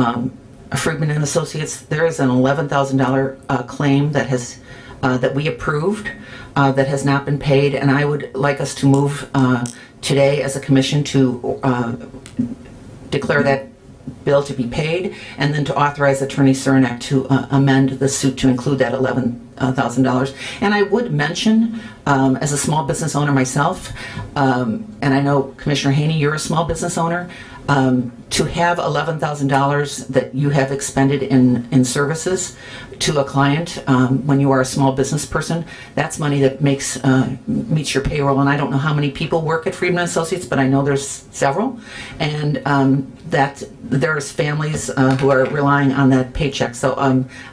Friedman and Associates. There is an $11,000 claim that has that we approved that has not been paid, and I would like us to move today as a commission to declare that bill to be paid, and then to authorize Attorney Cernak to amend the suit to include that $11,000. And I would mention, as a small business owner myself, and I know Commissioner Haney, you're a small business owner, to have $11,000 that you have expended in services to a client when you are a small business person, that's money that meets your payroll. And I don't know how many people work at Friedman Associates, but I know there's several, and that there's families who are relying on that paycheck. So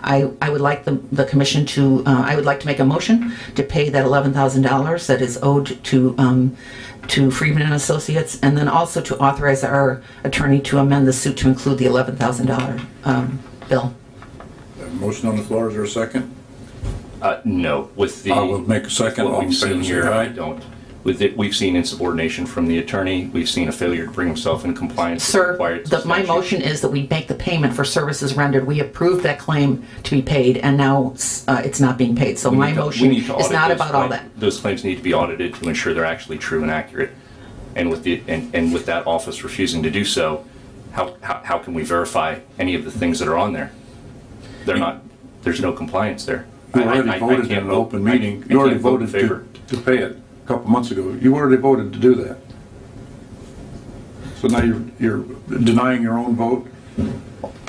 I would like the commission to I would like to make a motion to pay that $11,000 that is owed to Friedman and Associates, and then also to authorize our attorney to amend the suit to include the $11,000 bill. Motion on the floor, is there a second? No, with the. I will make a second. What All in we've favor, seen say here, aye. I don't. With it, we've seen insubordination from the attorney. We've seen a failure to bring himself in compliance. with Sir, required my statute. motion is that we make the payment for services rendered. We approved that claim to be paid, and now it's not being paid. So We my need to- we motion need to is audit not those about all claims. that. Those claims need to be audited to ensure they're actually true and accurate. And with with that office refusing to do so, how can we verify any of the things that are on there? They're not. There's no compliance there. You already voted in an open meeting. You already voted to pay it a couple months ago. You already voted to do that. So now you're denying your own vote?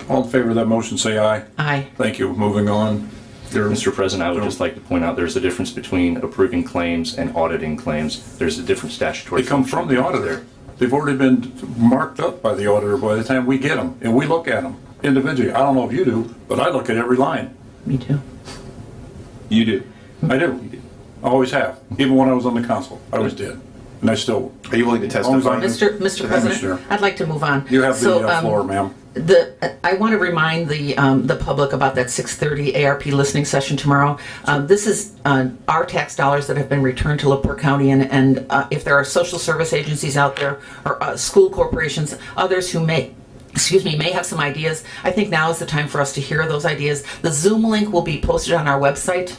All in favor of that motion, say aye. Aye. Thank you. Moving on. Mr. President, I would just like to point out there's a difference between approving claims and auditing claims. There's a different statutory. They come from the auditor. They've already been marked up by the auditor by the time we get them, and we look at them individually. I don't know if you do, but I look at every line. Me too. You do. I do. I always have. Even when I was on the council, I always did. And I still. Are you willing to testify? Mr. President, Commissioner. I'd like to move on. You have the So, floor, ma'am. I want to remind the public about that 6:30 ARP listening session tomorrow. This is our tax dollars that have been returned to LaPorte County, and if there are social service agencies out there or school corporations, others who may have some ideas, I think now is the time for us to hear those ideas. The Zoom link will be posted on our website.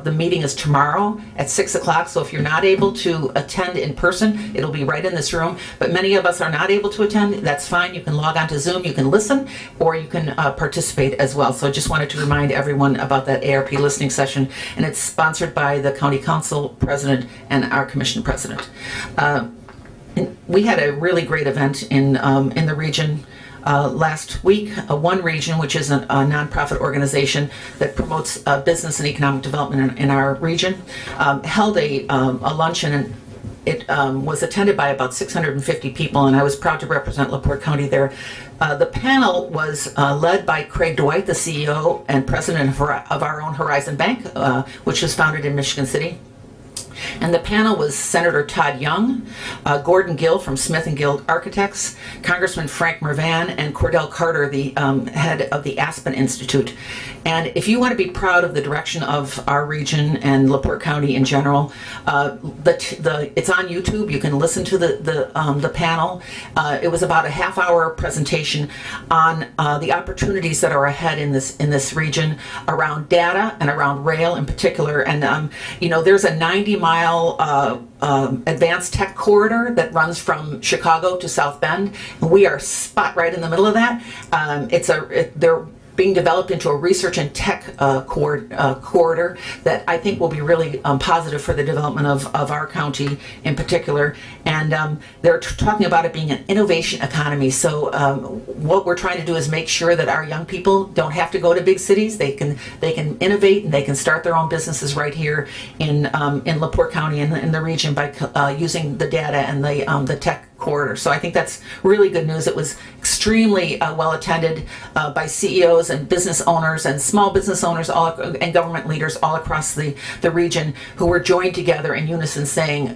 The meeting is tomorrow at 6 o'clock, so if you're not able to attend in person, it'll be right in this room. But many of us are not able to attend. That's fine. You can log on to Zoom, you can listen, or you can participate as well. So I just wanted to remind everyone about that ARP listening session, and it's sponsored by the County Council President and our Commission President. We had a really great event in the region last week. One Region, which is a nonprofit organization that promotes business and economic development in our region, held a luncheon, and it was attended by about 650 people, and I was proud to represent LaPorte County there. The panel was led by Craig Dwight, the CEO and president of our own Horizon Bank, which was founded in Michigan City. And the panel was Senator Todd Young, Gordon Gill from Smith & Gill Architects, Congressman Frank Mervan, and Cordell Carter, the head of the Aspen Institute. And if you want to be proud of the direction of our region and LaPorte County in general, it's on YouTube. You can listen to the panel. It was about a half-hour presentation on the opportunities that are ahead in this region around data and around rail in particular. And there's a 90-mile advanced tech corridor that runs from Chicago to South Bend. And we are spot right in the middle of that. They're being developed into a research and tech corridor that I think will be really positive for the development of our county in particular. And they're talking about it being an innovation economy. So what we're trying to do is make sure that our young people don't have to go to big cities. They can innovate and they can start their own businesses right here in LaPorte County in the region by using the data and the tech corridor. So I think that's really good news. It was extremely well attended by CEOs and business owners and small business owners and government leaders all across the region who were joined together in unison saying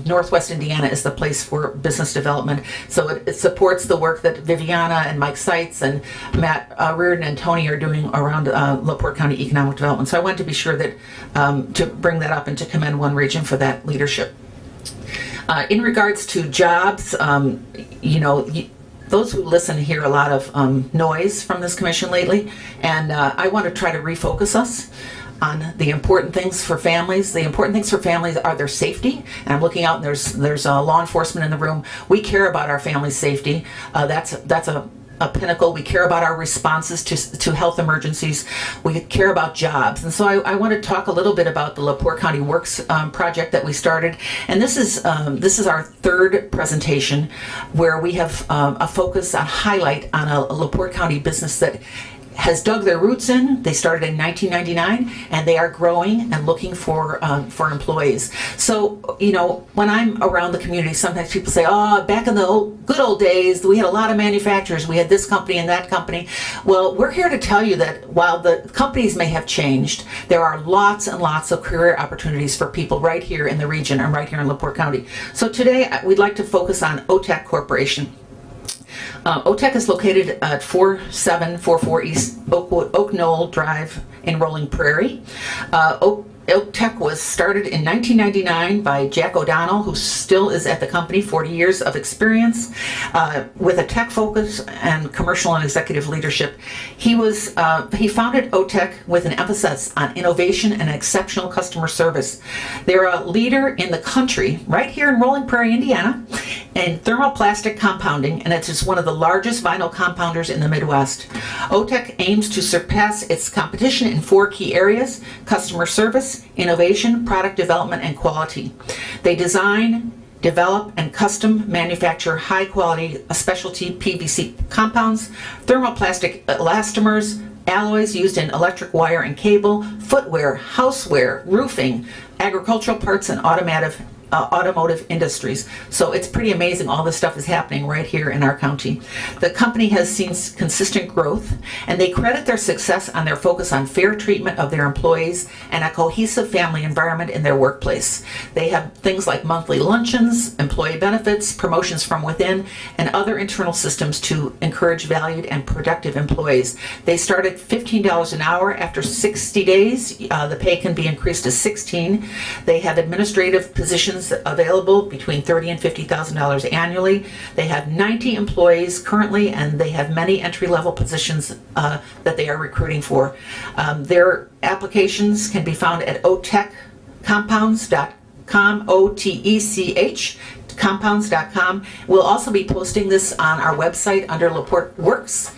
Northwest Indiana is the place for business development. So it supports the work that Viviana and Mike Seitz and Matt Reardon and Tony are doing around LaPorte County economic development. So I wanted to be sure that to bring that up and to commend One Region for that leadership. In regards to jobs, those who listen hear a lot of noise from this commission lately, and I want to try to refocus us on the important things for families. The important things for families are their safety, and I'm looking out and there's law enforcement in the room. We care about our family's safety. That's a a pinnacle. We care about our responses to health emergencies. We care about jobs. And so I want to talk a little bit about the LaPorte County Works project that we started. And this is our third presentation where we have a focus, a highlight on a LaPorte County business that has dug their roots in. They started in 1999, and they are growing and looking for employees. So, you know, when I'm around the community, sometimes people say, "Oh, back in the good old days, we had a lot of manufacturers. We had this company and that company." Well, we're here to tell you that while the companies may have changed, there are lots and lots of career opportunities for people right here in the region and right here in LaPorte County. So today, we'd like to focus on OTEC Corporation. OTEC is located at 4744 East Oak Knoll Drive in Rolling Prairie. OTEC was started in 1999 by Jack O'Donnell, who still is at the company, 40 years of experience with a tech focus and commercial and executive leadership. He founded OTEC with an emphasis on innovation and exceptional customer service. They're a leader in the country, right here in Rolling Prairie, Indiana, in thermoplastic compounding, and it's just one of the largest vinyl compounders in the Midwest. OTEC aims to surpass its competition in 4 key areas: customer service, innovation, product development, and quality. They design, develop, and custom manufacture high-quality specialty PVC compounds, thermoplastic elastomers, alloys used in electric wire and cable, footwear, houseware, roofing, agricultural parts, and automotive industries. So it's pretty amazing all this stuff is happening right here in our county. The company has seen consistent growth, and they credit their success on their focus on fair treatment of their employees and a cohesive family environment in their workplace. They have things like monthly luncheons, employee benefits, promotions from within, and other internal systems to encourage valued and productive employees. They start at $15 an hour. After 60 days, the pay can be increased to $16. They have administrative positions available between $30,000 and $50,000 annually. They have 90 employees currently, and they have many entry-level positions that they are recruiting for. Their applications can be found at otechcompounds.com, OTECH, compounds.com. We'll also be posting this on our website under LaPorte Works,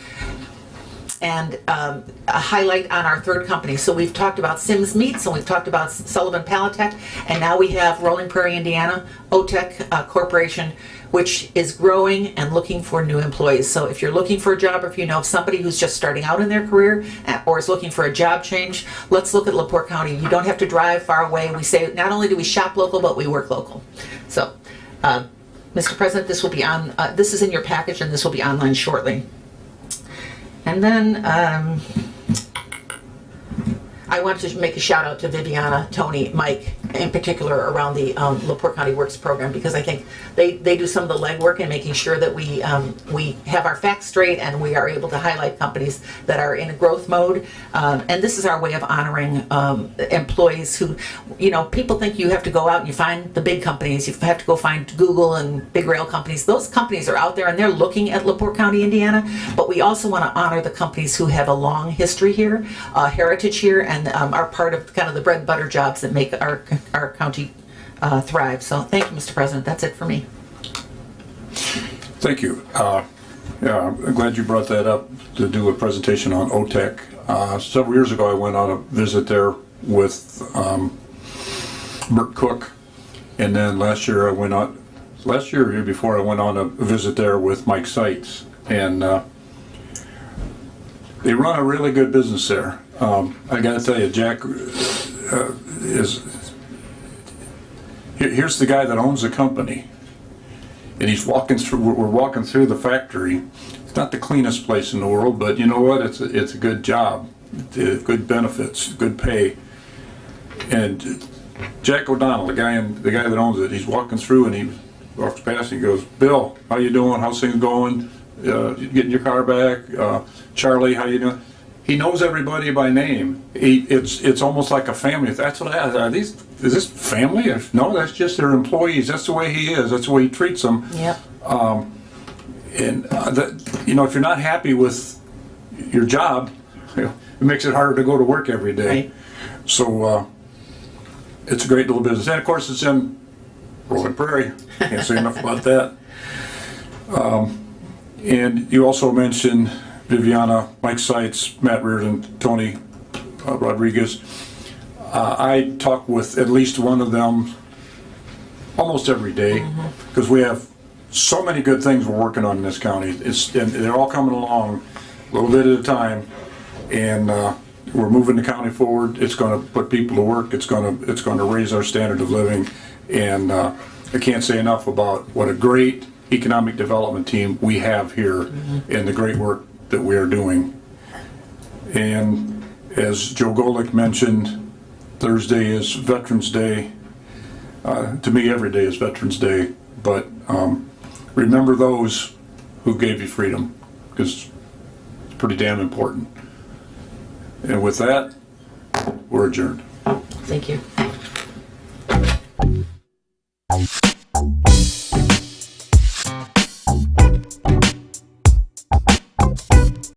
and a highlight on our third company. So we've talked about Sims Meats, and we've talked about Sullivan Palatech, and now we have Rolling Prairie, Indiana, OTEC Corporation, which is growing and looking for new employees. So if you're looking for a job, or if you know somebody who's just starting out in their career or is looking for a job change, let's look at LaPorte County. You don't have to drive far away. We say not only do we shop local, but we work local. So, Mr. President, this will be on. This is in your package, and this will be online shortly. And then I want to make a shout out to Viviana, Tony, Mike, in particular around the LaPorte County Works program, because I think they do some of the legwork in making sure that we have our facts straight and we are able to highlight companies that are in a growth mode. And this is our way of honoring employees who, you know, people think you have to go out and you find the big companies. You have to go find Google and big rail companies. Those companies are out there and they're looking at LaPorte County, Indiana. But we also want to honor the companies who have a long history here, heritage here, and are part of kind of the bread and butter jobs that make our county thrive. So thank you, Mr. President. That's it for me. Thank you. Yeah, I'm glad you brought that up to do a presentation on OTEC. Several years ago, I went on a visit there with Bert Cook, and then last year or year before, I went on a visit there with Mike Seitz, and they run a really good business there. I got to tell you, Jack here's the guy that owns the company, and he's walking through. We're walking through the factory. It's not the cleanest place in the world, but you know what? It's a good job, good benefits, good pay. And Jack O'Donnell, the guy that owns it, he's walking through and he walks past and he goes, "Bill, how you doing? How's things going? You getting your car back? Charlie, how you doing?" He knows everybody by name. It's almost like a family. That's what I asked. Is this family? No, that's just their employees. That's the way he is. That's the way he treats them. Yep. You know, if you're not happy with your job, it makes it harder to go to work every day. Right. So it's a great little business. And of course, it's in Rolling Prairie. Can't say enough about that. And you also mentioned Viviana, Mike Seitz, Matt Reardon, Tony Rodriguez. I talk with at least one of them almost every day, because we have so many good things we're working on in this county. And they're all coming along a little bit at a time, and we're moving the county forward. It's going to put people to work. It's going to raise our standard of living, and I can't say enough about what a great economic development team we have here and the great work that we are doing. And as Joe Golick mentioned, Thursday is Veterans Day. To me, every day is Veterans Day, but remember those who gave you freedom, because it's pretty damn important. And with that, we're adjourned. Thank you.